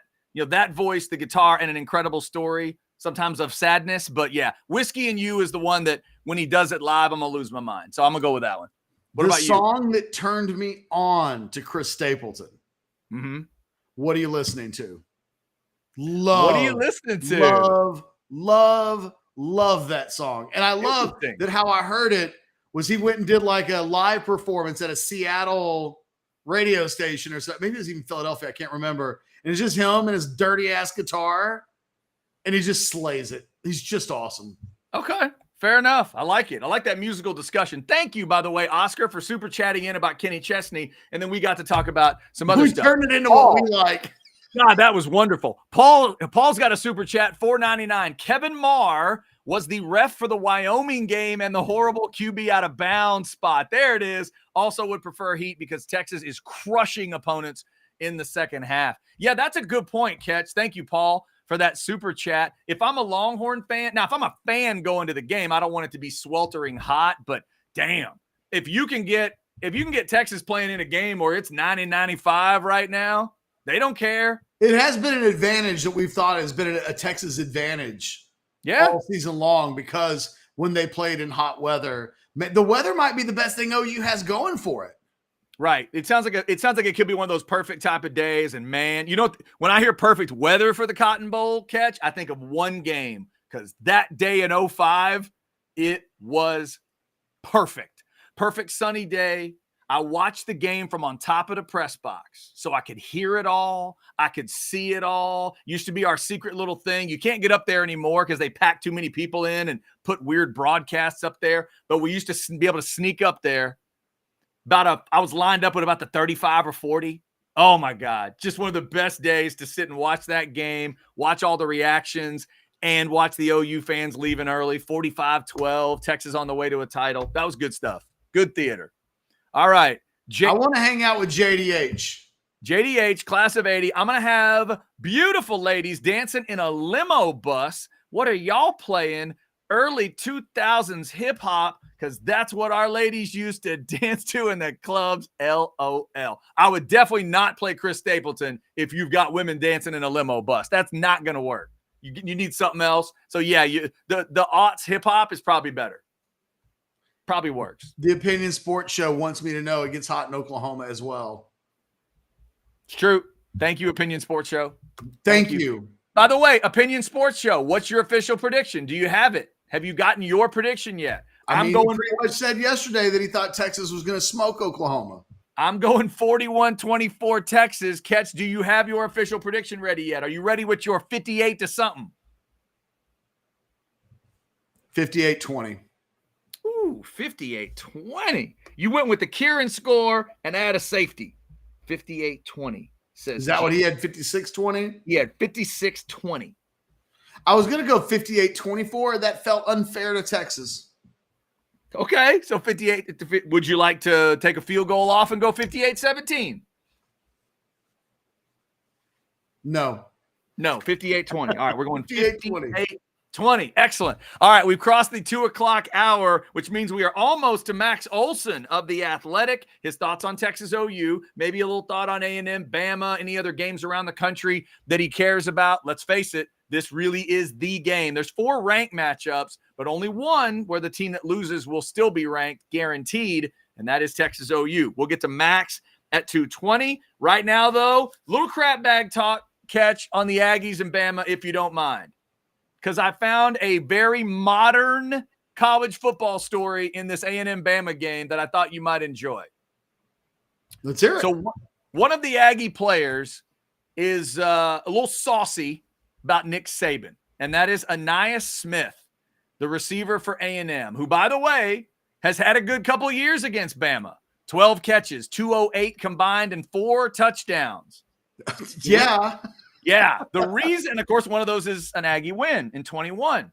Speaker 2: voice, the guitar, and an incredible story, sometimes of sadness. But yeah, Whiskey and You is the one that when he does it live, I'm going to lose my mind. So I'm going to go with that one. What about you?
Speaker 1: The song that turned me on to Chris Stapleton.
Speaker 2: Mm-hmm.
Speaker 1: What are you listening to?
Speaker 2: What are you listening to?
Speaker 1: Love that song. And I love that how I heard it was he went and did like a live performance at a Seattle radio station or something. Maybe it was even Philadelphia. I can't remember. And it's just him and his dirty ass guitar. And he just slays it. He's just awesome.
Speaker 2: Okay. Fair enough. I like it. I like that musical discussion. Thank you, by the way, Oscar, for super chatting in about Kenny Chesney. And then we got to talk about some other stuff.
Speaker 1: We turned it into what we like.
Speaker 2: God, that was wonderful. Paul's got a super chat, $4.99. Kevin Marr was the ref for the Wyoming game and the horrible QB out of bounds spot. There it is. Also would prefer Heat because Texas is crushing opponents in the second half. Yeah, that's a good point, Ketch. Thank you, Paul, for that super chat. If I'm a Longhorn fan, now if I'm a fan going to the game, I don't want it to be sweltering hot, but damn, if you can get Texas playing in a game where it's 90-95 right now, they don't care.
Speaker 1: It has been an advantage that we've thought has been a Texas advantage all season long, because when they played in hot weather, the weather might be the best thing OU has going for it.
Speaker 2: Right. It sounds like it could be one of those perfect type of days. And man, when I hear perfect weather for the Cotton Bowl, Ketch, I think of one game, because that day in 2005, it was perfect. Perfect sunny day. I watched the game from on top of the press box so I could hear it all. I could see it all. Used to be our secret little thing. You can't get up there anymore because they pack too many people in and put weird broadcasts up there. But we used to be able to sneak up there. I was lined up with about the 35 or 40. Oh my God. Just one of the best days to sit and watch that game, watch all the reactions, and watch the OU fans leaving early. 45-12, Texas on the way to a title. That was good stuff. Good theater. All right.
Speaker 1: I want to hang out with JDH.
Speaker 2: JDH, class of 80. I'm going to have beautiful ladies dancing in a limo bus. What are y'all playing? Early 2000s hip hop, because that's what our ladies used to dance to in the clubs. LOL. I would definitely not play Chris Stapleton if you've got women dancing in a limo bus. That's not going to work. You need something else. So yeah, the aughts hip hop is probably better. Probably works.
Speaker 1: The Opinion Sports Show wants me to know it gets hot in Oklahoma as well.
Speaker 2: It's true. Thank you, Opinion Sports Show.
Speaker 1: Thank you.
Speaker 2: By the way, Opinion Sports Show, what's your official prediction? Do you have it? Have you gotten your prediction yet?
Speaker 1: He pretty much said yesterday that he thought Texas was going to smoke Oklahoma.
Speaker 2: I'm going 41-24 Texas. Ketch, do you have your official prediction ready yet? Are you ready with your 58 to something?
Speaker 1: 58-20.
Speaker 2: Ooh, 58-20. You went with the Kieran score and add a safety. 58-20.
Speaker 1: Is that what he had, 56-20?
Speaker 2: He had 56-20.
Speaker 1: I was going to go 58-24. That felt unfair to Texas.
Speaker 2: Okay, so 58. Would you like to take a field goal off and go 58-17?
Speaker 1: No.
Speaker 2: No, 58-20. All right, we're going
Speaker 1: 58-20.
Speaker 2: 58-20. Excellent. All right, we've crossed the 2 o'clock hour, which means we are almost to Max Olson of The Athletic. His thoughts on Texas OU, maybe a little thought on A&M, Bama, any other games around the country that he cares about. Let's face it, this really is the game. There's 4 ranked matchups, but only one where the team that loses will still be ranked, guaranteed, and that is Texas OU. We'll get to Max at 220. Right now, though, little crap bag talk, Ketch, on the Aggies and Bama, if you don't mind, because I found a very modern college football story in this A&M Bama game that I thought you might enjoy.
Speaker 1: Let's hear it.
Speaker 2: So one of the Aggie players is a little saucy about Nick Saban, and that is Ainias Smith, the receiver for A&M, who, by the way, has had a good couple of years against Bama. 12 catches, 208 combined, and 4 touchdowns.
Speaker 1: Yeah.
Speaker 2: Yeah. The reason, of course, one of those is an Aggie win in 21.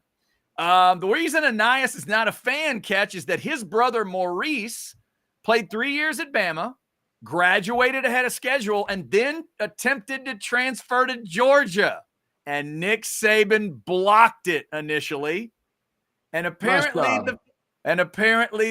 Speaker 2: The reason Ainias is not a fan, Ketch, is that his brother Maurice played 3 years at Bama, graduated ahead of schedule, and then attempted to transfer to Georgia. And Nick Saban blocked it initially. And apparently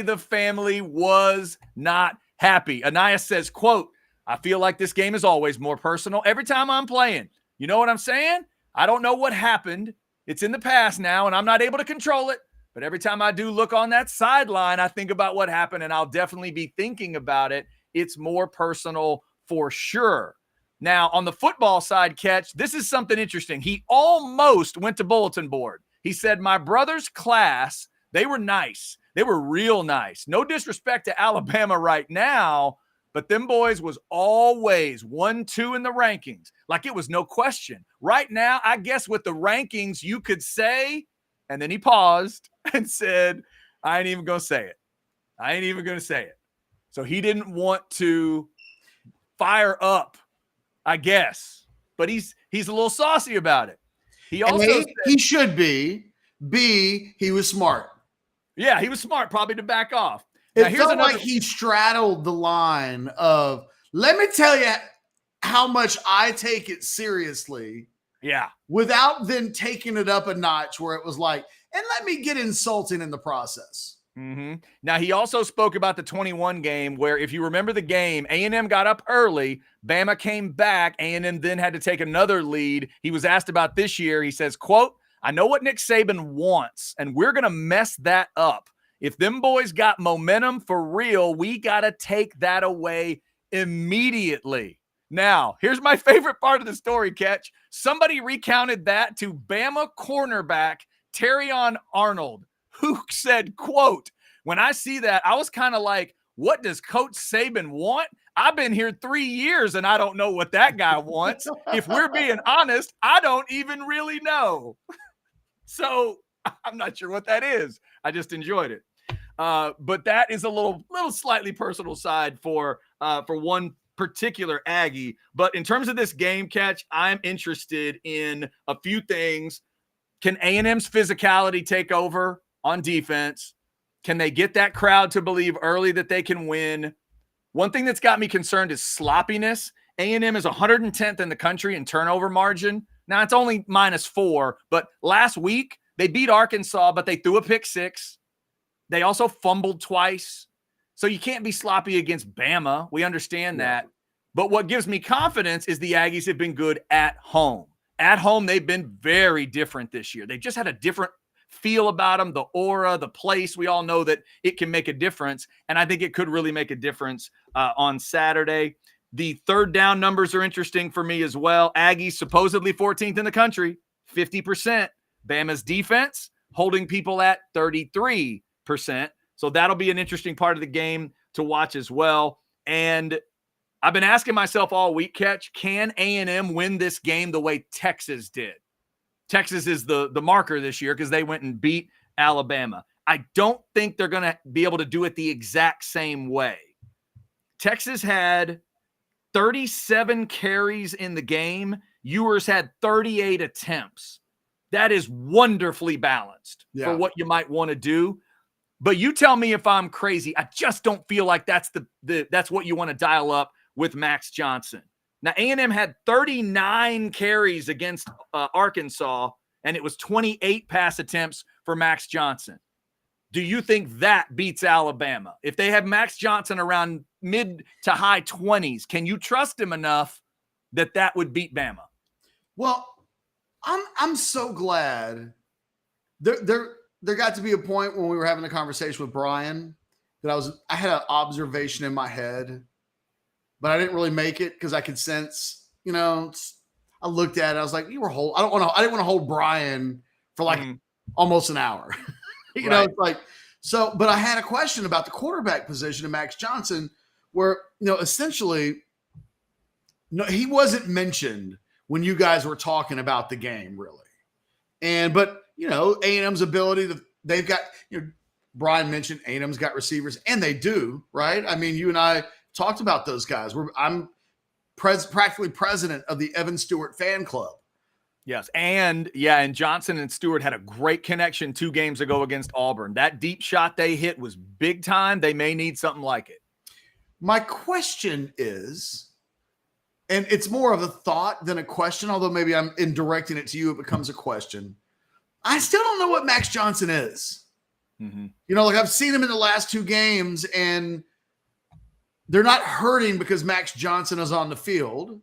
Speaker 2: the family was not happy. Ainias says, quote, "I feel like this game is always more personal every time I'm playing. You know what I'm saying? I don't know what happened. It's in the past now, and I'm not able to control it. But every time I do look on that sideline, I think about what happened, and I'll definitely be thinking about it. It's more personal for sure." Now, on the football side, Ketch, this is something interesting. He almost went to bulletin board. He said, "My brother's class, they were nice. They were real nice. No disrespect to Alabama right now, but them boys was always 1-2 in the rankings. Like it was no question. Right now, I guess with the rankings, you could say," and then he paused and said, "I ain't even going to say it. I ain't even going to say it." So he didn't want to fire up, I guess, but he's a little saucy about it. He also said,
Speaker 1: he should be. B, he was smart.
Speaker 2: Yeah, he was smart, probably to back off.
Speaker 1: It felt like he straddled the line of, let me tell you how much I take it seriously.
Speaker 2: Yeah.
Speaker 1: Without then taking it up a notch where it was like, and let me get insulting in the process.
Speaker 2: Mm-hmm. Now, he also spoke about the 21 game where, if you remember the game, A&M got up early. Bama came back. A&M then had to take another lead. He was asked about this year. He says, quote, "I know what Nick Saban wants, and we're going to mess that up. If them boys got momentum for real, we got to take that away immediately." Now, here's my favorite part of the story, Ketch. Somebody recounted that to Bama cornerback Terrion Arnold, who said, quote, "When I see that, I was kind of like, what does Coach Saban want? I've been here 3 years and I don't know what that guy wants. If we're being honest, I don't even really know." So I'm not sure what that is. I just enjoyed it. But that is a little slightly personal side for one particular Aggie. But in terms of this game, Ketch, I'm interested in a few things. Can A&M's physicality take over on defense? Can they get that crowd to believe early that they can win? One thing that's got me concerned is sloppiness. A&M is 110th in the country in turnover margin. Now, it's only -4, but last week they beat Arkansas, but they threw a pick 6. They also fumbled twice. So you can't be sloppy against Bama. We understand that. But what gives me confidence is the Aggies have been good at home. At home, they've been very different this year. They just had a different feel about them, the aura, the place. We all know that it can make a difference, and I think it could really make a difference on Saturday. The third down numbers are interesting for me as well. Aggies supposedly 14th in the country, 50%. Bama's defense holding people at 33%. So that'll be an interesting part of the game to watch as well. And I've been asking myself all week, Ketch, can A&M win this game the way Texas did? Texas is the marker this year because they went and beat Alabama. I don't think they're going to be able to do it the exact same way. Texas had 37 carries in the game. Ewers had 38 attempts. That is wonderfully balanced for what you might want to do. But you tell me if I'm crazy. I just don't feel like that's that's what you want to dial up with Max Johnson. Now, A&M had 39 carries against Arkansas, and it was 28 pass attempts for Max Johnson. Do you think that beats Alabama? If they have Max Johnson around mid to high 20s, can you trust him enough that that would beat Bama?
Speaker 1: Well, I'm so glad there got to be a point when we were having a conversation with Brian that I had an observation in my head, but I didn't really make it because I could sense, I looked at it. I was like, I didn't want to hold Brian for like almost an hour. It's like, so, but I had a question about the quarterback position of Max Johnson where, essentially, he wasn't mentioned when you guys were talking about the game, really. But A&M's ability, they've got, Brian mentioned A&M's got receivers, and they do, right? I mean, you and I talked about those guys. I'm practically president of the Evan Stewart fan club.
Speaker 2: Yes, and Johnson and Stewart had a great connection 2 games ago against Auburn. That deep shot they hit was big time. They may need something like it.
Speaker 1: My question is, and it's more of a thought than a question, although maybe I'm in directing it to you, it becomes a question. I still don't know what Max Johnson is. Mm-hmm. I've seen him in the last 2 games, and they're not hurting because Max Johnson is on the field.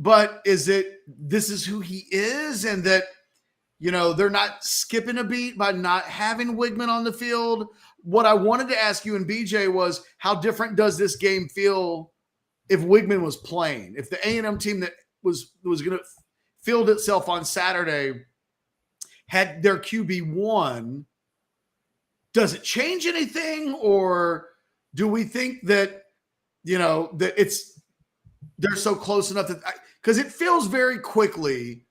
Speaker 1: But this is who he is, and that, they're not skipping a beat by not having Wigman on the field? What I wanted to ask you and BJ was, how different does this game feel if Wigman was playing? If the A&M team that was going to field itself on Saturday had their QB1, does it change anything? Or do we think that, that they're so close enough that, because it feels very quickly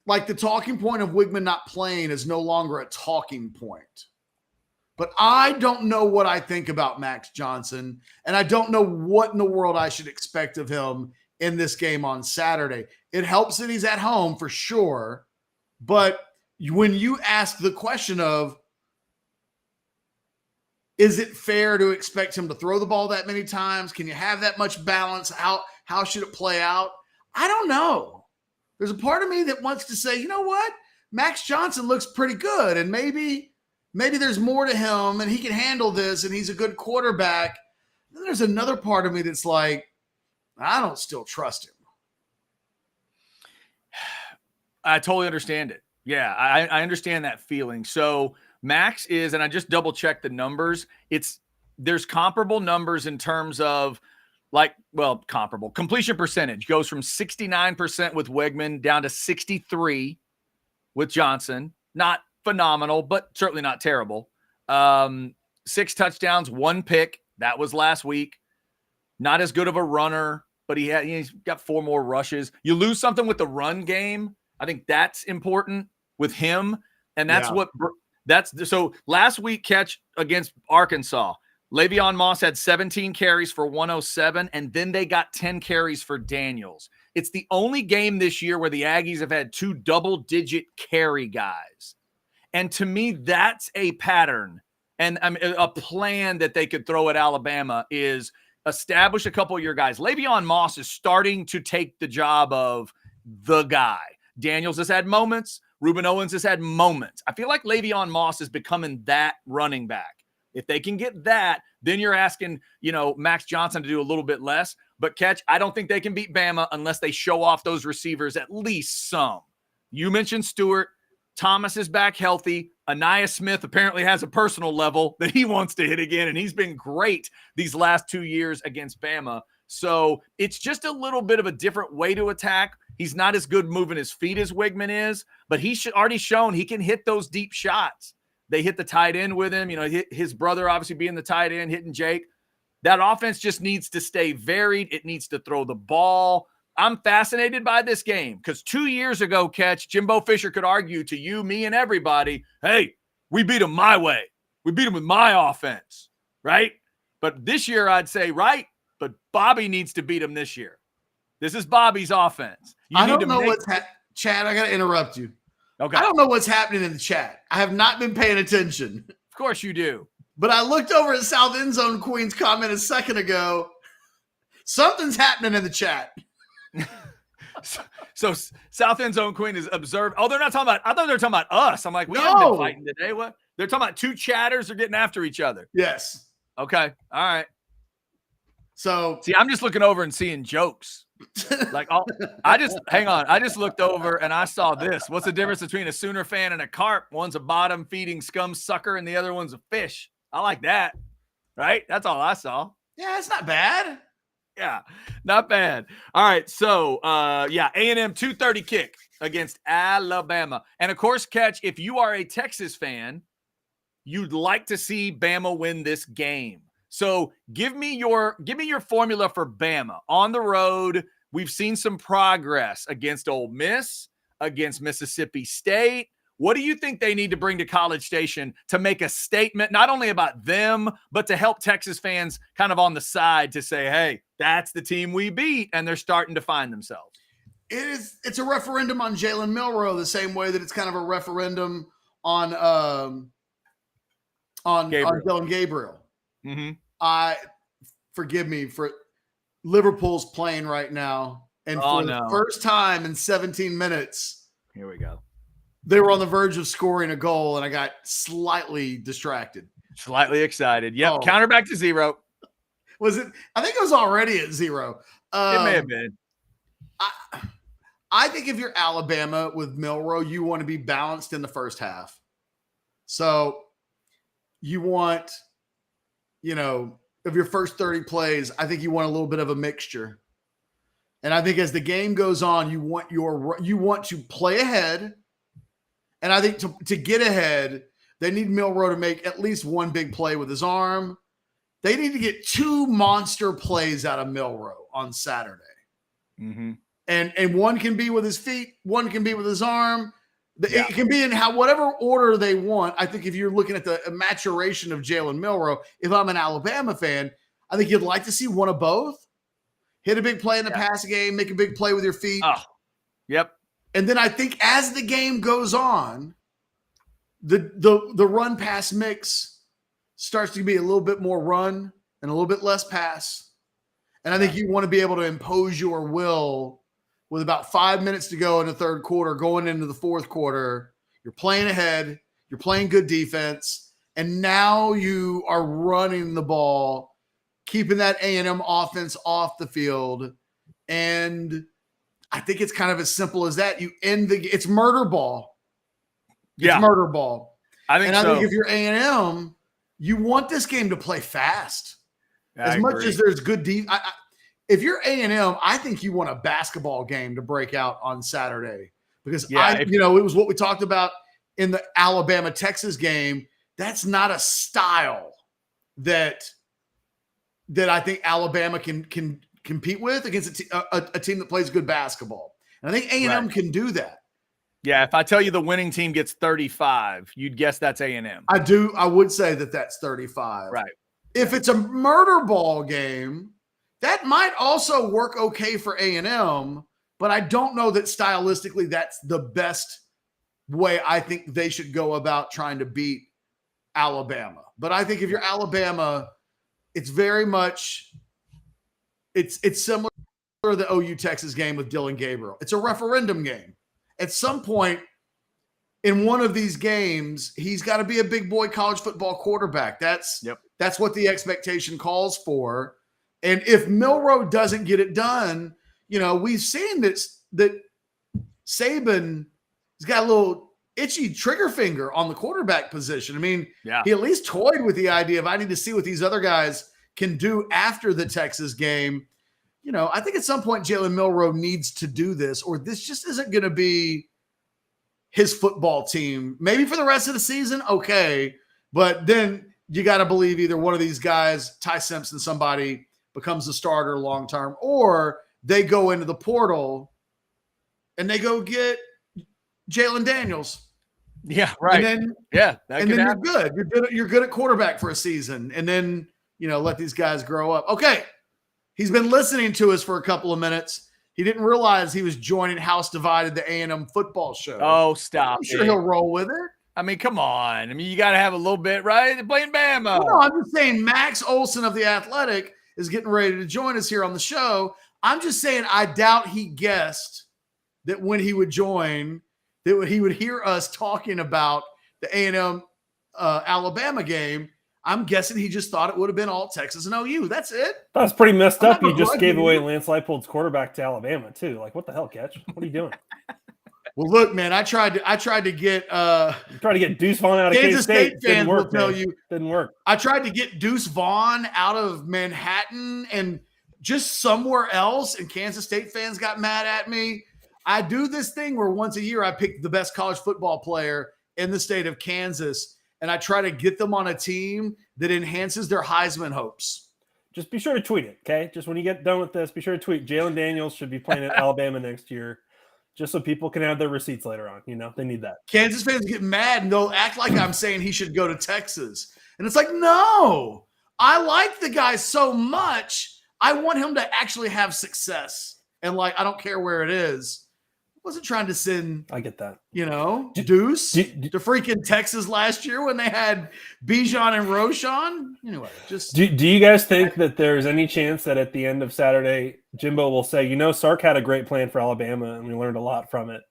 Speaker 1: like the talking point of Wigman not playing is no longer a talking point. But I don't know what I think about Max Johnson, and I don't know what in the world I should expect of him in this game on Saturday. It helps that he's at home for sure, but when you ask the question of, is it fair to expect him to throw the ball that many times? Can you have that much balance? How should it play out? I don't know. There's a part of me that wants to say, you know what? Max Johnson looks pretty good, and maybe there's more to him and he can handle this and he's a good quarterback. Then there's another part of me that's like, I don't still trust him.
Speaker 2: I totally understand it. Yeah, I understand that feeling. So Max is, and I just double checked the numbers. There's comparable numbers in terms of comparable. Completion percentage goes from 69% with Wigman down to 63% with Johnson. Not phenomenal, but certainly not terrible. 6 touchdowns, 1 pick. That was last week. Not as good of a runner, but he's got 4 more rushes. You lose something with the run game. I think that's important with him. And that's so last week, Ketch against Arkansas, Le'Veon Moss had 17 carries for 107, and then they got 10 carries for Daniels. It's the only game this year where the Aggies have had 2 double-digit carry guys. And to me, that's a pattern. And a plan that they could throw at Alabama is establish a couple of your guys. Le'Veon Moss is starting to take the job of the guy. Daniels has had moments. Ruben Owens has had moments. I feel like Le'Veon Moss is becoming that running back. If they can get that, then you're asking, Max Johnson to do a little bit less. But Ketch, I don't think they can beat Bama unless they show off those receivers at least some. You mentioned Stewart. Thomas is back healthy. Anaya Smith apparently has a personal level that he wants to hit again, and he's been great these last 2 years against Bama. So it's just a little bit of a different way to attack. He's not as good moving his feet as Wigman is, but he's already shown he can hit those deep shots. They hit the tight end with him. You know, his brother obviously being the tight end, hitting Jake. That offense just needs to stay varied. It needs to throw the ball. I'm fascinated by this game because 2 years ago, Ketch, Jimbo Fisher could argue to you, me, and everybody, hey, we beat them my way. We beat them with my offense, right? But this year I'd say, right, but Bobby needs to beat them this year. This is Bobby's offense.
Speaker 1: I don't know what's Chad, I got to interrupt you.
Speaker 2: Okay.
Speaker 1: I don't know what's happening in the chat. I have not been paying attention.
Speaker 2: Of course you do.
Speaker 1: But I looked over at South End Zone Queen's comment a second ago. Something's happening in the chat.
Speaker 2: So South End Zone Queen is observed. Oh, they're not talking about. I thought they were talking about us. I'm like, we haven't been fighting today. What? They're talking about two chatters are getting after each other.
Speaker 1: Yes.
Speaker 2: Okay. All right.
Speaker 1: So
Speaker 2: see, I'm just looking over and seeing jokes. Like, hang on. I just looked over and I saw this. What's the difference between a Sooner fan and a carp? One's a bottom feeding scum sucker, and the other one's a fish. I like that. Right? That's all I saw.
Speaker 1: Yeah, it's not bad.
Speaker 2: Yeah, not bad. All right, so A&M 2:30 kick against Alabama, and of course, Ketch, if you are a Texas fan, you'd like to see Bama win this game. So give me your formula for Bama on the road. We've seen some progress against Ole Miss, against Mississippi State. What do you think they need to bring to College Station to make a statement, not only about them, but to help Texas fans kind of on the side to say, hey, that's the team we beat, and they're starting to find themselves?
Speaker 1: It's a referendum on Jalen Milroe the same way that it's kind of a referendum on Dylan Gabriel.
Speaker 2: Mm-hmm.
Speaker 1: Forgive me for Liverpool's playing right now, and for the first time in 17 minutes,
Speaker 2: here we go.
Speaker 1: They were on the verge of scoring a goal, and I got slightly distracted.
Speaker 2: Slightly excited. Yep. Counter back to 0.
Speaker 1: Was it? I think it was already at 0.
Speaker 2: It may have been.
Speaker 1: I think if you're Alabama with Milroe, you want to be balanced in the first half. So you want, of your first 30 plays, I think you want a little bit of a mixture. And I think as the game goes on, you want to play ahead. And I think to get ahead, they need Milroe to make at least one big play with his arm. They need to get 2 monster plays out of Milroe on Saturday.
Speaker 2: Mm-hmm.
Speaker 1: And one can be with his feet, one can be with his arm. It can be in whatever order they want. I think if you're looking at the maturation of Jalen Milroe, if I'm an Alabama fan, I think you'd like to see one of both. Hit a big play in the pass game, make a big play with your feet.
Speaker 2: Oh, yep.
Speaker 1: And then I think as the game goes on, the run pass mix starts to be a little bit more run and a little bit less pass. And I think you want to be able to impose your will with about 5 minutes to go in the third quarter, going into the fourth quarter. You're playing ahead, you're playing good defense, and now you are running the ball, keeping that A&M offense off the field. And I think it's kind of as simple as that. You end it's murder ball. It's murder ball.
Speaker 2: I think
Speaker 1: if you're A&M, you want this game to play fast. As much as there's good if you're A&M, I think you want a basketball game to break out on Saturday because it was what we talked about in the Alabama-Texas game. That's not a style that I think Alabama can compete with against a team that plays good basketball. And I think A&M can do that.
Speaker 2: Yeah, if I tell you the winning team gets 35, you'd guess that's A&M.
Speaker 1: I would say that's 35.
Speaker 2: Right.
Speaker 1: If it's a murder ball game, that might also work okay for A&M, but I don't know that stylistically that's the best way I think they should go about trying to beat Alabama. But I think if you're Alabama, it's very much it's similar to the OU Texas game with Dylan Gabriel. It's a referendum game. At some point in one of these games, he's got to be a big boy college football quarterback. That's what the expectation calls for. And if Milroe doesn't get it done, we've seen that Saban has got a little itchy trigger finger on the quarterback position. I mean,
Speaker 2: Yeah.
Speaker 1: he at least toyed with the idea of I need to see what these other guys can do after the Texas game. You know, I think at some point Jalen Milroe needs to do this, or this just isn't going to be his football team. Maybe for the rest of the season, okay. But then you got to believe either one of these guys, Ty Simpson, somebody, becomes a starter long term, or they go into the portal and they go get Jalen Daniels.
Speaker 2: Yeah, right.
Speaker 1: And then,
Speaker 2: that
Speaker 1: and then you're good. You're good at quarterback for a season, and then let these guys grow up. Okay, he's been listening to us for a couple of minutes. He didn't realize he was joining House Divided, the A&M football show.
Speaker 2: Oh, stop!
Speaker 1: I'm sure he'll roll with it.
Speaker 2: I mean, come on. I mean, you got to have a little bit, right? They're playing Bama.
Speaker 1: No, I'm just saying Max Olson of The Athletic is getting ready to join us here on the show. I'm just saying I doubt he guessed that when he would join, that he would hear us talking about the A&M Alabama game. I'm guessing he just thought it would have been all Texas and OU. That's it.
Speaker 6: That's pretty messed up. You just gave away Lance Leipold's quarterback to Alabama too. Like, what the hell, Ketch? What are you doing?
Speaker 1: Well, look, man, I tried to get
Speaker 6: Deuce Vaughn out of
Speaker 1: Kansas State fans
Speaker 6: didn't work,
Speaker 1: will tell
Speaker 6: man.
Speaker 1: you
Speaker 6: Didn't work.
Speaker 1: I tried to get Deuce Vaughn out of Manhattan and just somewhere else, and Kansas State fans got mad at me. I do this thing where once a year I pick the best college football player in the state of Kansas, and I try to get them on a team that enhances their Heisman hopes.
Speaker 6: Just be sure to tweet it, okay? Just when you get done with this, be sure to tweet Jalen Daniels should be playing at Alabama next year, just so people can have their receipts later on. They need that.
Speaker 1: Kansas fans get mad, and they'll act like I'm saying he should go to Texas. And it's like, no, I like the guy so much. I want him to actually have success. And I don't care where it is. I wasn't trying to send,
Speaker 6: I get that.
Speaker 1: Deuce to freaking Texas last year when they had Bijan and Roshan. Anyway, just
Speaker 6: do you guys think that there's any chance that at the end of Saturday, Jimbo will say, Sark had a great plan for Alabama and we learned a lot from it,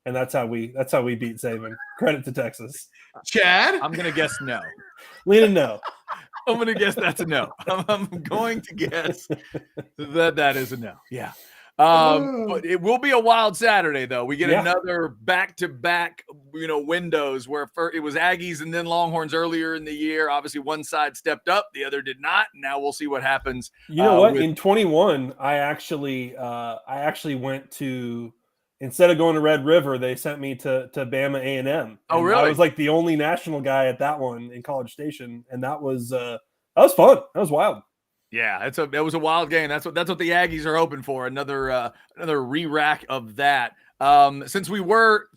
Speaker 6: and that's how we beat Saban. Credit to Texas.
Speaker 1: Chad,
Speaker 2: I'm gonna guess no.
Speaker 6: Leaning no.
Speaker 2: I'm gonna guess that's a no. I'm going to guess that is a no. Yeah. But it will be a wild Saturday, though. We get another back-to-back, windows where it was Aggies and then Longhorns earlier in the year. Obviously, one side stepped up, the other did not. Now we'll see what happens.
Speaker 6: You know what? In 21, I actually went to, instead of going to Red River, they sent me to Bama A&M.
Speaker 2: Oh, really?
Speaker 6: I was like the only national guy at that one in College Station, and that was fun. That was wild.
Speaker 2: Yeah, that was a wild game. That's what the Aggies are hoping for. Another re-rack of that. Since we were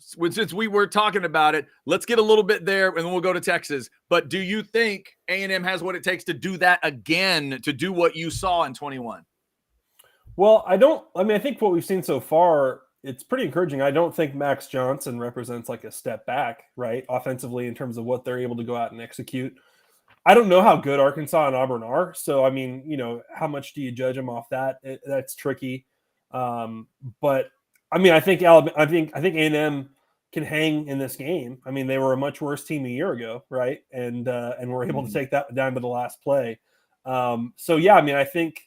Speaker 2: talking about it, let's get a little bit there, and then we'll go to Texas. But do you think A&M has what it takes to do that again, to do what you saw in 21?
Speaker 6: Well, I think what we've seen so far, it's pretty encouraging. I don't think Max Johnson represents like a step back, right, offensively in terms of what they're able to go out and execute. I don't know how good Arkansas and Auburn are. So, I mean, how much do you judge them off that? That's tricky. But I mean, I think A&M can hang in this game. I mean, they were a much worse team a year ago, right? And were able to take that down to the last play. So yeah, I mean, I think,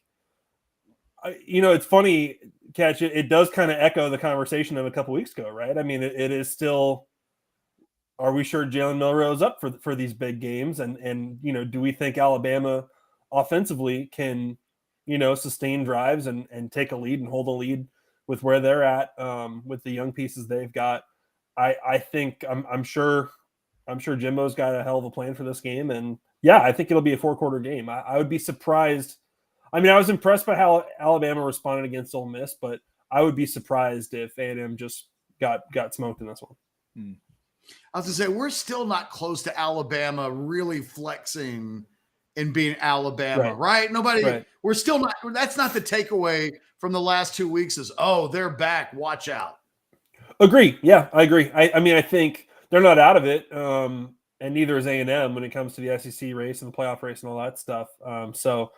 Speaker 6: it's funny, Ketch. It does kind of echo the conversation of a couple weeks ago, right? I mean, it is still. Are we sure Jalen Milroe is up for these big games? And do we think Alabama offensively can, sustain drives and take a lead and hold a lead with where they're at with the young pieces they've got? I think I'm sure Jimbo's got a hell of a plan for this game. And yeah, I think it'll be a 4-quarter game. I would be surprised. I mean, I was impressed by how Alabama responded against Ole Miss, but I would be surprised if A&M just got smoked in this one.
Speaker 1: I was going to say, we're still not close to Alabama really flexing and being Alabama, right? We're still not. That's not the takeaway from the last 2 weeks is, they're back. Watch out.
Speaker 6: Agree. Yeah, I agree. I mean, I think they're not out of it, and neither is A&M when it comes to the SEC race and the playoff race and all that stuff. So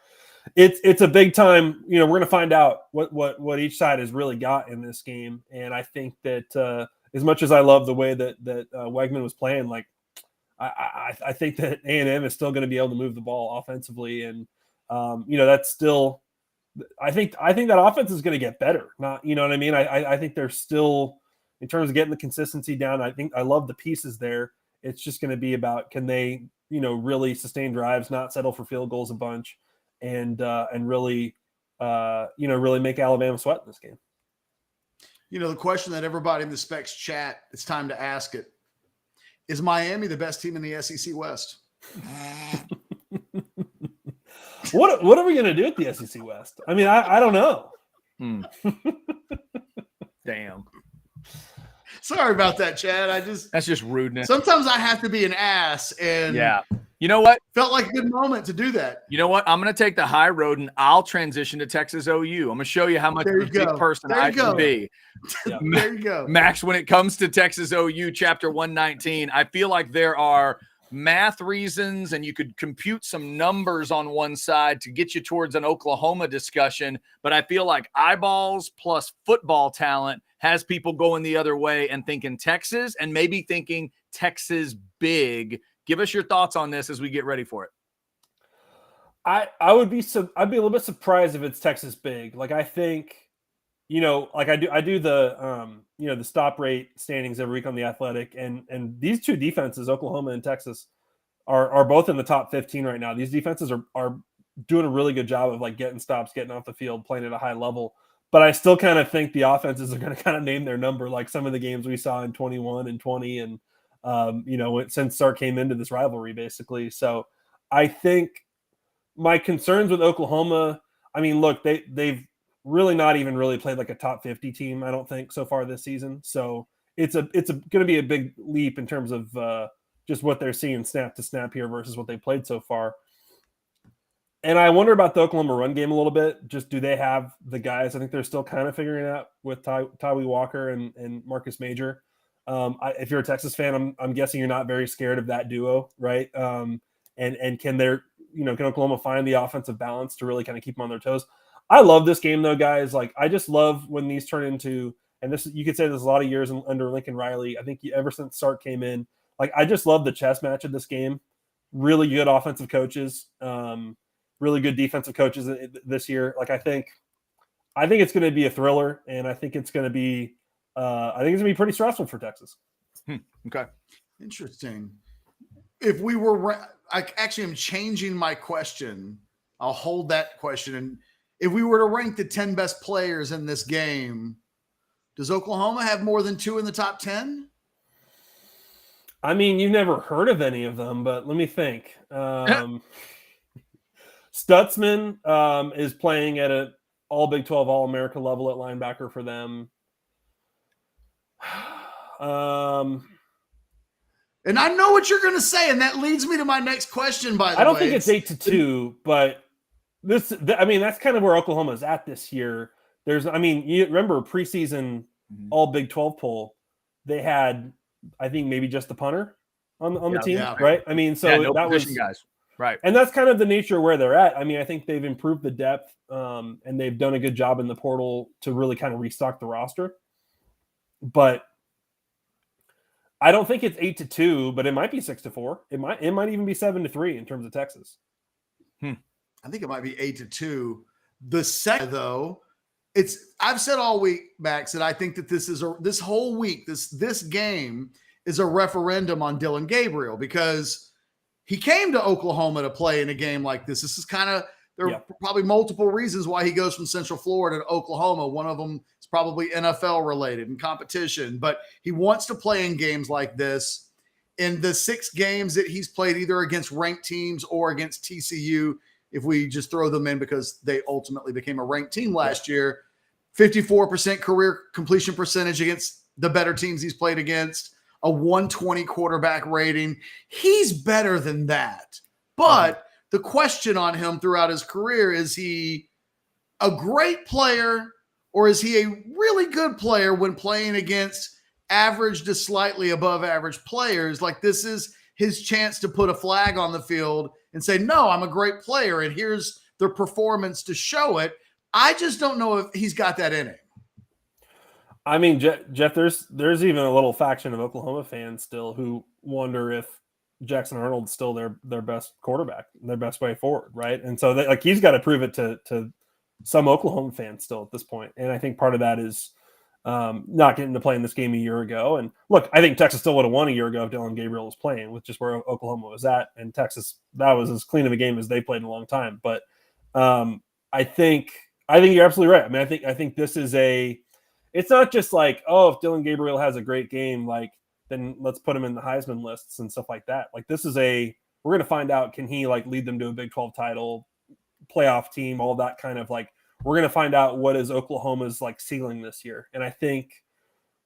Speaker 6: it's a big time. We're going to find out what each side has really got in this game. And I think that as much as I love the way that Wigman was playing, like I think that A&M is still going to be able to move the ball offensively, and that's still. I think that offense is going to get better. Not, you know what I mean? I think there's still in terms of getting the consistency down, I think I love the pieces there. It's just going to be about, can they, really sustain drives, not settle for field goals a bunch, and really, really make Alabama sweat in this game.
Speaker 1: The question that everybody in the Specs chat, it's time to ask it. Is Miami the best team in the SEC West?
Speaker 6: What are we going to do at the SEC West? I mean, I don't know.
Speaker 2: Damn.
Speaker 1: Sorry about that, Chad.
Speaker 2: That's just rudeness.
Speaker 1: Sometimes I have to be an ass, and
Speaker 2: yeah. You know what?
Speaker 1: Felt like a good moment to do that.
Speaker 2: You know what? I'm going to take the high road and I'll transition to Texas OU. I'm going to show you how much of a big person I can be.
Speaker 1: Yeah. There you go.
Speaker 2: Max, when it comes to Texas OU chapter 119, I feel like there are math reasons and you could compute some numbers on one side to get you towards an Oklahoma discussion. But I feel like eyeballs plus football talent has people going the other way and thinking Texas and maybe thinking Texas big. Give us your thoughts on this as we get ready for it.
Speaker 6: I'd be a little bit surprised if it's Texas big. Like, I think, like I do the the stop rate standings every week on The Athletic, and these two defenses, Oklahoma and Texas, are both in the top 15 right now. These defenses are doing a really good job of like getting stops, getting off the field, playing at a high level. But I still kind of think the offenses are going to kind of name their number, like some of the games we saw in 21 and 20 and since Sark came into this rivalry, basically. So I think my concerns with Oklahoma, I mean, look, they've really not even really played like a top 50 team, I don't think, so far this season. So it's going to be a big leap in terms of just what they're seeing snap to snap here versus what they played so far. And I wonder about the Oklahoma run game a little bit. Just do they have the guys? I think they're still kind of figuring it out with Tyree Walker and Marcus Major. If you're a Texas fan, I'm guessing you're not very scared of that duo, right? And can can Oklahoma find the offensive balance to really kind of keep them on their toes? I love this game though, guys. Like, I just love when these turn into, and this, you could say there's a lot of years under Lincoln Riley. I think ever since Sark came in, like, I just love the chess match of this game. Really good offensive coaches, really good defensive coaches this year. Like, I think it's going to be a thriller, and I think it's going to be pretty stressful for Texas.
Speaker 2: Okay.
Speaker 1: Interesting. If we were, I actually am changing my question. I'll hold that question. And if we were to rank the 10 best players in this game, does Oklahoma have more than 2 in the top 10?
Speaker 6: I mean, you've never heard of any of them, but let me think. Stutzman is playing at an all Big 12, all America level at linebacker for them.
Speaker 1: And I know what you're going to say, and that leads me to my next question, by the way.
Speaker 6: I don't think it's 8-2, but that's kind of where Oklahoma's at this year. You remember preseason all Big 12 poll, they had, I think, maybe just the punter on the team, right? I mean, so
Speaker 2: no
Speaker 6: that was
Speaker 2: guys. Right.
Speaker 6: And that's kind of the nature of where they're at. I mean, I think they've improved the depth and they've done a good job in the portal to really kind of restock the roster. But I don't think it's 8-2, but it might be 6-4. It might even be 7-3 in terms of Texas.
Speaker 1: I think it might be 8-2. The second, though, I've said all week, Max, that I think that this whole week, this game is a referendum on Dillon Gabriel, because he came to Oklahoma to play in a game like this. This is there are probably multiple reasons why he goes from Central Florida to Oklahoma. One of them is probably NFL related and competition, but he wants to play in games like this. In the 6 games that he's played, either against ranked teams or against TCU, if we just throw them in because they ultimately became a ranked team last year, 54% career completion percentage against the better teams he's played against, a 120 quarterback rating. He's better than that. But the question on him throughout his career, is he a great player or is he a really good player when playing against average to slightly above average players? Like, this is his chance to put a flag on the field and say, no, I'm a great player, and here's the performance to show it. I just don't know if he's got that in him.
Speaker 6: I mean, Jeff, there's even a little faction of Oklahoma fans still who wonder if Jackson Arnold's still their best quarterback, their best way forward, right? And so he's got to prove it to some Oklahoma fans still at this point. And I think part of that is not getting to play in this game a year ago. And look, I think Texas still would have won a year ago if Dylan Gabriel was playing, with just where Oklahoma was at. And Texas, that was as clean of a game as they played in a long time. But I think you're absolutely right. I mean, I think this is it's not just like, oh, if Dylan Gabriel has a great game, like, then let's put him in the Heisman lists and stuff like that. Like, this is we're going to find out, can he like lead them to a Big 12 title, playoff team, all that kind of like, we're going to find out what is Oklahoma's like ceiling this year. And I think,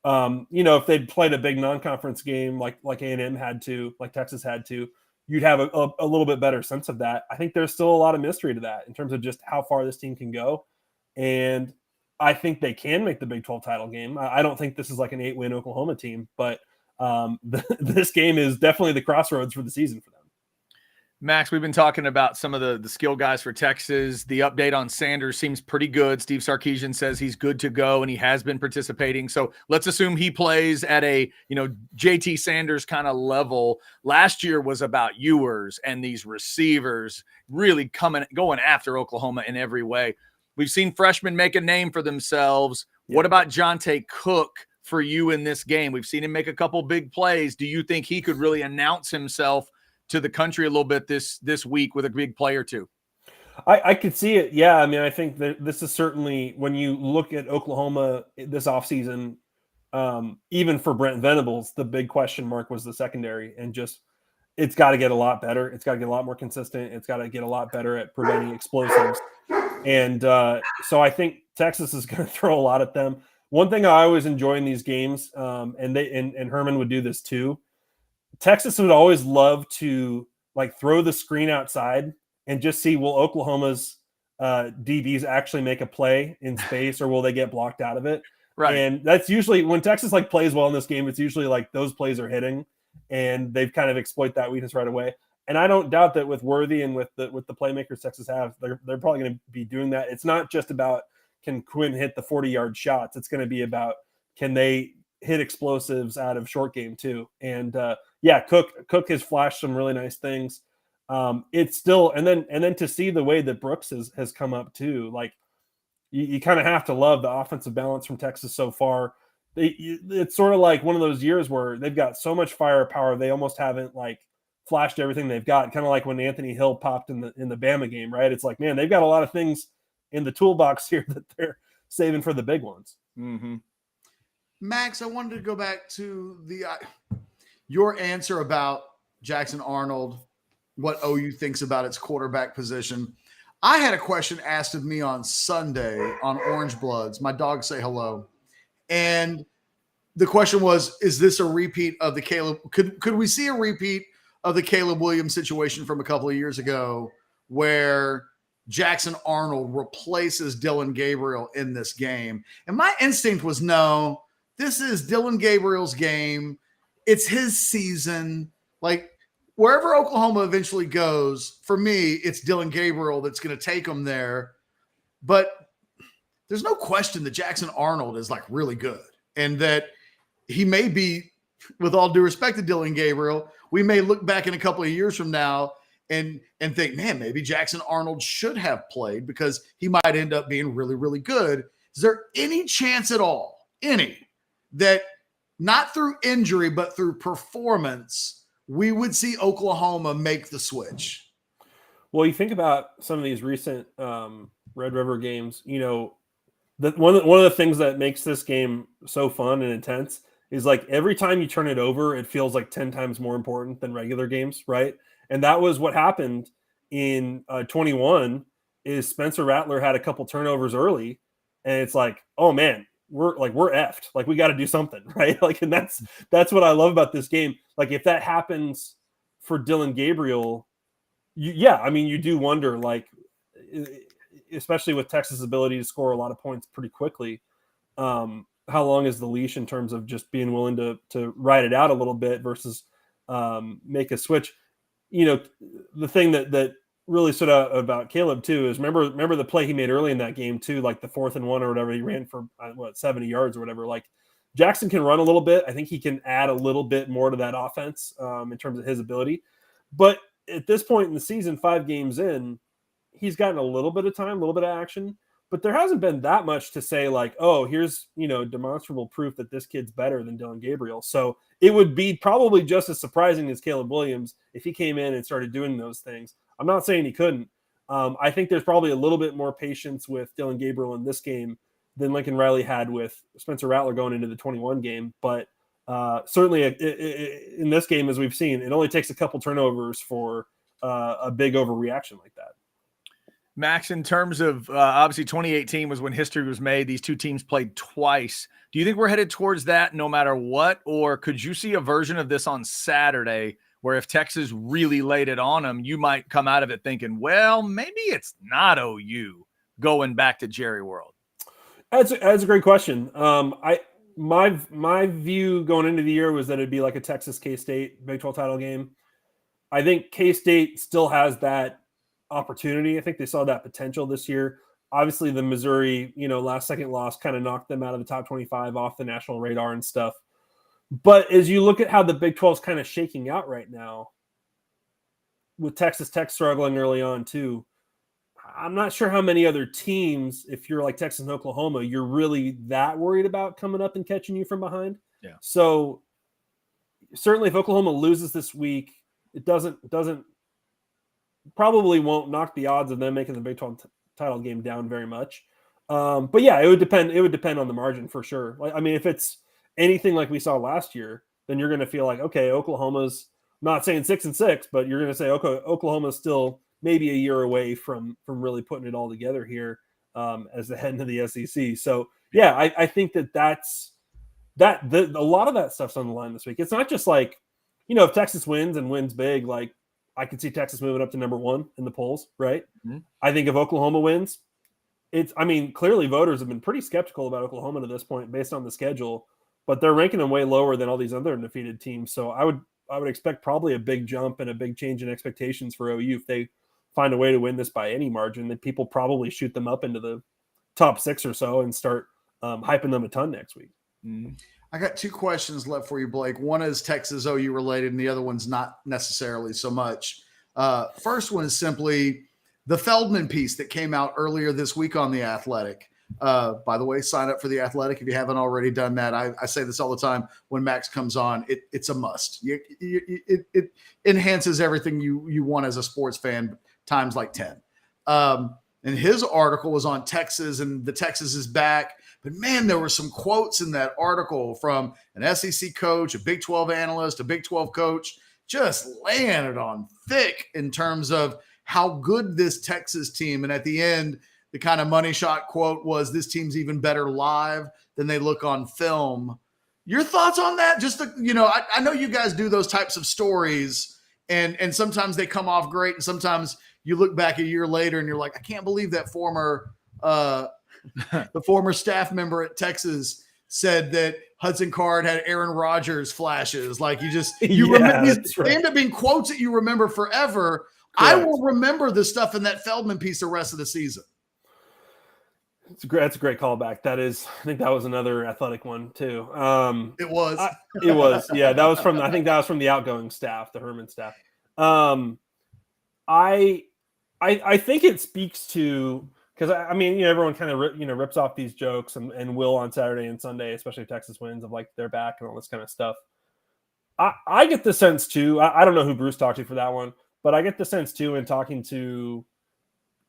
Speaker 6: if they'd played a big non-conference game like A&M had to, like Texas had to, you'd have a little bit better sense of that. I think there's still a lot of mystery to that in terms of just how far this team can go. And I think they can make the Big 12 title game. I don't think this is like an 8-win Oklahoma team, but this game is definitely the crossroads for the season for them.
Speaker 2: Max, we've been talking about some of the skill guys for Texas. The update on Sanders seems pretty good. Steve Sarkisian says he's good to go, and he has been participating. So let's assume he plays at a, JT Sanders kind of level. Last year was about Ewers and these receivers really going after Oklahoma in every way. We've seen freshmen make a name for themselves. Yeah. What about Jonte Cook for you in this game? We've seen him make a couple big plays. Do you think he could really announce himself to the country a little bit this week with a big play or two?
Speaker 6: I could see it. Yeah. I mean, I think that this is certainly, when you look at Oklahoma this offseason, even for Brent Venables, the big question mark was the secondary, and just, it's got to get a lot better. It's got to get a lot more consistent. It's got to get a lot better at preventing explosives. And so I think Texas is going to throw a lot at them. One thing I always enjoy in these games, and Herman would do this too, Texas would always love to like throw the screen outside and just see, will Oklahoma's DBs actually make a play in space, or will they get blocked out of it? Right. And that's usually when Texas like plays well in this game, it's usually like those plays are hitting and they've kind of exploit that weakness right away. And I don't doubt that with Worthy and with the playmakers Texas have, they're probably going to be doing that. It's not just about, can Quinn hit the 40-yard shots? It's going to be about, can they hit explosives out of short game too? And Cook has flashed some really nice things. It's still, and then to see the way that Brooks has come up too, like you kind of have to love the offensive balance from Texas so far. It's sort of like one of those years where they've got so much firepower, they almost haven't like flashed everything they've got. Kind of like when Anthony Hill popped in the Bama game, right? It's like, man, they've got a lot of things in the toolbox here that they're saving for the big ones.
Speaker 2: Mm-hmm.
Speaker 1: Max, I wanted to go back to your answer about Jackson Arnold, what OU thinks about its quarterback position. I had a question asked of me on Sunday on Orange Bloods. My dogs say hello. And the question was, is this a repeat of the Caleb? Could we see a repeat of the Caleb Williams situation from a couple of years ago where Jackson Arnold replaces Dylan Gabriel in this game? And my instinct was, no, this is Dylan Gabriel's game. It's his season. Like, wherever Oklahoma eventually goes, for me, it's Dylan Gabriel that's going to take them there. But there's no question that Jackson Arnold is like really good, and that he may be, with all due respect to Dylan Gabriel, we may look back in a couple of years from now and think, man, maybe Jackson Arnold should have played because he might end up being really, really good. Is there any chance at all, that not through injury, but through performance, we would see Oklahoma make the switch?
Speaker 6: Well, you think about some of these recent Red River games, one of the things that makes this game so fun and intense is like every time you turn it over, it feels like 10 times more important than regular games, right? And that was what happened in 21 is Spencer Rattler had a couple turnovers early, and it's like, oh man, we're effed. Like, we got to do something, right? Like, and that's what I love about this game. Like, if that happens for Dylan Gabriel, you do wonder, like, especially with Texas' ability to score a lot of points pretty quickly, how long is the leash in terms of just being willing to ride it out a little bit versus make a switch? The thing that really stood out about Caleb too is remember the play he made early in that game too, like the 4th and 1 or whatever, he ran for 70 yards or whatever. Like, Jackson can run a little bit. I think he can add a little bit more to that offense in terms of his ability. But at this point in the season, 5 games in, he's gotten a little bit of time, a little bit of action. but there hasn't been that much to say like, oh, here's, demonstrable proof that this kid's better than Dylan Gabriel. So it would be probably just as surprising as Caleb Williams if he came in and started doing those things. I'm not saying he couldn't. I think there's probably a little bit more patience with Dylan Gabriel in this game than Lincoln Riley had with Spencer Rattler going into the 21 game. But certainly in this game, as we've seen, it only takes a couple turnovers for a big overreaction like that.
Speaker 2: Max, in terms of obviously 2018 was when history was made. These two teams played twice. Do you think we're headed towards that no matter what? Or could you see a version of this on Saturday where if Texas really laid it on them, you might come out of it thinking, well, maybe it's not OU going back to Jerry World?
Speaker 6: That's a great question. My view going into the year was that it'd be like a Texas K-State Big 12 title game. I think K-State still has that opportunity. I think they saw that potential this year. Obviously, the Missouri, last second loss kind of knocked them out of the top 25 off the national radar and stuff. But as you look at how the Big 12 is kind of shaking out right now, with Texas Tech struggling early on too, I'm not sure how many other teams, if you're like Texas and Oklahoma, you're really that worried about coming up and catching you from behind.
Speaker 2: Yeah.
Speaker 6: So certainly if Oklahoma loses this week, it doesn't probably won't knock the odds of them making the Big 12 title game down very much. But yeah, it would depend. It would depend on the margin for sure. If it's anything like we saw last year, then you're going to feel like, okay, Oklahoma's not saying 6-6, but you're going to say, okay, Oklahoma's still maybe a year away from really putting it all together here as the head of the SEC. So yeah, I think that's a lot of that stuff's on the line this week. It's not just like, if Texas wins and wins big, like I could see Texas moving up to number 1 in the polls, right? Mm-hmm. I think if Oklahoma wins, clearly voters have been pretty skeptical about Oklahoma to this point based on the schedule, but they're ranking them way lower than all these other undefeated teams. So I would expect probably a big jump and a big change in expectations for OU if they find a way to win this by any margin. That people probably shoot them up into the top 6 or so and start hyping them a ton next week.
Speaker 1: Mm-hmm. I got 2 questions left for you, Blake. One is Texas OU related, and the other one's not necessarily so much. First one is simply the Feldman piece that came out earlier this week on The Athletic. By the way, sign up for The Athletic if you haven't already done that. I say this all the time when Max comes on. It's a must. It enhances everything you want as a sports fan times like 10. And his article was on Texas, and the Texas is back. But, man, there were some quotes in that article from an SEC coach, a Big 12 analyst, a Big 12 coach, just laying it on thick in terms of how good this Texas team. And at the end, the kind of money shot quote was, this team's even better live than they look on film. Your thoughts on that? Just, I know you guys do those types of stories, and sometimes they come off great, and sometimes you look back a year later and you're like, I can't believe that the former staff member at Texas said that Hudson Card had Aaron Rodgers flashes. Like you remember, they end up being quotes that you remember forever. Correct. I will remember the stuff in that Feldman piece the rest of the season.
Speaker 6: That's a great callback. I think that was another Athletic one too.
Speaker 1: It was.
Speaker 6: It was. Yeah, that was from the outgoing staff, the Herman staff. I think it speaks to, because everyone kind of rips off these jokes and will on Saturday and Sunday, especially if Texas wins, of like they're back and all this kind of stuff. I get the sense too. I don't know who Bruce talked to for that one, but I get the sense too in talking to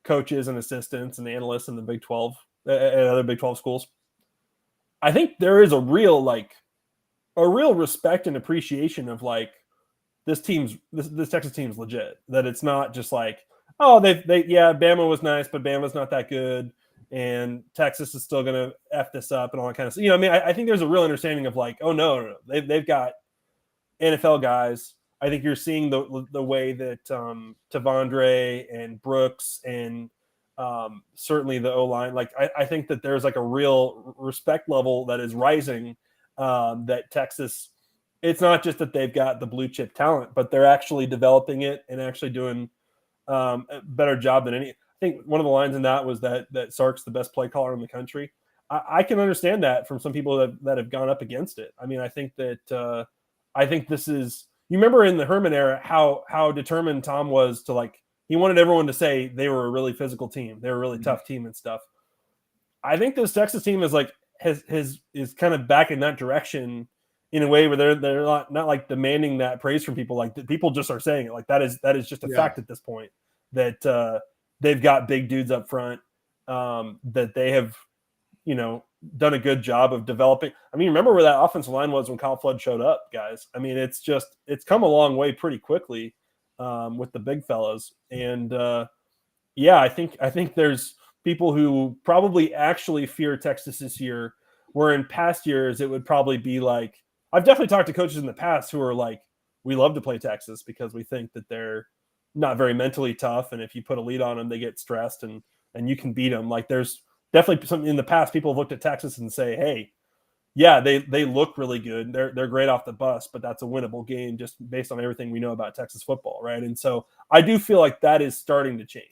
Speaker 6: coaches and assistants and analysts in the Big 12 and other Big 12 schools. I think there is a real respect and appreciation of like this Texas team's legit. That it's not just like, oh, Bama was nice, but Bama's not that good, and Texas is still going to F this up and all that kind of stuff. I think there's a real understanding of like, oh, no. They've got NFL guys. I think you're seeing the way that Tavondre and Brooks and certainly the O-line, like I think that there's like a real respect level that is rising that Texas, it's not just that they've got the blue chip talent, but they're actually developing it and actually doing a better job than any. I think one of the lines in that was that Sark's the best play caller in the country. I can understand that from some people that have gone up against it. I think that I think this is, you remember in the Herman era how determined Tom was to, like, he wanted everyone to say they were a really physical team. They were a really tough team and stuff. I think this Texas team is like is kind of back in that direction in a way where they're not like demanding that praise from people. Like people just are saying it. Like that is just a fact at this point that they've got big dudes up front, that they have, done a good job of developing. I mean, remember where that offensive line was when Kyle Flood showed up, guys. I mean, it's come a long way pretty quickly with the big fellas. And I think there's people who probably actually fear Texas this year, where in past years it would probably be like, I've definitely talked to coaches in the past who are like, we love to play Texas because we think that they're not very mentally tough, and if you put a lead on them, they get stressed and you can beat them. Like there's definitely something in the past people have looked at Texas and say, hey, yeah, they look really good. They're great off the bus, but that's a winnable game just based on everything we know about Texas football, right? And so I do feel like that is starting to change.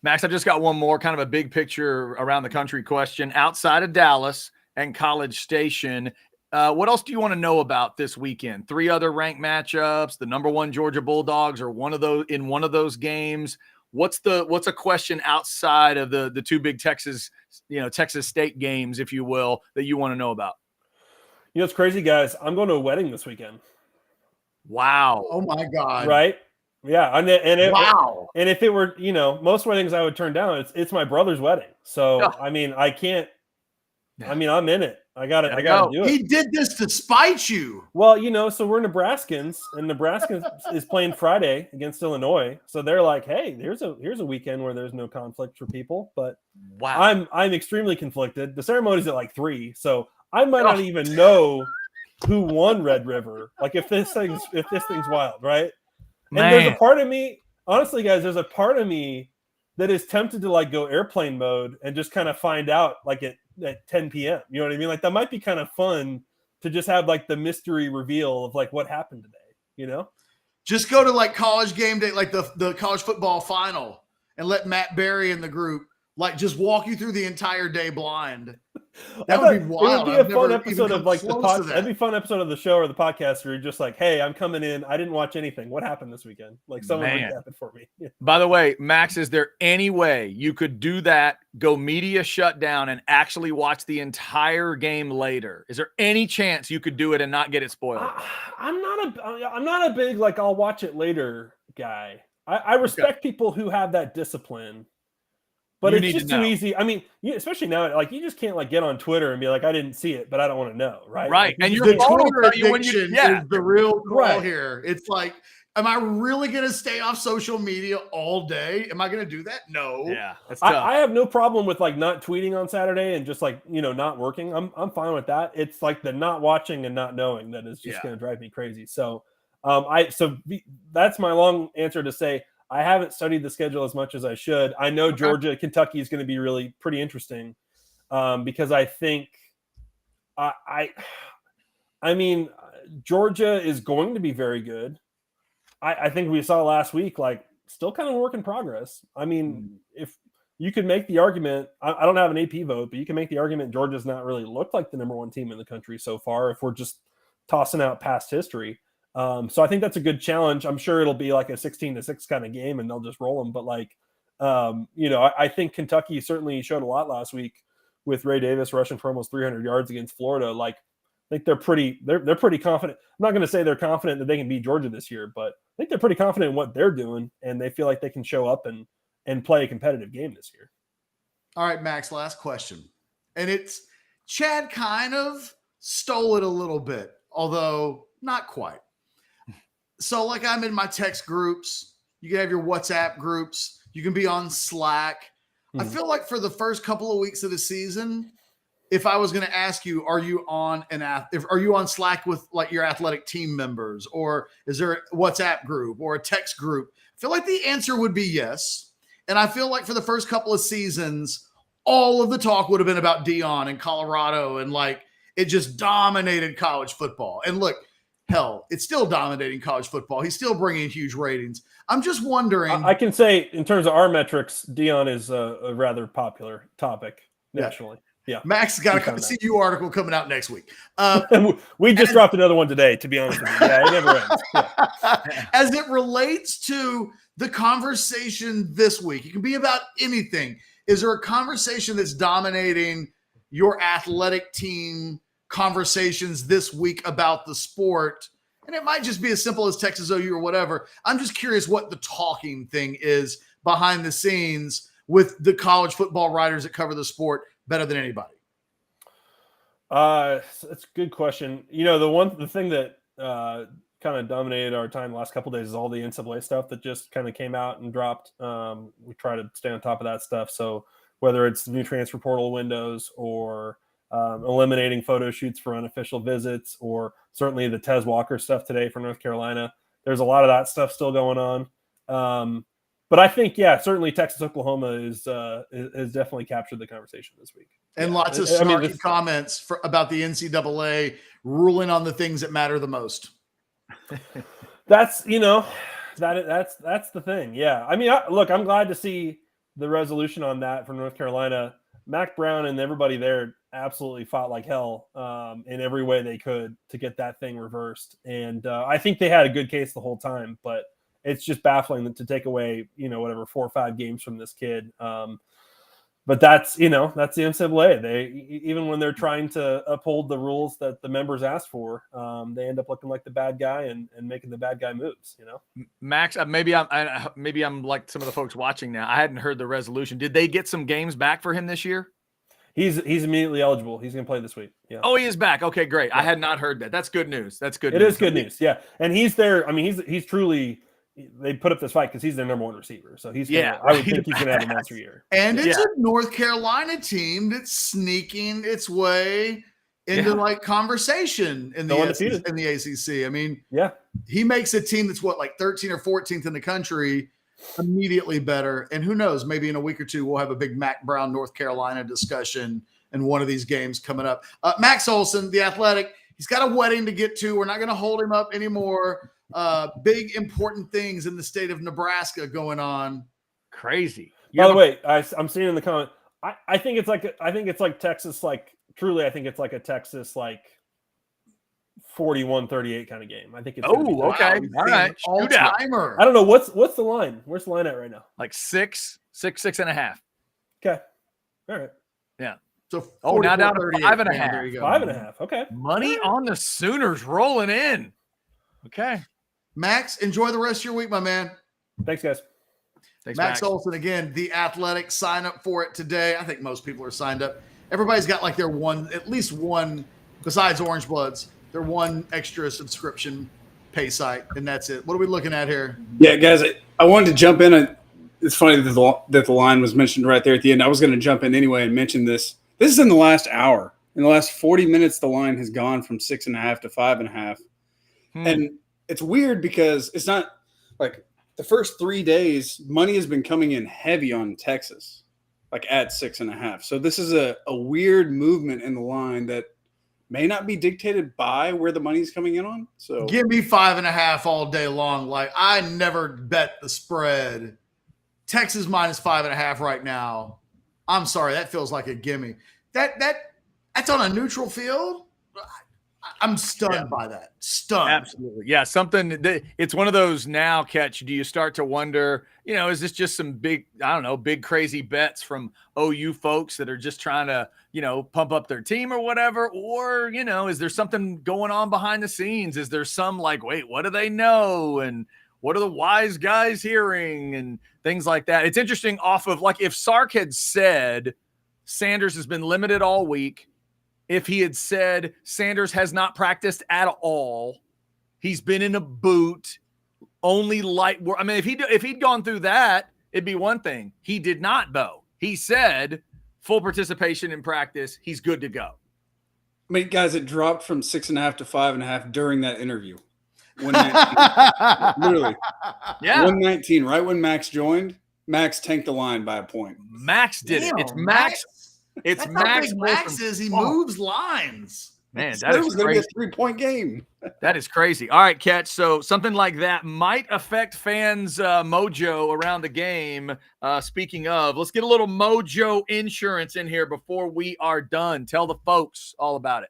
Speaker 2: Max, I just got one more kind of a big picture around the country question. Outside of Dallas and College Station, what else do you want to know about this weekend? 3 other ranked matchups, the number 1 Georgia Bulldogs are one of those games. What's a question outside of the 2 big Texas State games, if you will, that you want to know about?
Speaker 6: It's crazy, guys. I'm going to a wedding this weekend.
Speaker 2: Wow.
Speaker 1: Oh my God.
Speaker 6: Right? Yeah. Wow. And if it were, most weddings I would turn down, it's my brother's wedding. So, I mean, I can't, I'm in it. I gotta do it.
Speaker 1: He did this to spite you.
Speaker 6: Well, so we're Nebraskans, and Nebraska is playing Friday against Illinois. So they're like, hey, here's a weekend where there's no conflict for people. But wow, I'm extremely conflicted. The ceremony's at like 3, so I might not even know who won Red River. Like if this thing's wild, right? Man. And there's a part of me, honestly, guys, there's a part of me that is tempted to like go airplane mode and just kind of find out like at 10 p.m. You know what I mean? Like that might be kind of fun to just have like the mystery reveal of like what happened today,
Speaker 1: Just go to like college game day, like the college football final, and let Matt Berry in the group like just walk you through the entire day blind. That would be wild.
Speaker 6: It would be a fun episode of like that'd be a fun episode of the show or the podcast where you're just like, hey, I'm coming in. I didn't watch anything. What happened this weekend? Like someone recapped it for me. Yeah.
Speaker 2: By the way, Max, is there any way you could do that, go media shutdown, and actually watch the entire game later? Is there any chance you could do it and not get it spoiled?
Speaker 6: I'm not a big like I'll watch it later guy. I respect people who have that discipline. But it's just too easy. I mean, especially now, like you just can't like get on Twitter and be like, I didn't see it, but I don't want to know, right?
Speaker 2: Right.
Speaker 6: Like,
Speaker 2: and
Speaker 1: the Twitter addiction is the real call here. It's like, am I really going to stay off social media all day? Am I going to do that? No.
Speaker 2: Yeah. That's tough.
Speaker 6: I have no problem with like not tweeting on Saturday and just like, not working. I'm fine with that. It's like the not watching and not knowing that is just going to drive me crazy. So, that's my long answer to say, I haven't studied the schedule as much as I should. I know Georgia, Kentucky is going to be really pretty interesting because I think I mean, Georgia is going to be very good. I think we saw last week, like still kind of a work in progress. I mean, if you could make the argument, I don't have an AP vote, but you can make the argument Georgia's not really looked like the number 1 team in the country so far if we're just tossing out past history. So I think that's a good challenge. I'm sure it'll be like a 16-6 kind of game and they'll just roll them. But like, I think Kentucky certainly showed a lot last week with Ray Davis rushing for almost 300 yards against Florida. Like, I think they're pretty confident. I'm not going to say they're confident that they can beat Georgia this year, but I think they're pretty confident in what they're doing and they feel like they can show up and play a competitive game this year.
Speaker 1: All right, Max, last question. And it's Chad kind of stole it a little bit, although not quite. So like I'm in my text groups, you can have your WhatsApp groups, you can be on Slack. I feel like for the first couple of weeks of the season, if I was going to ask you, are you on Slack with like your athletic team members, or is there a WhatsApp group or a text group? I feel like the answer would be yes. And I feel like for the first couple of seasons, all of the talk would have been about Deion and Colorado, and like it just dominated college football. And look, hell, it's still dominating college football. He's still bringing huge ratings. I'm just wondering.
Speaker 6: I can say in terms of our metrics, Deion is a rather popular topic nationally. Yeah.
Speaker 1: Max has got a CU article coming out next week.
Speaker 6: We just dropped another one today, to be honest with you. Yeah, it never ends. Yeah.
Speaker 1: As it relates to the conversation this week, it can be about anything. Is there a conversation that's dominating your athletic team conversations this week about the sport? And it might just be as simple as Texas OU or whatever. I'm just curious what the talking thing is behind the scenes with the college football writers that cover the sport better than anybody.
Speaker 6: That's a good question. The thing that kind of dominated our time the last couple of days is all the NCAA stuff that just kind of came out and dropped. We try to stay on top of that stuff. So whether it's the new transfer portal windows or eliminating photo shoots for unofficial visits, or certainly the Tez Walker stuff today for North Carolina, there's a lot of that stuff still going on. But I think, certainly Texas Oklahoma is definitely captured the conversation this week.
Speaker 1: And lots of snarky comments about the NCAA ruling on the things that matter the most.
Speaker 6: That's that's the thing. Yeah. I mean, look, I'm glad to see the resolution on that from North Carolina. Mac Brown and everybody there absolutely fought like hell in every way they could to get that thing reversed. And I think they had a good case the whole time, but it's just baffling to take away, 4 or 5 games from this kid. But that's the NCAA. They, even when they're trying to uphold the rules that the members asked for, they end up looking like the bad guy and making the bad guy moves.
Speaker 2: Max, maybe I'm like some of the folks watching now. I hadn't heard the resolution. Did they get some games back for him this year?
Speaker 6: He's immediately eligible. He's going to play this week. Yeah.
Speaker 2: Oh, he is back. Okay, great. Yeah. I had not heard that. That's good news. That's good.
Speaker 6: It is good news. Yeah, and he's there. I mean, he's truly. They put up this fight because he's their number 1 receiver. So I would think he's going to have a monster year.
Speaker 1: And it's a North Carolina team that's sneaking its way into conversation in the ACC. I mean, he makes a team that's 13 or 14th in the country immediately better. And who knows, maybe in a week or two, we'll have a big Mac Brown, North Carolina discussion in one of these games coming up. Max Olson, the Athletic, he's got a wedding to get to. We're not going to hold him up anymore. Big important things in the state of Nebraska going on.
Speaker 2: Crazy.
Speaker 6: By the way, I'm seeing in the comment. I think it's like Texas. Truly, I think it's like a Texas 41-38 kind of game. I think it's.
Speaker 2: Oh, okay. All right.
Speaker 1: All-timer.
Speaker 6: I don't know what's the line. Where's the line at right now?
Speaker 2: Like 6.5.
Speaker 6: Okay. All right.
Speaker 2: Yeah.
Speaker 1: So
Speaker 2: now down to 5.5.
Speaker 1: There you go.
Speaker 6: 5.5. Okay.
Speaker 2: Money on the Sooners rolling in. Okay.
Speaker 1: Max, enjoy the rest of your week, my man.
Speaker 6: Thanks, guys.
Speaker 2: Thanks,
Speaker 1: Max Olson, again, the Athletic. Sign up for it today. I think most people are signed up. Everybody's got their at least one, besides Orange Bloods, their one extra subscription pay site, and that's it. What are we looking at here?
Speaker 7: Yeah, guys, I wanted to jump in. It's funny that the line was mentioned right there at the end. I was going to jump in anyway and mention this. This is in the last hour. In the last 40 minutes, the line has gone from 6.5 to 5.5. And it's weird because it's not like the first 3 days, money has been coming in heavy on Texas, at 6.5. So this is a weird movement in the line that may not be dictated by where the money's coming in on. So
Speaker 1: give me 5.5 all day long. I never bet the spread. Texas minus 5.5 right now. I'm sorry, that feels like a gimme. That's on a neutral field. I'm stunned by that. Stunned.
Speaker 2: Absolutely. Yeah. It's one of those now, Ketch. Do you start to wonder, is this just some big crazy bets from OU folks that are just trying to, pump up their team or whatever? Or, is there something going on behind the scenes? Is there some wait, what do they know? And what are the wise guys hearing and things like that? It's interesting off of if Sark had said Sanders has been limited all week, if he had said Sanders has not practiced at all, he's been in a boot, only light work. I mean, if he'd gone through that, it'd be one thing. He did not, though. He said full participation in practice. He's good to go.
Speaker 7: I mean, guys, it dropped from 6.5 to 5.5 during that interview. 119. Literally.
Speaker 2: Yeah.
Speaker 7: 119, right when Max joined, Max tanked the line by a point.
Speaker 2: Max did it. It's Max. It's
Speaker 1: That's
Speaker 2: Max.
Speaker 1: How big Max is. He moves lines.
Speaker 2: Man, that is
Speaker 7: going to be a 3-point game.
Speaker 2: That is crazy. All right, Ketch. So something like that might affect fans' mojo around the game. Speaking of, let's get a little mojo insurance in here before we are done. Tell the folks all about it.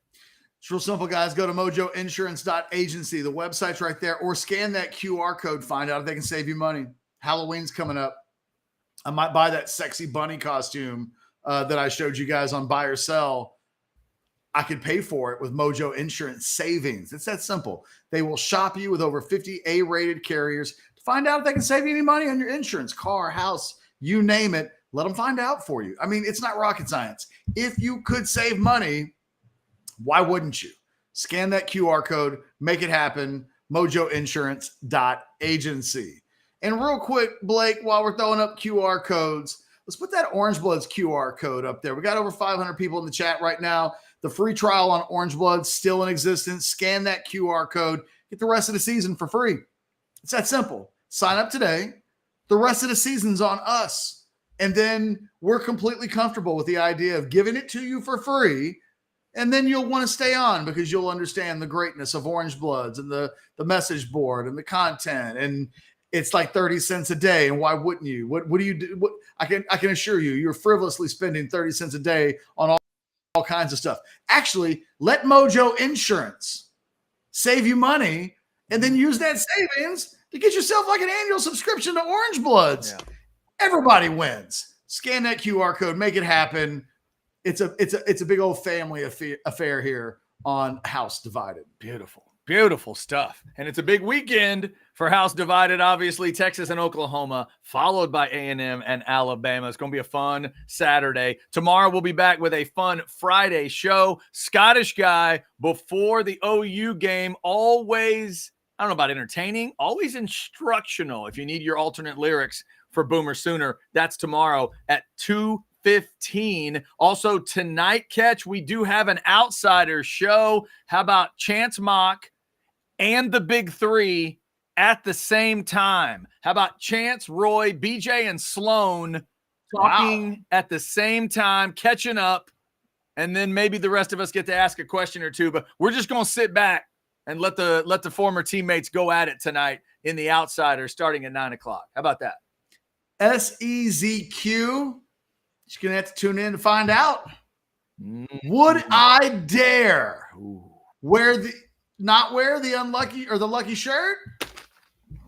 Speaker 1: It's real simple, guys. Go to mojoinsurance.agency. The website's right there. Or scan that QR code. Find out if they can save you money. Halloween's coming up. I might buy that sexy bunny costume that I showed you guys on Buy or Sell. I could pay for it with Mojo Insurance Savings. It's that simple. They will shop you with over 50 A-rated carriers to find out if they can save you any money on your insurance, car, house, you name it. Let them find out for you. I mean, it's not rocket science. If you could save money, why wouldn't you? Scan that QR code, make it happen, mojoinsurance.agency. And real quick, Blake, while we're throwing up QR codes, let's put that Orange Bloods QR code up there. We got over 500 people in the chat right now. The free trial on Orange Bloods still in existence. Scan that QR code. Get the rest of the season for free. It's that simple. Sign up today. The rest of the season's on us. And then we're completely comfortable with the idea of giving it to you for free. And then you'll want to stay on because you'll understand the greatness of Orange Bloods and the message board and the content. And it's like 30 cents a day. And why wouldn't you? What do you do? I can assure you, you're frivolously spending 30 cents a day on all kinds of stuff. Actually, let Mojo Insurance save you money and then use that savings to get yourself like an annual subscription to Orange Bloods. Yeah. Everybody wins. Scan that QR code, make it happen. It's a big old family affair here on House Divided.
Speaker 2: Beautiful stuff. And it's a big weekend for House Divided, obviously, Texas and Oklahoma, followed by A&M and Alabama. It's going to be a fun Saturday. Tomorrow we'll be back with a fun Friday show. Scottish guy before the OU game, always, I don't know about entertaining, always instructional. If you need your alternate lyrics for Boomer Sooner, that's tomorrow at 2:15. Also tonight, Ketch, we do have an Outsiders show. How about Chance Mock and the Big Three at the same time? How about Chance, Roy, BJ, and Sloan talking at the same time, catching up, and then maybe the rest of us get to ask a question or two, but we're just going to sit back and let the former teammates go at it tonight in the Outsiders starting at 9 o'clock. How about that?
Speaker 1: SEZQ. You're going to have to tune in to find out. Would I dare not wear the unlucky or the lucky shirt?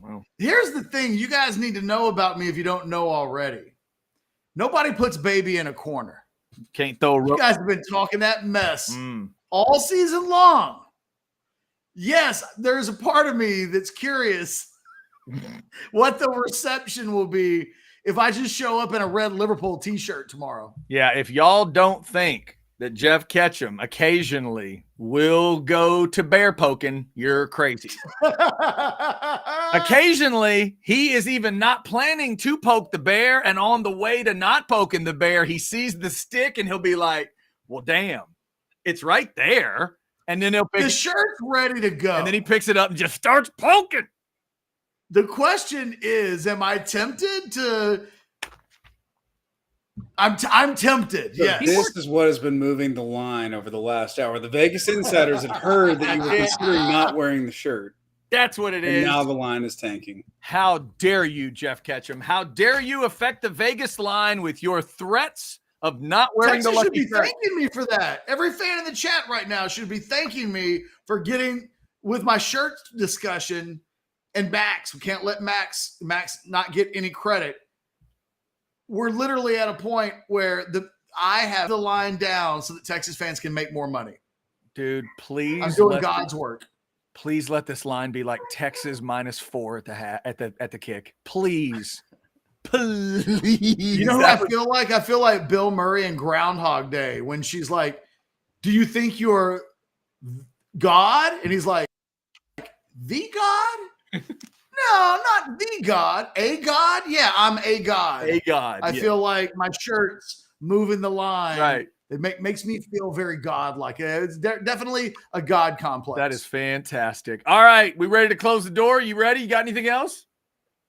Speaker 1: Well, here's the thing you guys need to know about me if you don't know already. Nobody puts baby in a corner.
Speaker 2: Can't throw a rope.
Speaker 1: You guys have been talking that mess all season long. Yes, there's a part of me that's curious what the reception will be if I just show up in a red Liverpool t-shirt tomorrow.
Speaker 2: Yeah, if y'all don't think that Jeff Ketchum occasionally will go to bear poking, you're crazy. Occasionally, he is even not planning to poke the bear, and on the way to not poking the bear, he sees the stick and he'll be like, well, damn, it's right there. And then he'll pick
Speaker 1: the shirt's ready to go.
Speaker 2: And then he picks it up and just starts poking.
Speaker 1: The question is, am I tempted to? I'm tempted.
Speaker 7: So
Speaker 1: yes.
Speaker 7: This is what has been moving the line over the last hour. The Vegas insiders had heard that you were considering not wearing the shirt.
Speaker 2: That's what it is.
Speaker 7: And now the line is tanking.
Speaker 2: How dare you, Jeff Ketchum? How dare you affect the Vegas line with your threats of not wearing
Speaker 1: Texas
Speaker 2: the lucky
Speaker 1: should be
Speaker 2: shirt?
Speaker 1: thanking me for that. Every fan in the chat right now should be thanking me for getting with my shirt discussion. And Max, we can't let Max not get any credit. We're literally at a point where I have the line down so that Texas fans can make more money.
Speaker 2: Dude, please.
Speaker 1: I'm doing God's work.
Speaker 2: Please let this line be like Texas -4 at the kick. Please. Please.
Speaker 1: You know who I feel like? I feel like Bill Murray in Groundhog Day when she's like, do you think you're God? And he's like, the God? No, not the God. A God? Yeah, I'm a God.
Speaker 2: A God.
Speaker 1: I feel like my shirt's moving the line.
Speaker 2: Right.
Speaker 1: It makes me feel very God-like. It's definitely a God complex.
Speaker 2: That is fantastic. All right. We ready to close the door? You ready? You got anything else?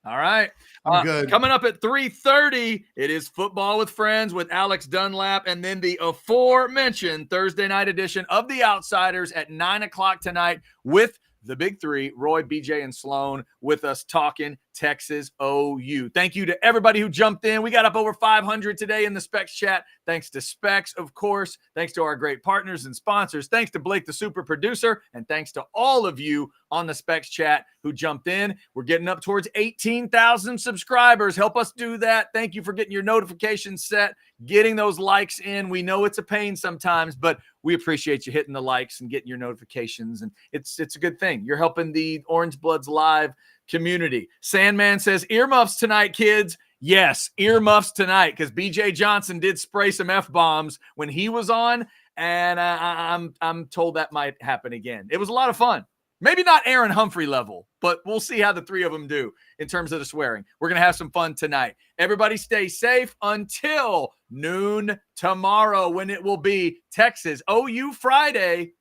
Speaker 2: All right.
Speaker 1: I'm good.
Speaker 2: Coming up at 3:30, it is Football with Friends with Alex Dunlap, and then the aforementioned Thursday night edition of The Outsiders at 9 o'clock tonight with the Big Three, Roy, BJ, and Sloan, with us talking Texas OU. Thank you to everybody who jumped in. We got up over 500 today in the Specs chat. Thanks to Specs, of course. Thanks to our great partners and sponsors. Thanks to Blake, the super producer. And thanks to all of you on the Specs chat who jumped in. We're getting up towards 18,000 subscribers. Help us do that. Thank you for getting your notifications set, getting those likes in. We know it's a pain sometimes, but we appreciate you hitting the likes and getting your notifications. And it's a good thing. You're helping the Orange Bloods Live community. Sandman says, earmuffs tonight, kids. Yes, earmuffs tonight, because BJ Johnson did spray some F-bombs when he was on, and I'm told that might happen again. It was a lot of fun. Maybe not Aaron Humphrey level, but we'll see how the three of them do in terms of the swearing. We're going to have some fun tonight. Everybody stay safe until noon tomorrow when it will be Texas OU Friday.